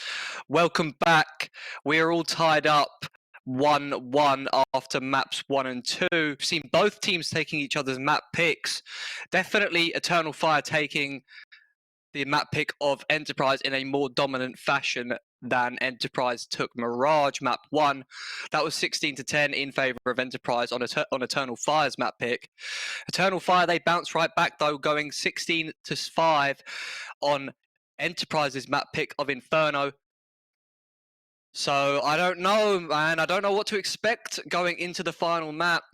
Welcome back. We are all tied up 1-1 after maps 1 and 2. We've seen both teams taking each other's map picks. Definitely Eternal Fire taking the map pick of Enterprise in a more dominant fashion than Enterprise took Mirage map 1. That was 16-10 in favor of Enterprise on Eternal Fire's map pick. Eternal Fire, they bounced right back though, going 16-5 on Enterprise's map pick of Inferno. So I don't know, man. I don't know what to expect going into the final map.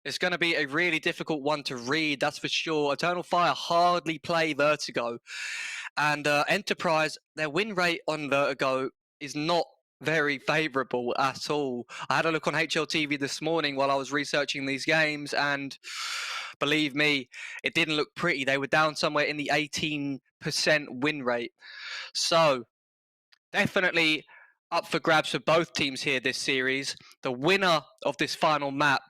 It's going to be a really difficult one to read, that's for sure. Eternal Fire hardly play Vertigo. And Enterprise, their win rate on Vertigo is not very favourable at all. I had a look on HLTV this morning while I was researching these games, and believe me, it didn't look pretty. They were down somewhere in the 18% win rate. So, definitely up for grabs for both teams here this series. The winner of this final map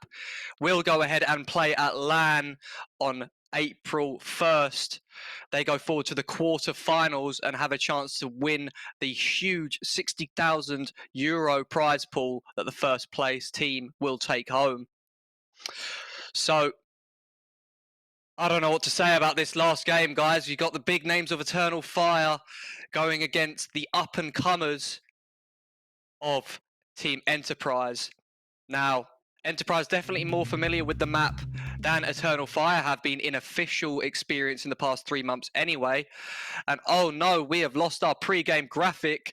will go ahead and play at LAN on April 1st. They go forward to the quarterfinals and have a chance to win the huge €60,000 prize pool that the first place team will take home. So, I don't know what to say about this last game, guys. You've got the big names of Eternal Fire going against the up-and-comers of Team Enterprise. Now, Enterprise definitely more familiar with the map than Eternal Fire have been in official experience in the past 3 months anyway. And oh no, we have lost our pre-game graphic.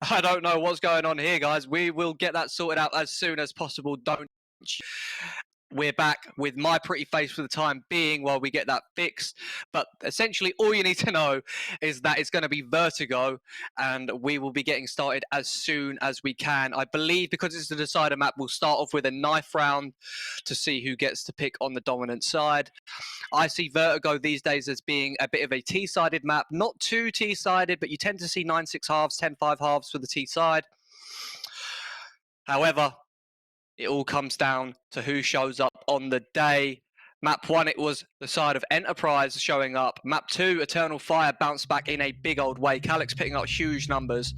I don't know what's going on here, guys. We will get that sorted out as soon as possible. Don't you? We're back with my pretty face for the time being while we get that fixed. But essentially, all you need to know is that it's going to be Vertigo, and we will be getting started as soon as we can. I believe because it's the decider map, we'll start off with a knife round to see who gets to pick on the dominant side. I see Vertigo these days as being a bit of a T-sided map. Not too T-sided, but you tend to see 9-6 halves, 10-5 halves for the T side. However, it all comes down to who shows up on the day. Map 1, it was the side of Enterprise showing up. Map 2, Eternal Fire bounced back in a big old way. Calyx picking up huge numbers.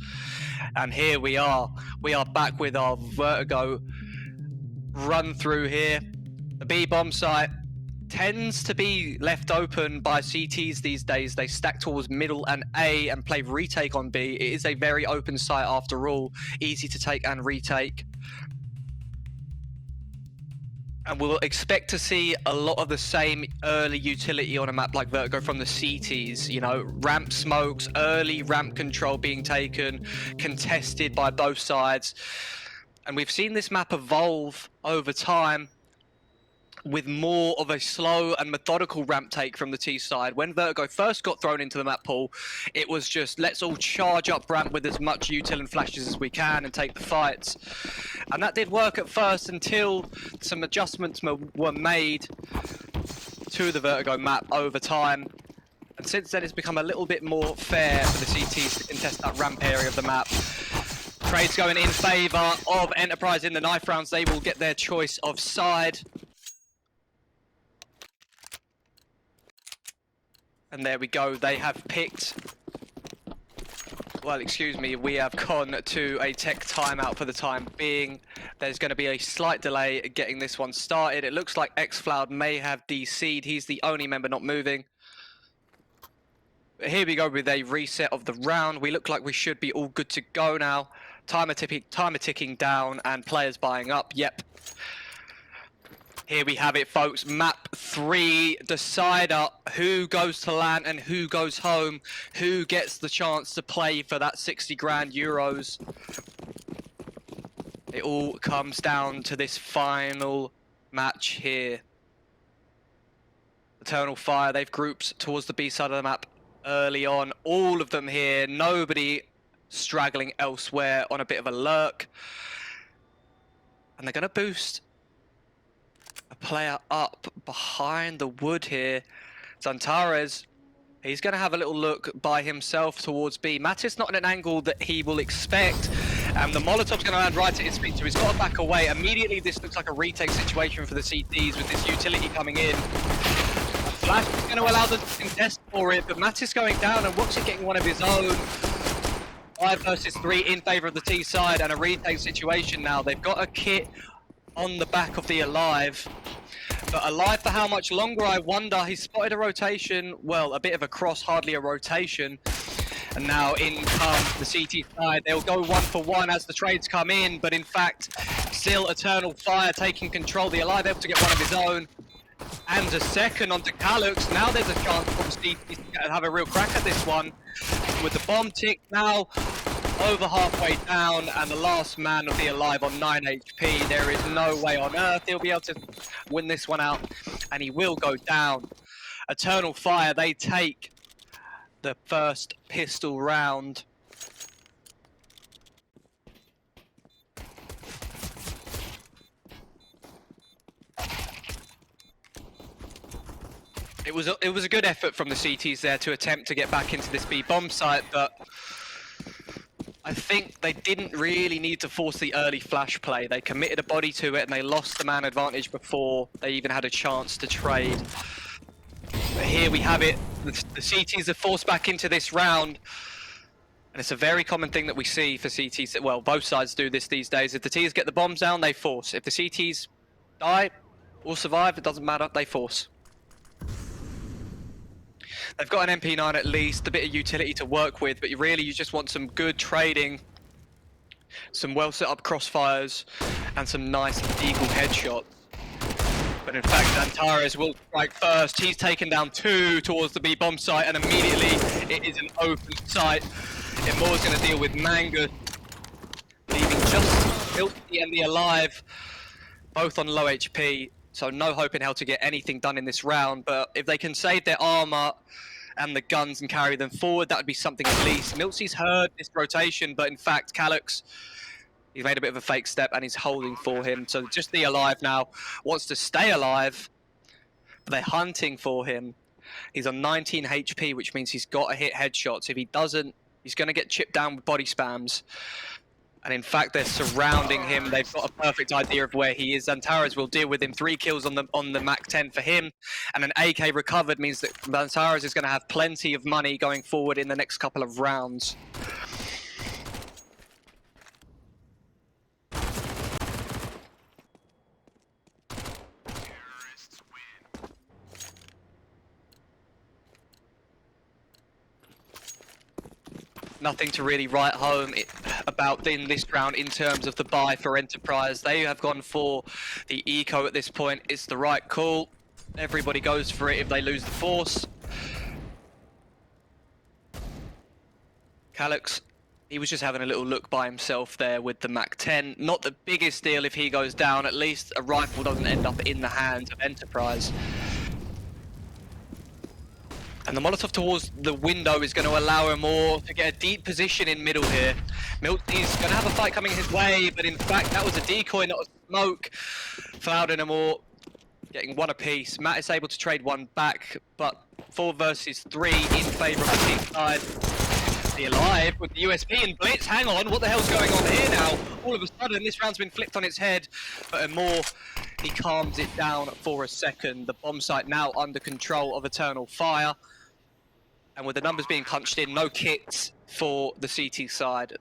And here we are. We are back with our Vertigo run through here. The B-bomb site tends to be left open by CTs these days. They stack towards middle and A and play retake on B. It is a very open site after all. Easy to take and retake. And we'll expect to see a lot of the same early utility on a map like Vertigo from the CTs. You know, ramp smokes, early ramp control being taken, contested by both sides. And we've seen this map evolve over time with more of a slow and methodical ramp take from the T side. When Vertigo first got thrown into the map pool, it was just, let's all charge up ramp with as much util and flashes as we can and take the fights. And that did work at first until some adjustments were made to the Vertigo map over time. And since then, it's become a little bit more fair for the CTs to contest that ramp area of the map. Trades going in favour of Enterprise in the knife rounds. They will get their choice of side. And there we go, they have picked, well, excuse me, we have gone to a tech timeout for the time being. There's going to be a slight delay getting this one started. It looks like xFloud may have DC'd. He's the only member not moving. But here we go with a reset of the round. We look like we should be all good to go now. Timer ticking down and players buying up, yep. Here we have it, folks. Map 3 decider. Who goes to LAN and who goes home? Who gets the chance to play for that 60 grand euros? It all comes down to this final match here. Eternal Fire, they've grouped towards the B side of the map early on. All of them here. Nobody straggling elsewhere on a bit of a lurk. And they're going to boost a player up behind the wood here. Zantares He's going to have a little look by himself towards B. Mattis not in an angle that he will expect. And the Molotov's going to land right at his feet, so he's got to back away. Immediately, this looks like a retake situation for the CTs with this utility coming in. Flash is going to allow them to contest for it, but Mattis going down and Woxit getting one of his own. 5 versus 3 in favour of the T side, and a retake situation now. They've got a kit on the back of the Alive. But Alive for how much longer, I wonder. He spotted a rotation, well, a bit of a cross, hardly a rotation. And now in comes the CT side. They'll go 1-for-1 as the trades come in, but in fact, still Eternal Fire taking control. The Alive able to get one of his own. And a second onto Calux. Now there's a chance for the CT to have a real crack at this one. With the bomb tick now over halfway down, and the last man of the Alive on 9 HP. There is no way on earth he'll be able to win this one out, and he will go down. Eternal Fire, they take the first pistol round. It was a good effort from the CTs there to attempt to get back into this B bomb site, but I think they didn't really need to force the early flash play. They committed a body to it and they lost the man advantage before they even had a chance to trade. But here we have it. The CTs are forced back into this round. And it's a very common thing that we see for CTs. Well, both sides do this these days. If the Ts get the bombs down, they force. If the CTs die or survive, it doesn't matter, they force. They've got an MP9 at least, a bit of utility to work with, but you just want some good trading, some well set up crossfires, and some nice eagle headshots. But in fact, Antares will strike first. He's taken down 2 towards the B bomb site, and immediately it is an open site. Immore's going to deal with Mangus, leaving just Guilty and the Alive, both on low HP. So no hope in hell to get anything done in this round, but if they can save their armor and the guns and carry them forward, that would be something at least. Miltzy's heard this rotation, but in fact, Calux, he's made a bit of a fake step and he's holding for him. So just the Alive now wants to stay alive, but they're hunting for him. He's on 19 HP, which means he's got to hit headshots. If he doesn't, he's going to get chipped down with body spams. And in fact, they're surrounding him. They've got a perfect idea of where he is. Antares will deal with him. 3 kills on the Mac 10 for him. And an AK recovered means that Antares is going to have plenty of money going forward in the next couple of rounds. Nothing to really write home about in this round in terms of the buy for Enterprise. They have gone for the eco at this point. It's the right call. Everybody goes for it if they lose the force. Calux, he was just having a little look by himself there with the Mac 10. Not the biggest deal if he goes down. At least a rifle doesn't end up in the hands of Enterprise. And the Molotov towards the window is going to allow him more to get a deep position in middle here. Milty's going to have a fight coming his way, but in fact that was a decoy, not a smoke. Cloud and Amor getting 1 apiece. Matt is able to trade 1 back, but 4 versus 3 in favour of the team side. The Alive with the USP and Blitz. Hang on, what the hell's going on here now? All of a sudden this round's been flipped on its head, but Amor, he calms it down for a second. The bomb site now under control of Eternal Fire. And with the numbers being punched in, no kits for the CT side.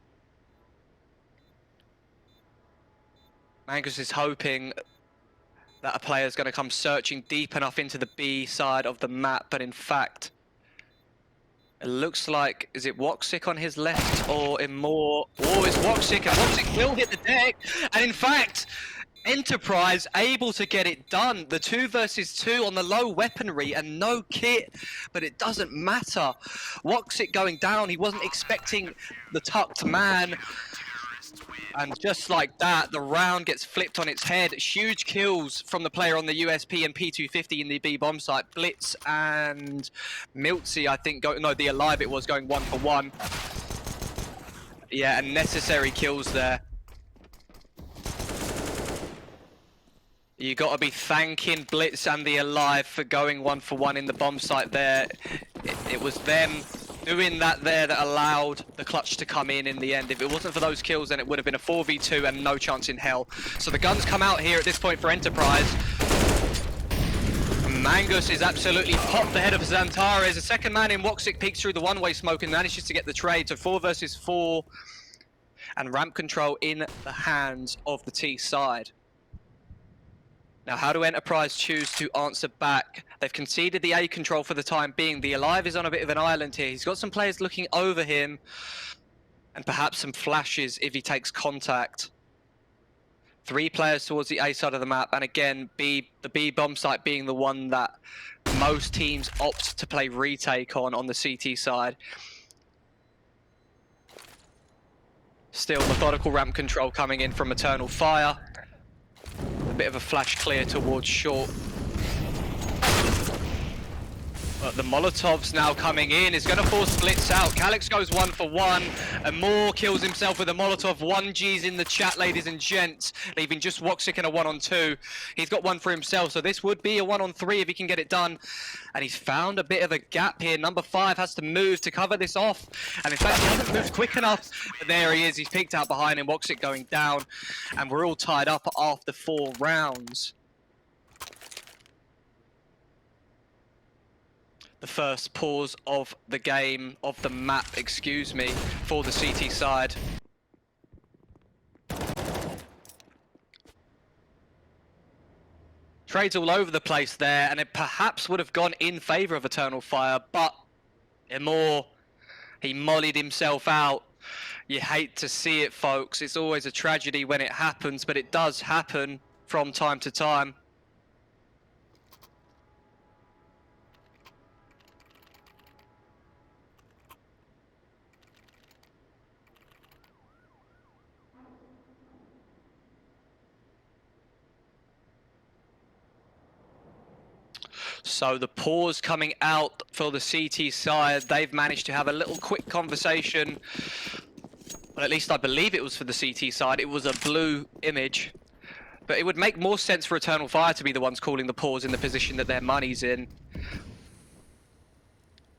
Mangus is hoping that a player is going to come searching deep enough into the B side of the map, but in fact, it looks like, is it Woxic on his left or Immore? Oh, it's Woxic, and Woxic will hit the deck. And in fact, Enterprise able to get it done. The 2 versus 2 on the low weaponry and no kit, but it doesn't matter. Woxic going down, he wasn't expecting the tucked man. And just like that, the round gets flipped on its head. Huge kills from the player on the USP and P250 in the B bomb site. Blitz and Miltzy, I think, no, the Alive it was, going 1-for-1. Yeah, and necessary kills there. You got to be thanking Blitz and the Alive for going 1-for-1 in the bomb site there. it was them doing that there that allowed the clutch to come in the end. If it wasn't for those kills, then it would have been a 4v2 and no chance in hell. So the guns come out here at this point for Enterprise. Mangus is absolutely popped ahead of Zantares. The second man in Woxic peeks through the one-way smoke and manages to get the trade. So 4 versus 4 and ramp control in the hands of the T side. Now, how do Enterprise choose to answer back? They've conceded the A control for the time being. The Alive is on a bit of an island here. He's got some players looking over him and perhaps some flashes if he takes contact. 3 players towards the A side of the map, and again, the B bomb site being the one that most teams opt to play retake on the CT side. Still methodical ramp control coming in from Eternal Fire. A bit of a flash clear towards short. But the Molotov's now coming in, is going to force Blitz out. Calyx goes 1 for 1, and Moore kills himself with a Molotov. 1G's in the chat, ladies and gents, leaving just Woxic in a 1-on-2. He's got 1 for himself, so this would be a 1-on-3 if he can get it done. And he's found a bit of a gap here. Number 5 has to move to cover this off. And in fact, he hasn't moved quick enough. But there he is, he's peeked out behind him, Woxic going down. And we're all tied up after 4 rounds. The first pause of the game, of the map, excuse me, for the CT side. Trades all over the place there, and it perhaps would have gone in favour of Eternal Fire, but Emor, he mollied himself out. You hate to see it, folks. It's always a tragedy when it happens, but it does happen from time to time. So the pause coming out for the CT side. They've managed to have a little quick conversation. Well, at least I believe it was for the CT side. It was a blue image. But it would make more sense for Eternal Fire to be the ones calling the pause in the position that their money's in.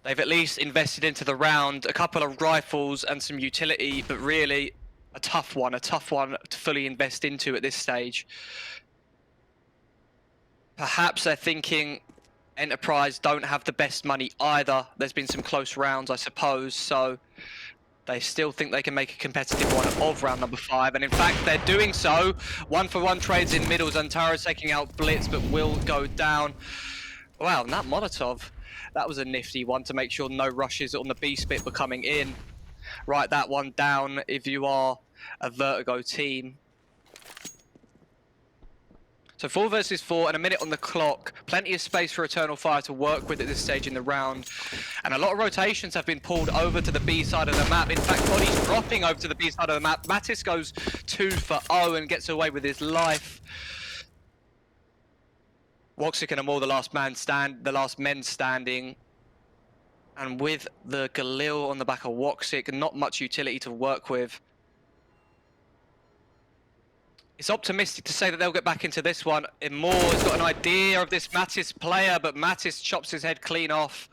They've at least invested into the round, a couple of rifles and some utility, but really a tough one to fully invest into at this stage. Perhaps they're thinking Enterprise don't have the best money either. There's been some close rounds, I suppose, so they still think they can make a competitive one of round number 5, and in fact they're doing so. 1-for-1 trades in middle. Zantares taking out Blitz, but will go down. Wow, and that Molotov, that was a nifty one to make sure no rushes on the B split were coming in. Write that one down if you are a Vertigo team. So 4 versus 4 and a minute on the clock. Plenty of space for Eternal Fire to work with at this stage in the round. And a lot of rotations have been pulled over to the B side of the map. In fact, bodies dropping over to the B side of the map. Mattis goes 2 for 0 and gets away with his life. Woxic and Amor, the last men standing. And with the Galil on the back of Woxic, not much utility to work with. It's optimistic to say that they'll get back into this one. Moore has got an idea of this Mattis player, but Mattis chops his head clean off.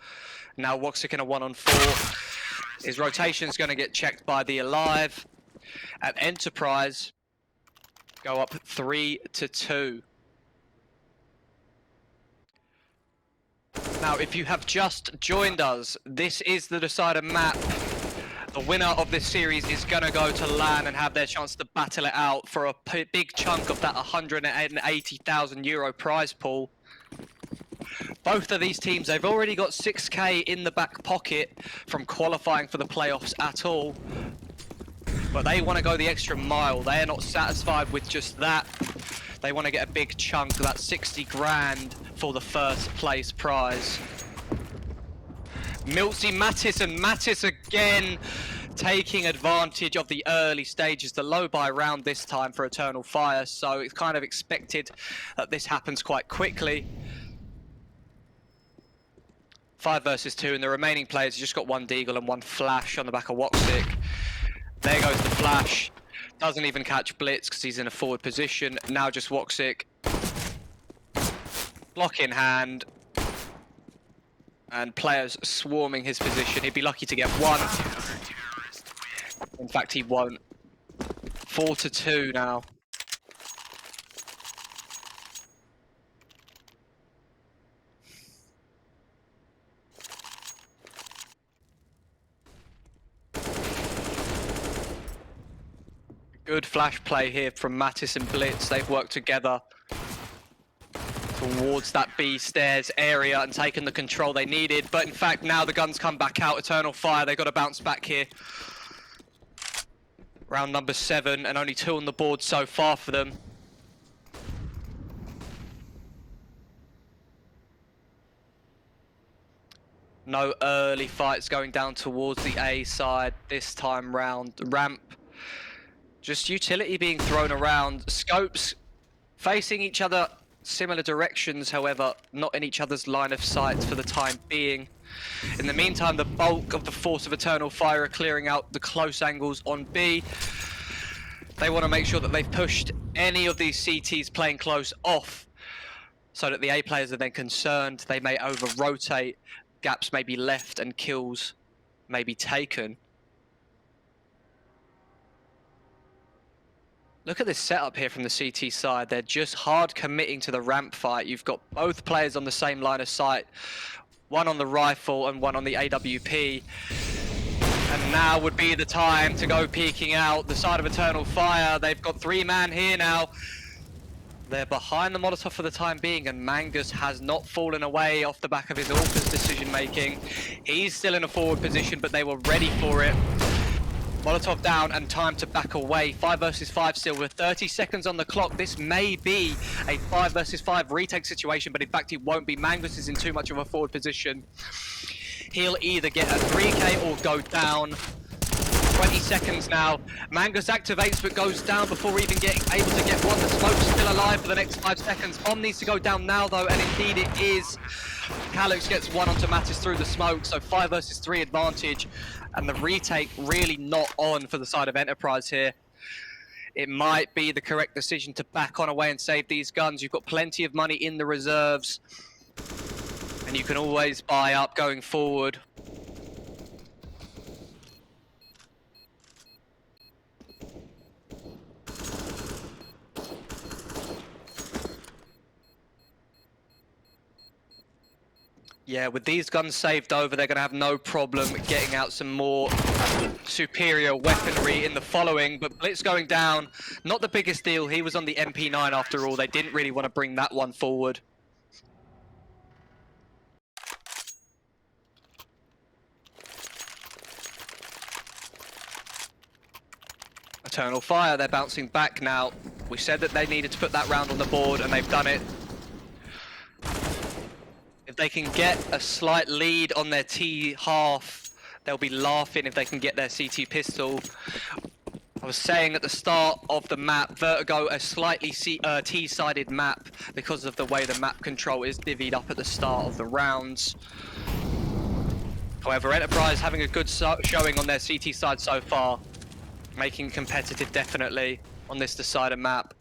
Now Woxic in a 1-on-4. His rotation's going to get checked by the Alive. At Enterprise, go up 3-2. Now, if you have just joined us, this is the Decider map. The winner of this series is going to go to LAN and have their chance to battle it out for a big chunk of that €180,000 prize pool. Both of these teams, they've already got 6k in the back pocket from qualifying for the playoffs at all. But they want to go the extra mile. They are not satisfied with just that. They want to get a big chunk of that 60 grand for the first place prize. Milsey, Mattis, and Mattis again taking advantage of the early stages. The low buy round this time for Eternal Fire, so it's kind of expected that this happens quite quickly. 5 versus 2, and the remaining players have just got 1 Deagle and 1 Flash on the back of Woxic. There goes the Flash. Doesn't even catch Blitz because he's in a forward position. Now just Woxic. Block in hand. And players swarming his position. He'd be lucky to get one. In fact, he won't. 4-2 now. Good flash play here from Mattis and Blitz. They've worked together towards that B stairs area and taken the control they needed. But in fact, now the guns come back out. Eternal Fire, they've got to bounce back here. Round number 7 and only 2 on the board so far for them. No early fights going down towards the A side this time round. Ramp, just utility being thrown around. Scopes facing each other, similar directions, however, not in each other's line of sight for the time being. In the meantime, the bulk of the force of Eternal Fire are clearing out the close angles on B. They want to make sure that they've pushed any of these CTs playing close off so that the A players are then concerned they may over-rotate, gaps may be left and kills may be taken. Look at this setup here from the CT side. They're just hard committing to the ramp fight. You've got both players on the same line of sight, one on the rifle and one on the AWP. And now would be the time to go peeking out the side of Eternal Fire. They've got 3-man here now. They're behind the Molotov for the time being, and Mangus has not fallen away off the back of his Orca's decision making. He's still in a forward position, but they were ready for it. Molotov down and time to back away. 5 versus 5 still with 30 seconds on the clock. This may be a 5 versus 5 retake situation, but in fact it won't be. Mangus is in too much of a forward position. He'll either get a 3K or go down. 20 seconds now. Mangus activates but goes down before even getting able to get one. The smoke's still alive for the next 5 seconds. Bomb needs to go down now though, and indeed it is. Calix gets one onto Mattis through the smoke, so 5 versus 3 advantage. And the retake really not on for the side of Enterprise here. It might be the correct decision to back on away and save these guns. You've got plenty of money in the reserves. And you can always buy up going forward. Yeah, with these guns saved over, they're going to have no problem getting out some more superior weaponry in the following. But Blitz going down, not the biggest deal. He was on the MP9 after all. They didn't really want to bring that one forward. Eternal Fire, they're bouncing back now. We said that they needed to put that round on the board, and they've done it. If they can get a slight lead on their T half, they'll be laughing if they can get their CT pistol. I was saying at the start of the map, Vertigo, a slightly T-sided map because of the way the map control is divvied up at the start of the rounds. However, Enterprise having a good showing on their CT side so far, making competitive definitely on this decider map.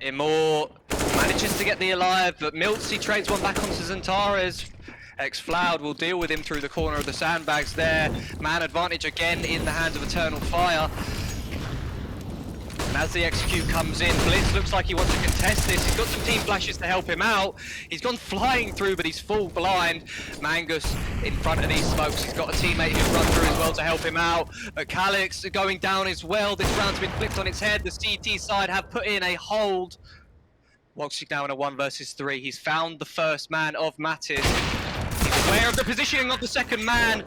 Imor manages to get the alive, but Miltsy trades one back onto Zantares. Ex-Floud will deal with him through the corner of the sandbags there. Man advantage again in the hands of Eternal Fire. And as the execute comes in, Blitz looks like he wants to contest this. He's got some team flashes to help him out. He's gone flying through, but he's full blind. Mangus in front of these smokes. He's got a teammate who's run through as well to help him out. But Calix going down as well. This round's been flipped on its head. The CT side have put in a hold. Woxic now in a 1 versus 3. He's found the first man of Mattis. He's aware of the positioning of the second man,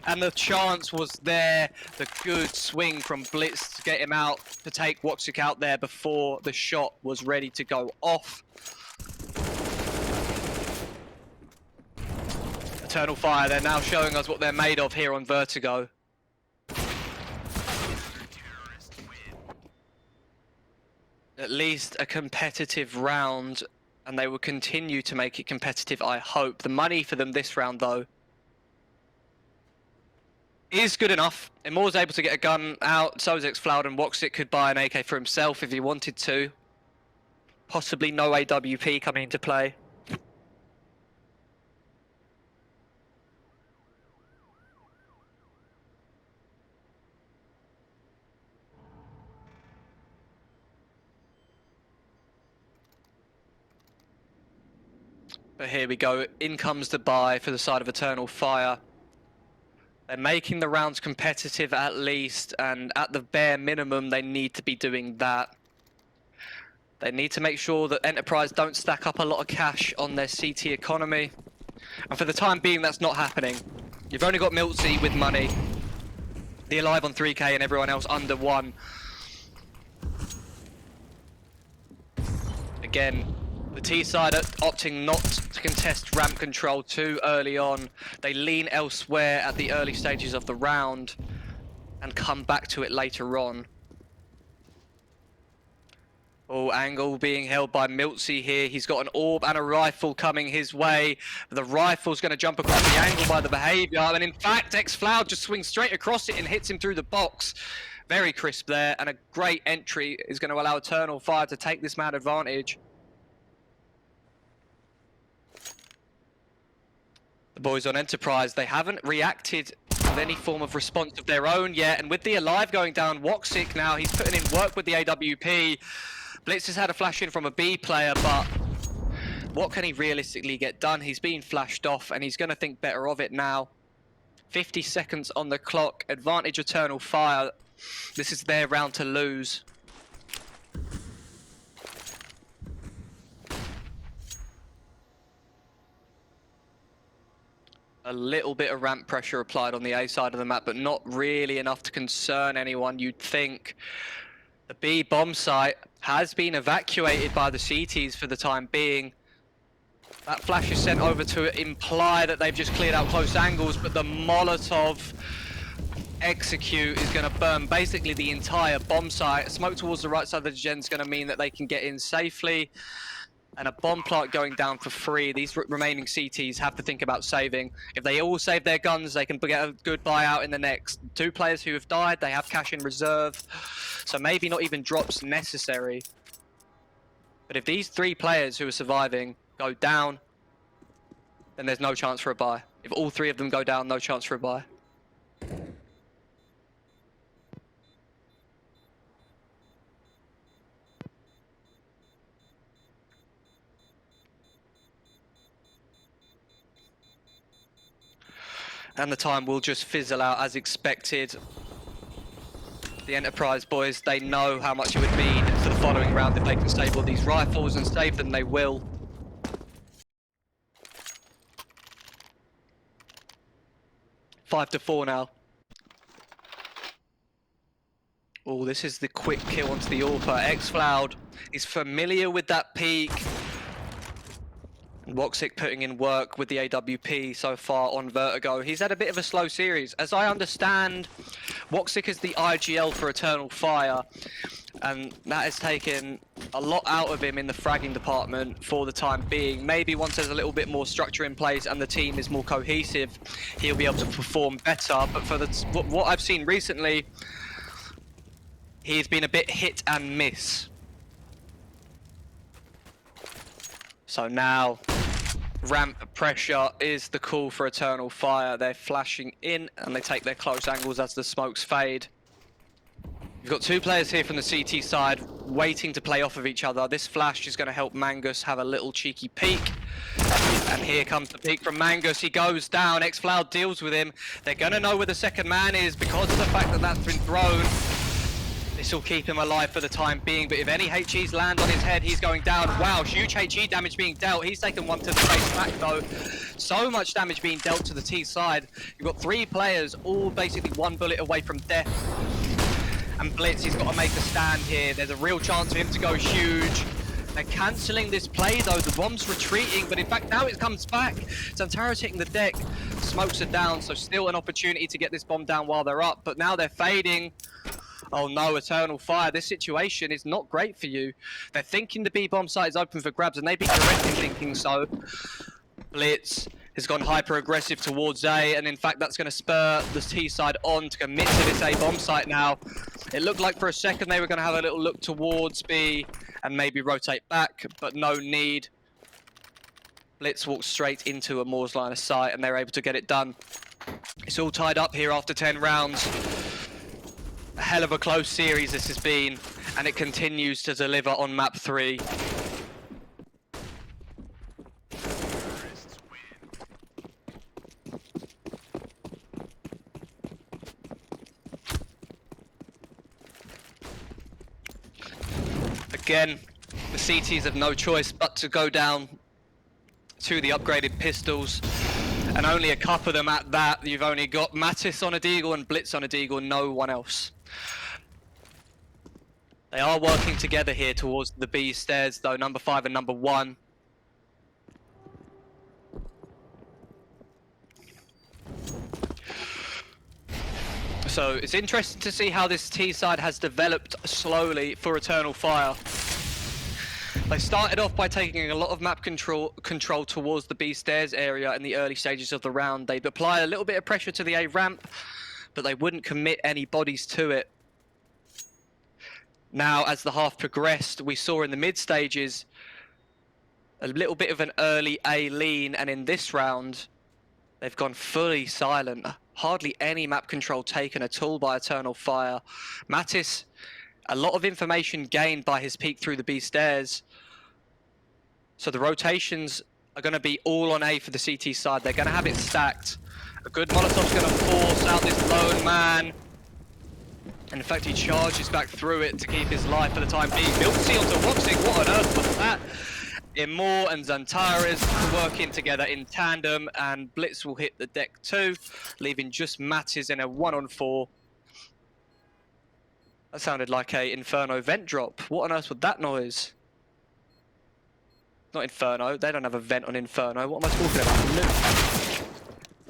and the chance was there. The good swing from Blitz to get him out, to take Woxic out there before the shot was ready to go off. Eternal Fire, they're now showing us what they're made of here on Vertigo. At least a competitive round, and they will continue to make it competitive, I hope. The money for them this round, though, is good enough. Imor's able to get a gun out, so is Ex-Floud, and Woxic could buy an AK for himself if he wanted to. Possibly no AWP coming into play. But here we go, in comes the buy for the side of Eternal Fire. They're making the rounds competitive at least, and at the bare minimum, they need to be doing that. They need to make sure that Enterprise don't stack up a lot of cash on their CT economy. And for the time being, that's not happening. You've only got Miltsy with money, the Alive on 3k and everyone else under 1. Again, the T-side are opting not to contest ramp control too early on. They lean elsewhere at the early stages of the round and come back to it later on. Oh, angle being held by Miltsy here. He's got an orb and a rifle coming his way. The rifle's going to jump across the angle by the behavior. And in fact, xFloud just swings straight across it and hits him through the box. Very crisp there. And a great entry is going to allow Eternal Fire to take this man advantage. The boys on Enterprise, they haven't reacted with any form of response of their own yet. And with the Alive going down, Woxic now, he's putting in work with the AWP. Blitz has had a flash in from a B player, but what can he realistically get done? He's been flashed off and he's going to think better of it now. 50 seconds on the clock, advantage Eternal Fire. This is their round to lose. A little bit of ramp pressure applied on the A side of the map, but not really enough to concern anyone, you'd think. The B bomb site has been evacuated by the CTs for the time being. That flash is sent over to imply that they've just cleared out close angles, but the Molotov execute is going to burn basically the entire bomb site. Smoke towards the right side of the gen is going to mean that they can get in safely. And a bomb plant going down for free. These remaining CTs have to think about saving. If they all save their guns, they can get a good buyout in the next. 2 players who have died, they have cash in reserve. So maybe not even drops necessary. But if these 3 players who are surviving go down, then there's no chance for a buy. If all 3 of them go down, no chance for a buy. And the time will just fizzle out as expected. The Enterprise boys, they know how much it would mean for the following round if they can save all these rifles, and save them they will. Five to 4 now. Oh, this is the quick kill onto the AWPer. xFloud is familiar with that peak. And Woxic putting in work with the AWP so far on Vertigo. He's had a bit of a slow series. As I understand, Woxic is the IGL for Eternal Fire, and that has taken a lot out of him in the fragging department for the time being. Maybe once there's a little bit more structure in place and the team is more cohesive, he'll be able to perform better. But for what I've seen recently, he's been a bit hit and miss. So now, ramp pressure is the call for Eternal Fire. They're flashing in and they take their close angles as the smokes fade. You've got 2 players here from the CT side waiting to play off of each other. This flash is going to help Mangus have a little cheeky peek. And here comes the peek from Mangus. He goes down. xFloud deals with him. They're going to know where the second man is because of the fact that that's been thrown. This will keep him alive for the time being, but if any HEs land on his head, he's going down. Wow, huge HE damage being dealt. He's taken 1 to the face back though. So much damage being dealt to the T side. You've got 3 players, all basically 1 bullet away from death. And Blitz, he's got to make a stand here. There's a real chance for him to go huge. They're cancelling this play though. The bomb's retreating, but in fact now it comes back. Santaro's hitting the deck. Smokes are down, so still an opportunity to get this bomb down while they're up, but now they're fading. Oh no, Eternal Fire, this situation is not great for you. They're thinking the B-bomb site is open for grabs, and they'd be correct in thinking so. Blitz has gone hyper aggressive towards A, and in fact that's going to spur the T side on to commit to this A bomb site now. It looked like for a second they were going to have a little look towards B and maybe rotate back, but no need. Blitz walks straight into a Moore's line of sight and they're able to get it done. It's all tied up here after 10 rounds. A hell of a close series this has been, and it continues to deliver on map 3. Again, the CTs have no choice but to go down to the upgraded pistols, and only a couple of them at that. You've only got Mattis on a Deagle and Blitz on a Deagle, no one else. They are working together here towards the B stairs though, number 5 and number 1. So it's interesting to see how this T side has developed slowly for Eternal Fire. They started off by taking a lot of map control towards the B stairs area in the early stages of the round. They'd apply a little bit of pressure to the A ramp, but they wouldn't commit any bodies to it. Now, as the half progressed, we saw in the mid stages a little bit of an early A lean, and in this round, they've gone fully silent. Hardly any map control taken at all by Eternal Fire. Mattis, a lot of information gained by his peek through the B stairs. So the rotations are going to be all on A for the CT side. They're going to have it stacked. A good Molotov's going to force out this lone man. And in fact, he charges back through it to keep his life for the time being. Miltsy onto Woxing, what on earth was that? Imor and Zantares working together in tandem, and Blitz will hit the deck too, leaving just Mattis in a 1-on-4. That sounded like a Inferno vent drop. What on earth was that noise? Not Inferno, they don't have a vent on Inferno. What am I talking about?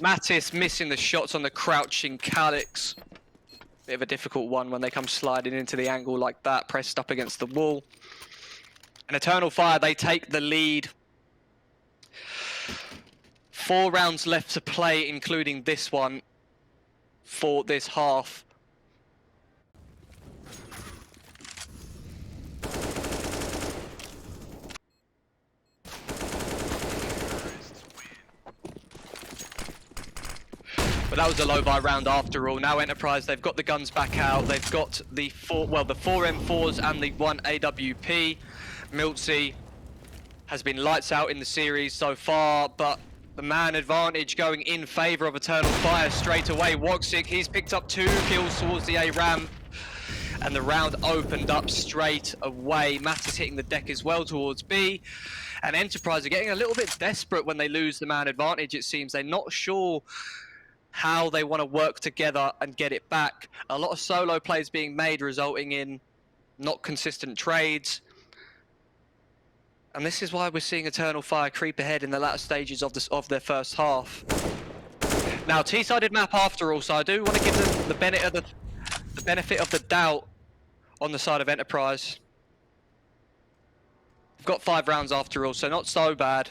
Mattis missing the shots on the crouching Calyx. Bit of a difficult one when they come sliding into the angle like that, pressed up against the wall. And Eternal Fire, they take the lead. 4 rounds left to play, including this one, for this half. But that was a low buy round after all. Now Enterprise, they've got the guns back out. They've got the 4 M4s and the 1 AWP. Miltsy has been lights out in the series so far, but the man advantage going in favour of Eternal Fire straight away. Woxic, he's picked up 2 kills towards the A ramp, and the round opened up straight away. Mattis hitting the deck as well towards B, and Enterprise are getting a little bit desperate when they lose the man advantage, it seems. They're not sure how they want to work together and get it back. A lot of solo plays being made, resulting in not consistent trades. And this is why we're seeing Eternal Fire creep ahead in the latter stages of their first half. Now, T-sided map after all, so I do want to give them the benefit of the doubt on the side of Enterprise. We've got 5 rounds after all, so not so bad.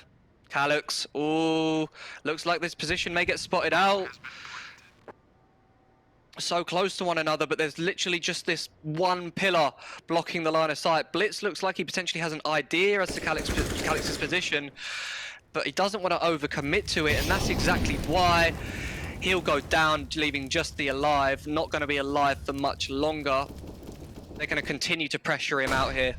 Calyx, ooh, looks like this position may get spotted out. So close to one another, but there's literally just this one pillar blocking the line of sight. Blitz looks like he potentially has an idea as to Calyx's position, but he doesn't want to overcommit to it, and that's exactly why he'll go down, leaving just the alive. Not going to be alive for much longer. They're going to continue to pressure him out here.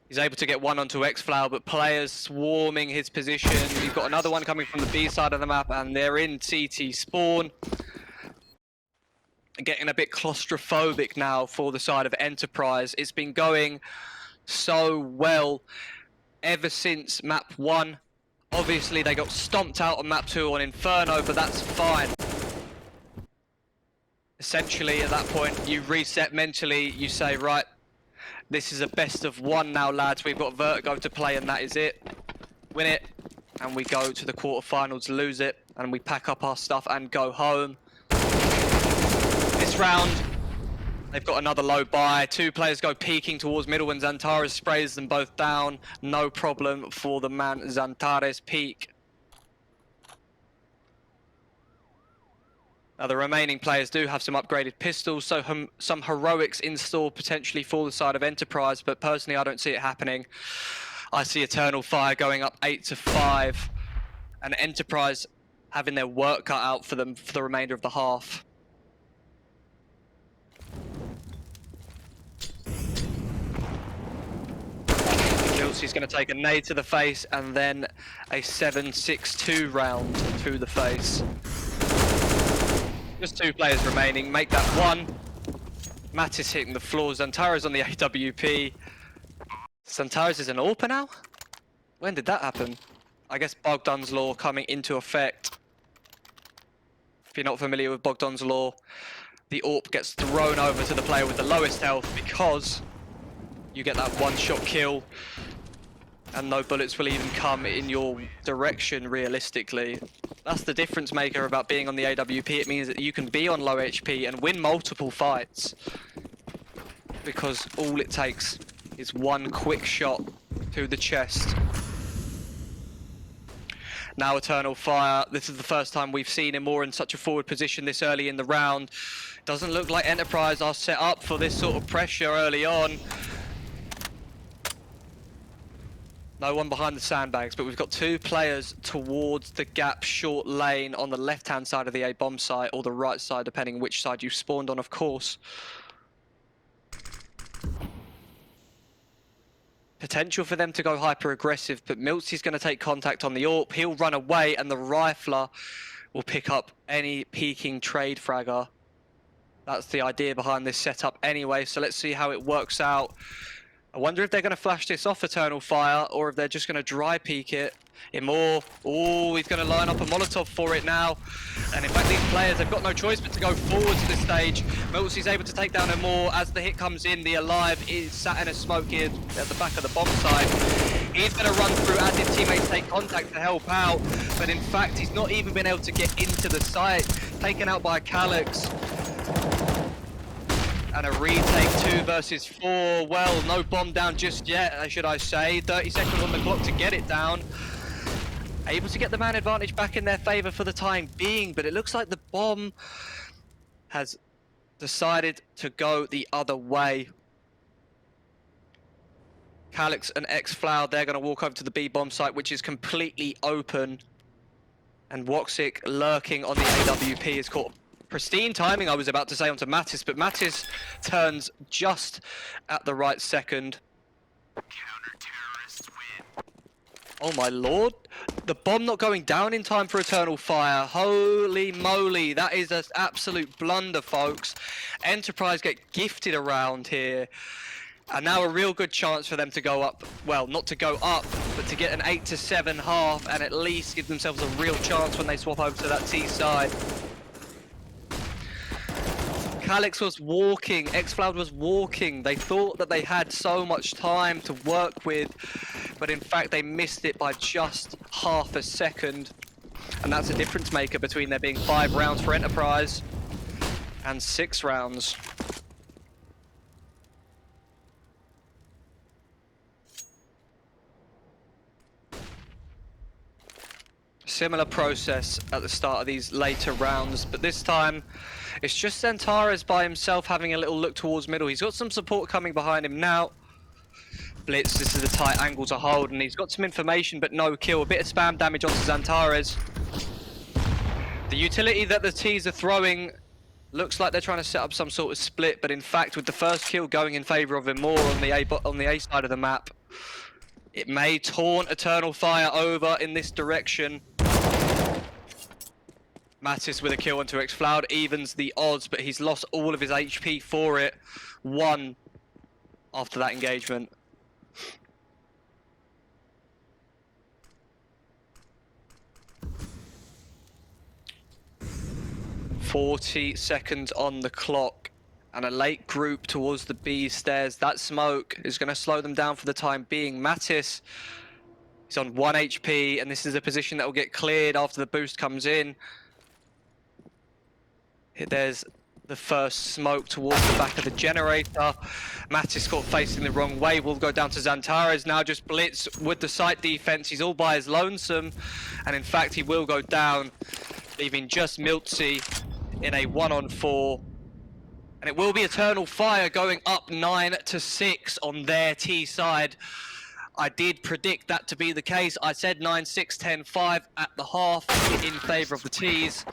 He's able to get one onto X-Flower, but players swarming his position. You've got another one coming from the B side of the map, and they're in CT spawn. Getting a bit claustrophobic now for the side of Enterprise. It's been going so well ever since map 1. Obviously, they got stomped out on map 2 on Inferno, but that's fine. Essentially, at that point, you reset mentally. You say, right, this is a best of 1 now, lads. We've got Vertigo to play, and that is it. Win it, and we go to the quarterfinals, lose it, and we pack up our stuff and go home. This round, They've got another low buy. Two players go peeking towards middle and Xantares sprays them both down. No problem for the man Xantares peak. Now the remaining players do have some upgraded pistols, so some heroics in store potentially for the side of Enterprise, but personally I don't see it happening. I see Eternal Fire going up 8-5, and Enterprise having their work cut out for them for the remainder of the half. He's going to take a nade to the face and then a 7.62 round to the face. Just two players remaining, make that one. Mattis hitting the floor, Xantares on the AWP. Xantares is an AWP now? When did that happen? I guess Bogdan's Law coming into effect. If you're not familiar with Bogdan's Law, the AWP gets thrown over to the player with the lowest health because you get that one-shot kill and no bullets will even come in your direction realistically. That's the difference maker about being on the AWP. It means that you can be on low HP and win multiple fights because all it takes is one quick shot to the chest. Now Eternal Fire, this is the first time we've seen him more in such a forward position this early in the round. Doesn't look like Enterprise are set up for this sort of pressure early on. No one behind the sandbags, but we've got two players towards the gap short lane on the left-hand side of the A-bomb site, or the right side, depending which side you spawned on, of course. Potential for them to go hyper-aggressive, but Miltzy's going to take contact on the AWP. He'll run away, and the Rifler will pick up any peeking trade fragger. That's the idea behind this setup anyway, so let's see how it works out. I wonder if they're going to flash this off Eternal Fire, or if they're just going to dry peek it. Imor, oh, he's going to line up a Molotov for it now. And in fact, these players have got no choice but to go forward to this stage. Miltzy's able to take down Imor. As the hit comes in, the Alive is sat in a smoke here at the back of the bomb site. He's going to run through as his teammates take contact to help out. But in fact, he's not even been able to get into the site. Taken out by Calyx. And a retake 2 versus 4. Well, no bomb down just yet, should I say. 30 seconds on the clock to get it down. Able to get the man advantage back in their favour for the time being, but it looks like the bomb has decided to go the other way. Calyx and X-Flower, they're going to walk over to the B bomb site, which is completely open. And Woxic lurking on the AWP is caught. Pristine timing, I was about to say, onto Mattis, but Mattis turns just at the right second. Oh my lord. The bomb not going down in time for Eternal Fire. Holy moly, that is an absolute blunder, folks. Enterprise get gifted around here. And now a real good chance for them to go up. Well, not to go up, but to get an 8-7 half and at least give themselves a real chance when they swap over to that T side. Calyx was walking, X-Cloud was walking. They thought that they had so much time to work with, but in fact they missed it by just half a second. And that's a difference maker between there being 5 rounds for Enterprise and 6 rounds. Similar process at the start of these later rounds, but this time it's just Xantares by himself having a little look towards middle. He's got some support coming behind him now. Blitz, this is a tight angle to hold, and he's got some information but no kill. A bit of spam damage onto Xantares. The utility that the T's are throwing looks like they're trying to set up some sort of split, but in fact with the first kill going in favour of him more on the A side of the map, it may taunt Eternal Fire over in this direction. Mattis with a kill onto X-Floud evens the odds, but he's lost all of his HP for it. 1 after that engagement. "40 seconds on the clock and a late group towards the B stairs. That smoke is going to slow them down for the time being. Mattis is on 1 HP, and this is a position that will get cleared after the boost comes in. There's the first smoke towards the back of the generator. Mattis got facing the wrong way. Will go down to Zantares now, just blitz with the site defense. He's all by his lonesome, and in fact he will go down, leaving just Miltzy in a 1-on-4. And it will be Eternal Fire going up 9-6 on their T side. I did predict that to be the case. I said 9-6, 10-5 at the half in favour of the T's.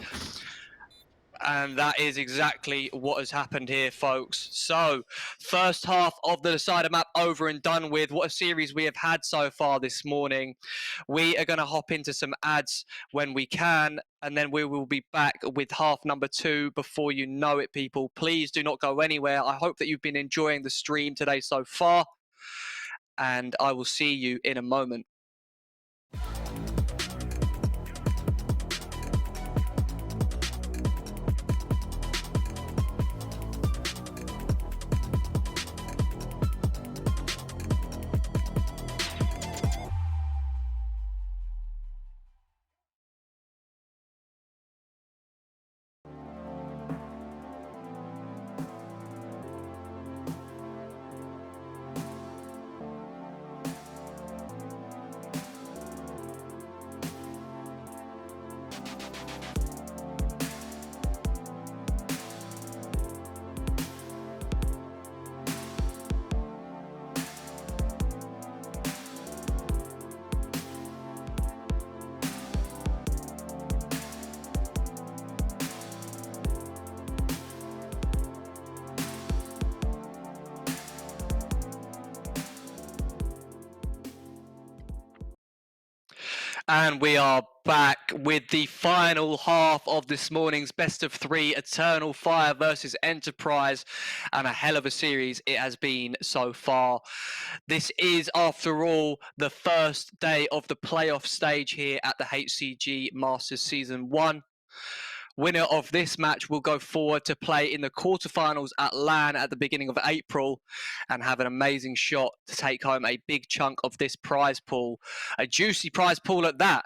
And that is exactly what has happened here, folks. So, first half of the Decider map over and done with. What a series we have had so far this morning. We are going to hop into some ads when we can, and then we will be back with half number 2 before you know it, people. Please do not go anywhere. I hope that you've been enjoying the stream today so far, and I will see you in a moment. And we are back with the final half of this morning's best of 3 Eternal Fire versus Enterprise, and a hell of a series it has been so far. This is, after all, the first day of the playoff stage here at the HCG Masters Season 1. Winner of this match will go forward to play in the quarterfinals at LAN at the beginning of April and have an amazing shot to take home a big chunk of this prize pool. A juicy prize pool at that.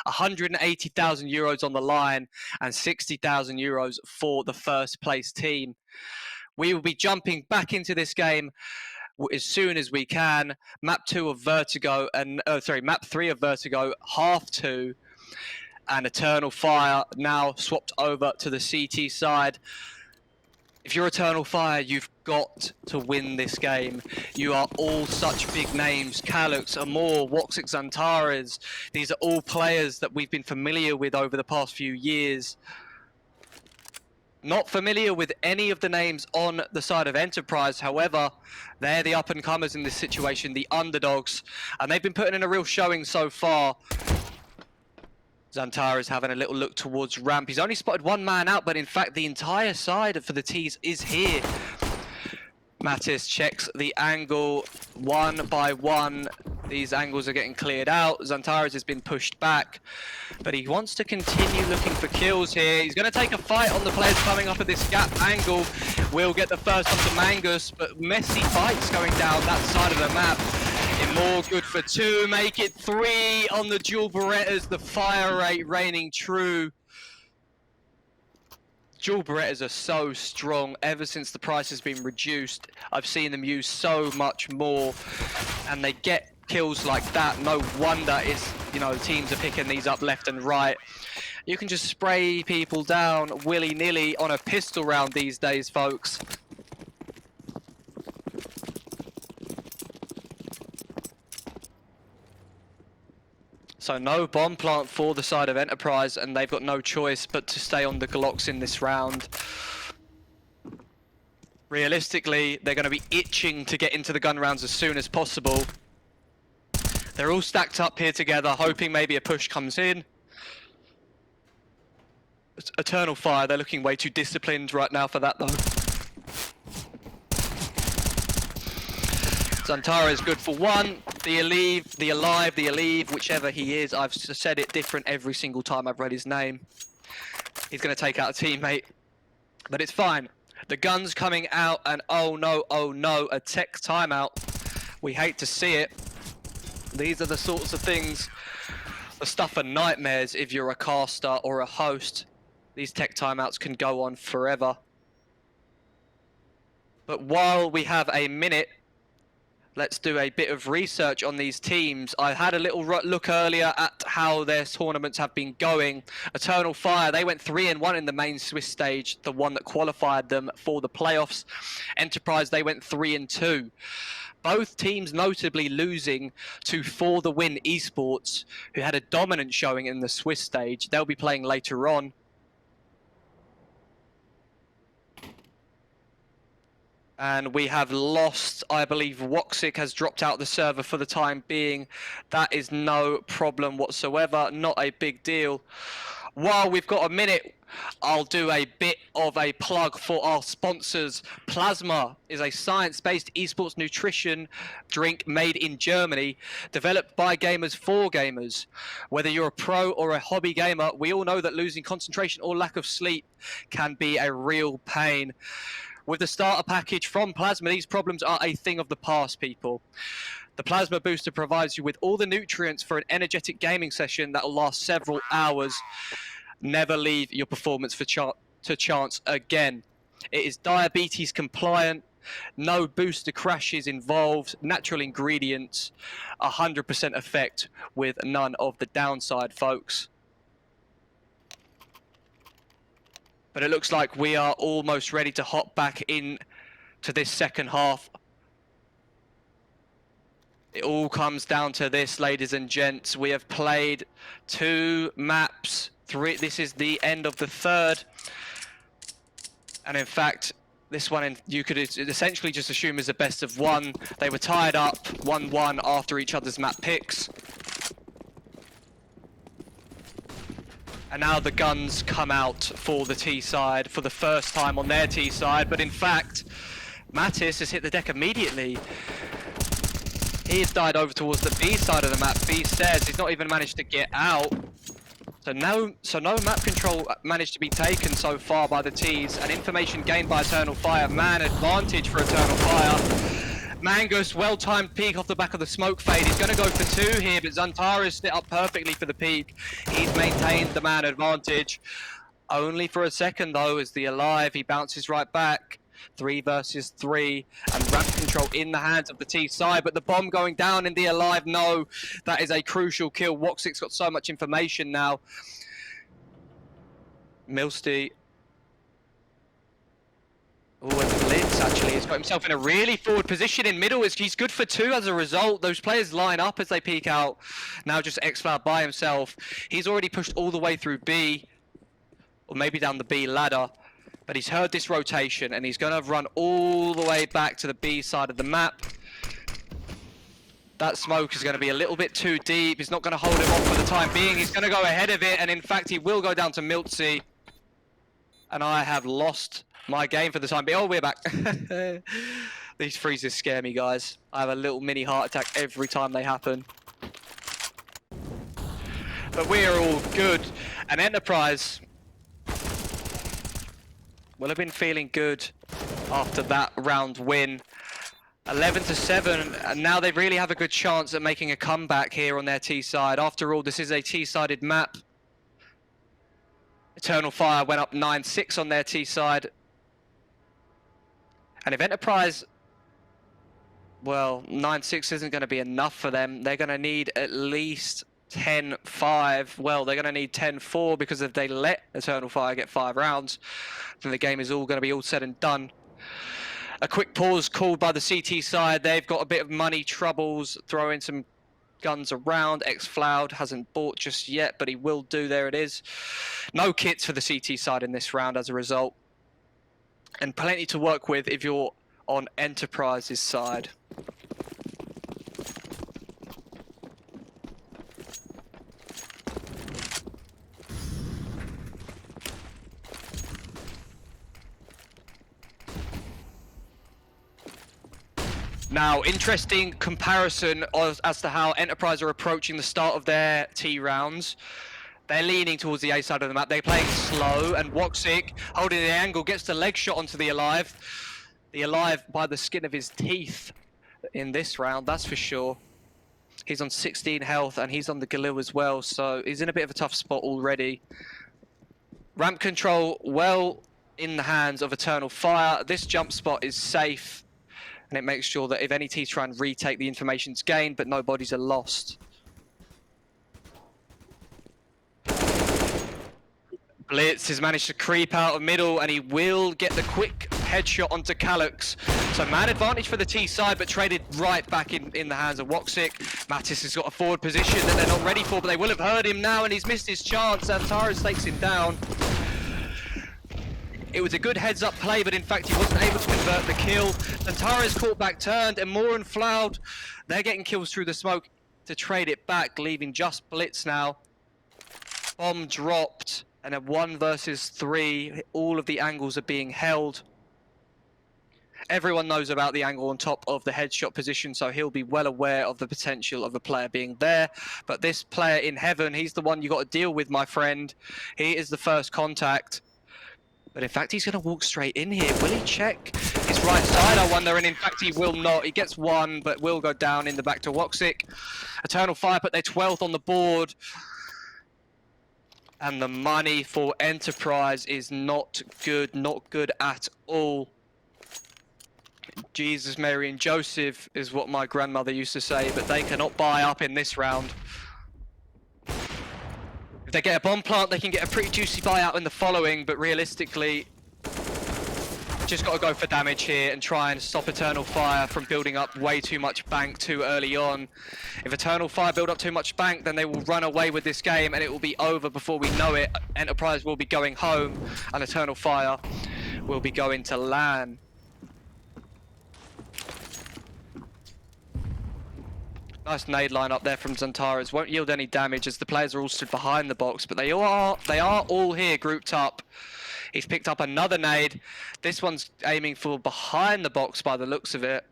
180,000 euros on the line and 60,000 euros for the first place team. We will be jumping back into this game as soon as we can. Map 2 of Vertigo and map 3 of Vertigo, half 2. And Eternal Fire now swapped over to the CT side. If you're Eternal Fire, you've got to win this game. You are all such big names. Calux, Amor, Woxic, Zantares. These are all players that we've been familiar with over the past few years. Not familiar with any of the names on the side of Enterprise, however, they're the up-and-comers in this situation, the underdogs, and they've been putting in a real showing so far. Zantares having a little look towards ramp. He's only spotted one man out, but in fact the entire side for the T's is here. Mattis checks the angle one by one. These angles are getting cleared out. Zantares has been pushed back, but he wants to continue looking for kills here. He's going to take a fight on the players coming up at this gap angle. Will get the first onto Mangus, but messy fights going down that side of the map. More good for 2, make it 3 on the dual Berettas, the fire rate reigning true. Dual Berettas are so strong ever since the price has been reduced. I've seen them use so much more, and they get kills like that. No wonder it's, the teams are picking these up left and right. You can just spray people down willy-nilly on a pistol round these days, folks. So no bomb plant for the side of Enterprise, and they've got no choice but to stay on the Glocks in this round. Realistically, they're going to be itching to get into the gun rounds as soon as possible. They're all stacked up here together, hoping maybe a push comes in. Eternal Fire, they're looking way too disciplined right now for that though. Zantara is good for 1. The Alive, whichever he is. I've said it different every single time I've read his name. He's going to take out a teammate. But it's fine. The gun's coming out, and oh no, a tech timeout. We hate to see it. These are the sorts of things, the stuff of nightmares if you're a caster or a host. These tech timeouts can go on forever. But while we have a minute, let's do a bit of research on these teams. I had a little look earlier at how their tournaments have been going. Eternal Fire, they went 3-1 in the main Swiss stage, the one that qualified them for the playoffs. Enterprise, they went 3-2. Both teams notably losing to For the Win Esports, who had a dominant showing in the Swiss stage. They'll be playing later on. And we have lost, I believe Woxic has dropped out the server for the time being. That is no problem whatsoever, not a big deal. While we've got a minute, I'll do a bit of a plug for our sponsors. Plasma is a science-based esports nutrition drink made in Germany, developed by gamers for gamers. Whether you're a pro or a hobby gamer, we all know that losing concentration or lack of sleep can be a real pain. With the starter package from Plasma, these problems are a thing of the past, people. The Plasma Booster provides you with all the nutrients for an energetic gaming session that will last several hours. Never leave your performance to chance again. It is diabetes compliant, no booster crashes involved, natural ingredients, 100% effect with none of the downside, folks. But it looks like we are almost ready to hop back in to this second half. It all comes down to this, ladies and gents. We have played 2 maps, 3. This is the end of the third. And in fact, this one you could essentially just assume is a best of 1. They were tied up 1-1 after each other's map picks. And now the guns come out for the T side for the first time on their T side. But in fact, Mattis has hit the deck immediately. He has died over towards the B side of the map. B says he's not even managed to get out. So no map control managed to be taken so far by the Ts. And information gained by Eternal Fire. Man advantage for Eternal Fire. Mangus, well-timed peek off the back of the smoke fade. He's going to go for 2 here, but Zantara's set up perfectly for the peek. He's maintained the man advantage. Only for a second, though, as the Alive, he bounces right back. 3 versus 3, and ramp control in the hands of the T side, but the bomb going down in the Alive, no, that is a crucial kill. Woxic's got so much information now. Milsty. Oh, and Blitz actually has got himself in a really forward position in middle. He's good for 2 as a result. Those players line up as they peek out. Now just xCloud by himself. He's already pushed all the way through B, or maybe down the B ladder. But he's heard this rotation and he's going to run all the way back to the B side of the map. That smoke is going to be a little bit too deep. He's not going to hold him off for the time being. He's going to go ahead of it, and in fact he will go down to Miltsy. And I have lost my game for the time being. Oh, we're back. These freezes scare me, guys. I have a little mini heart attack every time they happen. But we are all good. And Enterprise will have been feeling good after that round win. 11-7, and now they really have a good chance at making a comeback here on their T side. After all, this is a T-sided map. Eternal Fire went up 9-6 on their T side. And if Enterprise, well, 9-6 isn't going to be enough for them. They're going to need at least 10-5. Well, they're going to need 10-4, because if they let Eternal Fire get 5 rounds, then the game is all going to be all said and done. A quick pause called by the CT side. They've got a bit of money troubles, throwing some guns around. xCloud hasn't bought just yet, but he will do. There it is. No kits for the CT side in this round as a result. And plenty to work with if you're on Enterprise's side. Now, interesting comparison as to how Enterprise are approaching the start of their T rounds. They're leaning towards the A side of the map. They're playing slow, and Woxic, holding the angle, gets the leg shot onto the Alive. The Alive by the skin of his teeth in this round, that's for sure. He's on 16 health, and he's on the Galil as well, so he's in a bit of a tough spot already. Ramp control, well in the hands of Eternal Fire. This jump spot is safe, and it makes sure that if any teams try and retake, the information's gained, but no bodies are lost. Blitz has managed to creep out of middle, and he will get the quick headshot onto Calyx. So man advantage for the T side, but traded right back in the hands of Woxic. Mattis has got a forward position that they're not ready for, but they will have heard him now, and he's missed his chance. Antares takes him down. It was a good heads-up play, but in fact he wasn't able to convert the kill. Antares caught back turned, and Moore and Floud, they're getting kills through the smoke to trade it back, leaving just Blitz now. Bomb dropped. And a 1 versus 3, all of the angles are being held. Everyone knows about the angle on top of the headshot position, so he'll be well aware of the potential of a player being there. But this player in heaven, he's the one you got to deal with, my friend. He is the first contact. But in fact, he's going to walk straight in here. Will he check his right side, I wonder? And in fact, he will not. He gets 1, but will go down in the back to Woxic. Eternal Fire put their 12th on the board. And the money for Enterprise is not good at all. Jesus, Mary and Joseph is what my grandmother used to say, but they cannot buy up in this round. If they get a bomb plant, they can get a pretty juicy buyout in the following, but realistically, just got to go for damage here and try and stop Eternal Fire from building up way too much bank too early on. If Eternal Fire build up too much bank, then they will run away with this game and it will be over before we know it. Enterprise will be going home and Eternal Fire will be going to LAN. Nice nade line up there from Zantares. Won't yield any damage as the players are all stood behind the box, but they are all here grouped up. He's picked up another nade. This one's aiming for behind the box by the looks of it.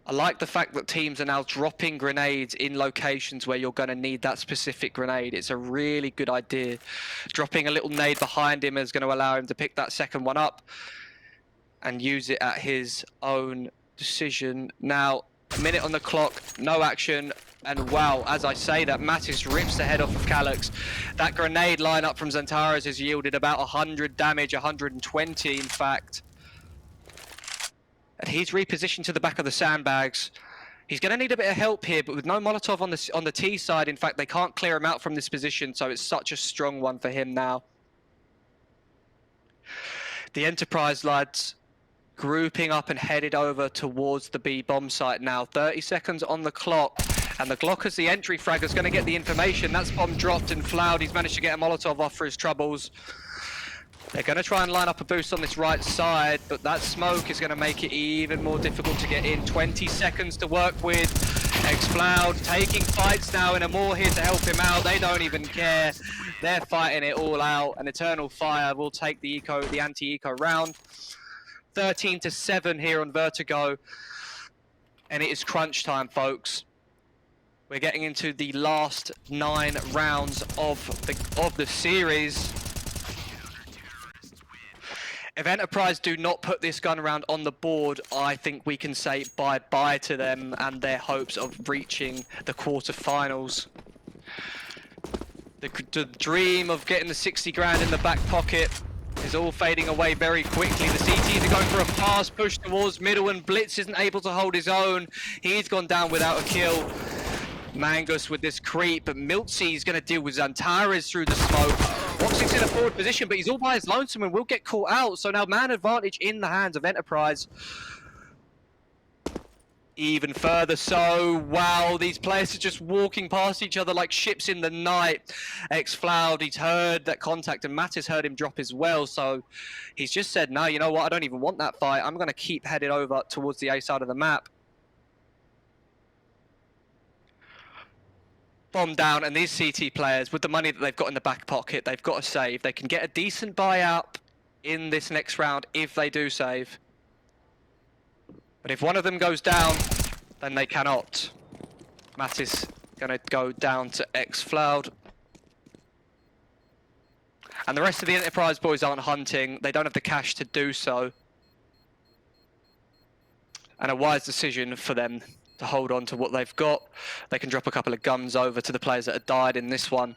I like the fact that teams are now dropping grenades in locations where you're going to need that specific grenade. It's a really good idea. Dropping a little nade behind him is going to allow him to pick that second one up and use it at his own decision. Now, a minute on the clock, no action. And wow, as I say that, Mattis rips the head off of Calyx. That grenade lineup from Zantares has yielded about 100 damage, 120 in fact. And he's repositioned to the back of the sandbags. He's going to need a bit of help here, but with no Molotov on the T side, in fact, they can't clear him out from this position, so it's such a strong one for him now. The Enterprise lads grouping up and headed over towards the B bomb site now. 30 seconds on the clock. And the Glock as the entry frag is going to get the information. That's bomb dropped and Floud. He's managed to get a Molotov off for his troubles. They're going to try and line up a boost on this right side, but that smoke is going to make it even more difficult to get in. 20 seconds to work with. X-Floud taking fights now, and Amor here to help him out. They don't even care. They're fighting it all out, and Eternal Fire will take the anti-eco round. 13-7 here on Vertigo, and it is crunch time, folks. We're getting into the last 9 rounds of the series. If Enterprise do not put this gun round on the board, I think we can say bye-bye to them and their hopes of reaching the quarterfinals. The dream of getting the 60 grand in the back pocket is all fading away very quickly. The CTs are going for a fast push towards middle, and Blitz isn't able to hold his own. He's gone down without a kill. Mangus with this creep, but Miltzy is going to deal with Zantares through the smoke. Woxic's in a forward position, but he's all by his lonesome and will get caught out. So now man advantage in the hands of Enterprise. Even further so, wow, these players are just walking past each other like ships in the night. X-Floud, he's heard that contact, and Mattis heard him drop as well, so he's just said, no, you know what, I don't even want that fight. I'm going to keep headed over towards the A side of the map. Bomb down, and these CT players, with the money that they've got in the back pocket, they've got to save. They can get a decent buyout in this next round if they do save. But if one of them goes down, then they cannot. Mattis gonna go down to X-Floud. And the rest of the Enterprise boys aren't hunting. They don't have the cash to do so. And a wise decision for them to hold on to what they've got. They can drop a couple of guns over to the players that have died in this one.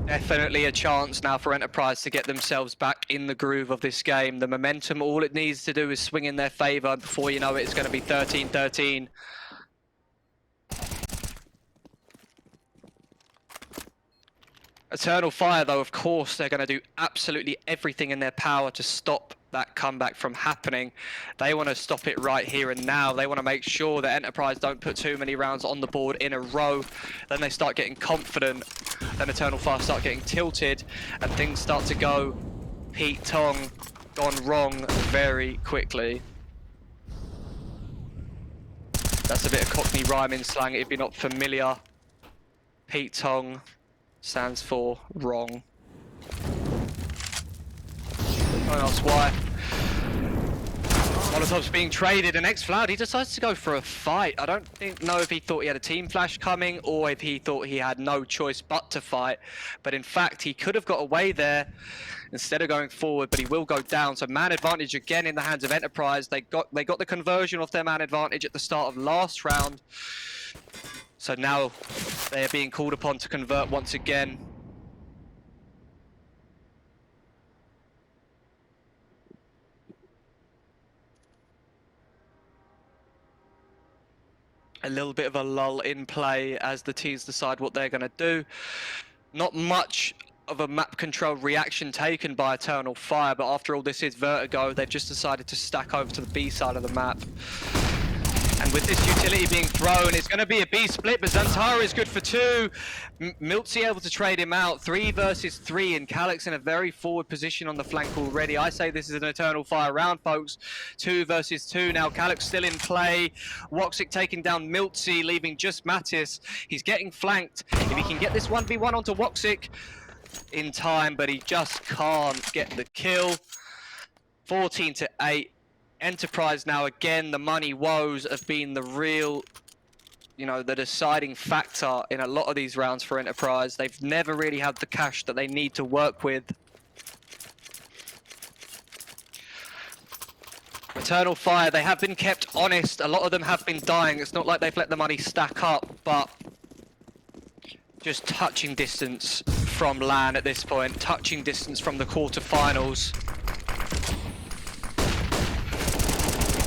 Definitely a chance now for Enterprise to get themselves back in the groove of this game. The momentum, all it needs to do is swing in their favor. Before you know it, it's going to be 13-13. Eternal Fire, though, of course, they're going to do absolutely everything in their power to stop that comeback from happening. They want to stop it right here and now. They want to make sure that Enterprise don't put too many rounds on the board in a row. Then they start getting confident. Then Eternal Fire start getting tilted, and things start to go Pete Tong gone wrong very quickly. That's a bit of Cockney rhyming slang if you're not familiar. Pete Tong stands for wrong. Don't ask why. Molotov's being traded, and X-Floud, he decides to go for a fight. I don't know if he thought he had a team flash coming or if he thought he had no choice but to fight. But in fact, he could have got away there instead of going forward, but he will go down. So man advantage again in the hands of Enterprise. They got the conversion of their man advantage at the start of last round. So now they are being called upon to convert once again. A little bit of a lull in play as the teams decide what they're going to do. Not much of a map control reaction taken by Eternal Fire, but after all, this is Vertigo. They've just decided to stack over to the B side of the map. And with this utility being thrown, it's going to be a B split, but Zantara is good for 2. Miltzy able to trade him out. 3 versus 3, and Calyx in a very forward position on the flank already. I say this is an Eternal Fire round, folks. 2 versus 2 now. Calyx still in play. Woxic taking down Miltzy, leaving just Mattis. He's getting flanked. If he can get this 1v1 onto Woxic in time, but he just can't get the kill. 14-8. Enterprise now again, the money woes have been the real, the deciding factor in a lot of these rounds for Enterprise. They've never really had the cash that they need to work with. Eternal Fire, they have been kept honest. A lot of them have been dying. It's not like they've let the money stack up, but just touching distance from LAN at this point, touching distance from the quarterfinals.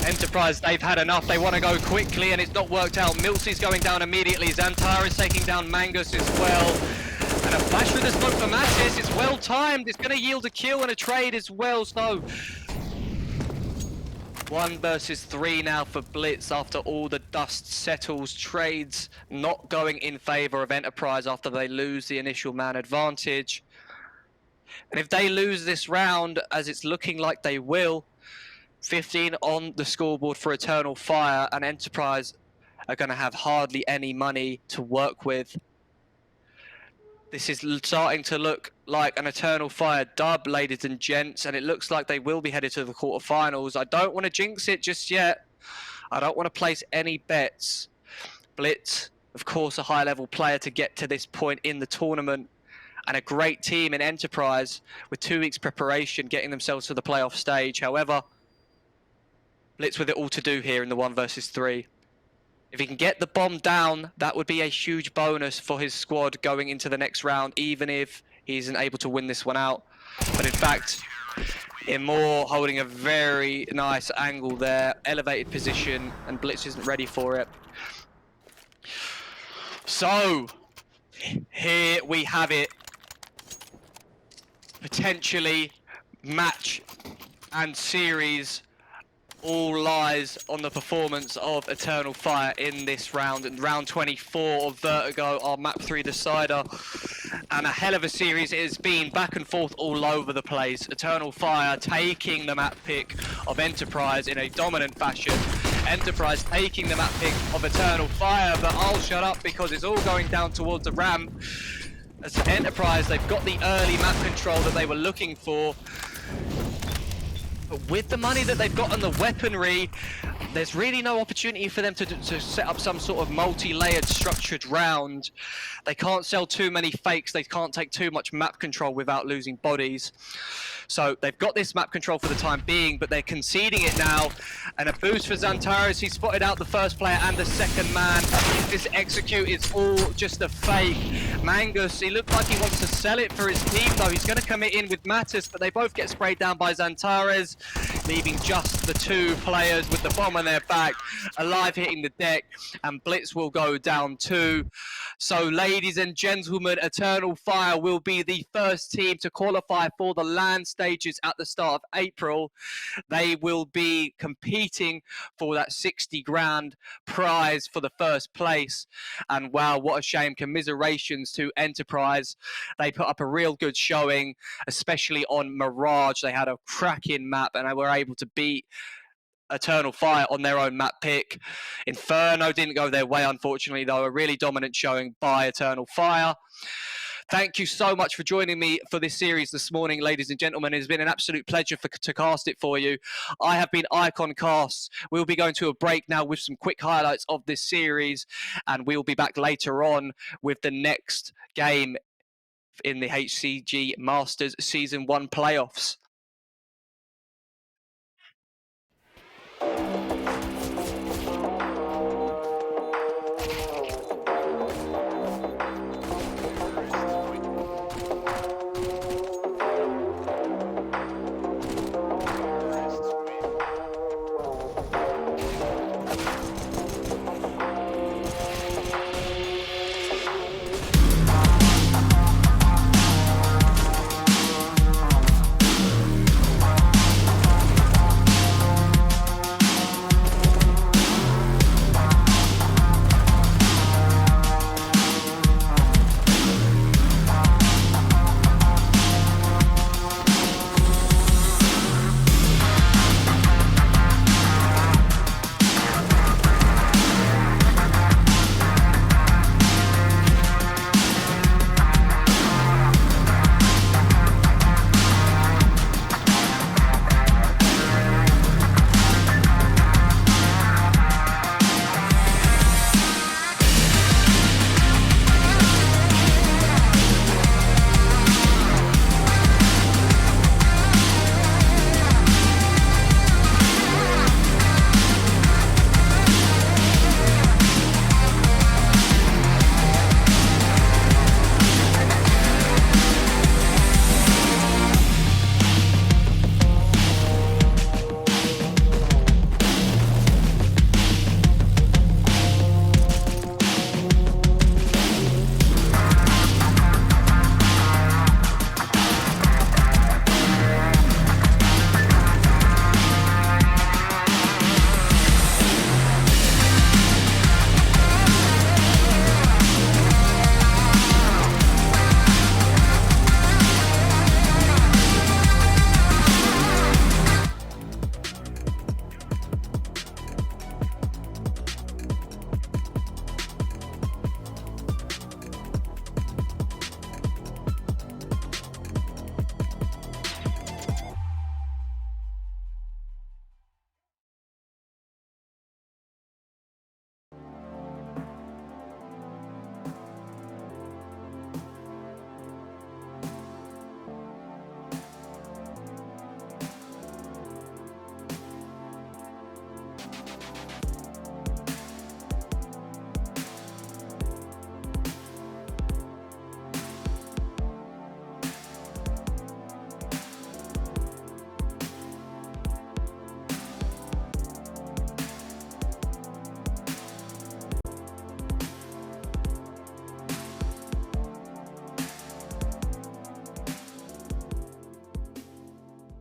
Enterprise, they've had enough. They want to go quickly, and it's not worked out. Miltzy's going down immediately. Zantara is taking down Mangus as well. And a flash through the smoke for Mattis. It's well timed. It's going to yield a kill and a trade as well. So 1 versus 3 now for Blitz after all the dust settles. Trades not going in favor of Enterprise after they lose the initial man advantage. And if they lose this round, as it's looking like they will, 15 on the scoreboard for Eternal Fire, and Enterprise are going to have hardly any money to work with. This is starting to look like an Eternal Fire dub, ladies and gents, and it looks like they will be headed to the quarterfinals. I don't want to jinx it just yet. I don't want to place any bets. Blitz, of course, a high-level player to get to this point in the tournament, and a great team in Enterprise with 2 weeks preparation getting themselves to the playoff stage. However, Blitz with it all to do here in the 1 versus 3. If he can get the bomb down, that would be a huge bonus for his squad going into the next round, even if he isn't able to win this one out. But in fact, Immoor holding a very nice angle there, elevated position, and Blitz isn't ready for it. So, here we have it. Potentially match and series all lies on the performance of Eternal Fire in this round. And round 24 of Vertigo, our map 3 decider. And a hell of a series it has been, back and forth all over the place. Eternal Fire taking the map pick of Enterprise in a dominant fashion. Enterprise taking the map pick of Eternal Fire, but I'll shut up because it's all going down towards the ramp. As Enterprise, they've got the early map control that they were looking for. But with the money that they've got on the weaponry, there's really no opportunity for them to set up some sort of multi-layered structured round. They can't sell too many fakes. They can't take too much map control without losing bodies. So they've got this map control for the time being, but they're conceding it now. And a boost for Xantares. He spotted out the first player and the second man. This execute is all just a fake. Mangus, he looked like he wants to sell it for his team, though. He's going to commit in with Mattis, but they both get sprayed down by Xantares, leaving just the two players with the bomb on their back, alive hitting the deck, and Blitz will go down too. So, ladies and gentlemen, Eternal Fire will be the first team to qualify for the LAN stages at the start of April. They will be competing for that 60 grand prize for the first place. And wow, what a shame. Commiserations to Enterprise. They put up a real good showing, especially on Mirage. They had a cracking map and they were able to beat Eternal Fire on their own map pick. Inferno didn't go their way, unfortunately, though. A really dominant showing by Eternal Fire. Thank you so much for joining me for this series this morning, ladies and gentlemen. It has been an absolute pleasure to cast it for you. I have been Icon Casts. We'll be going to a break now with some quick highlights of this series, and we'll be back later on with the next game in the HCG Masters Season 1 playoffs.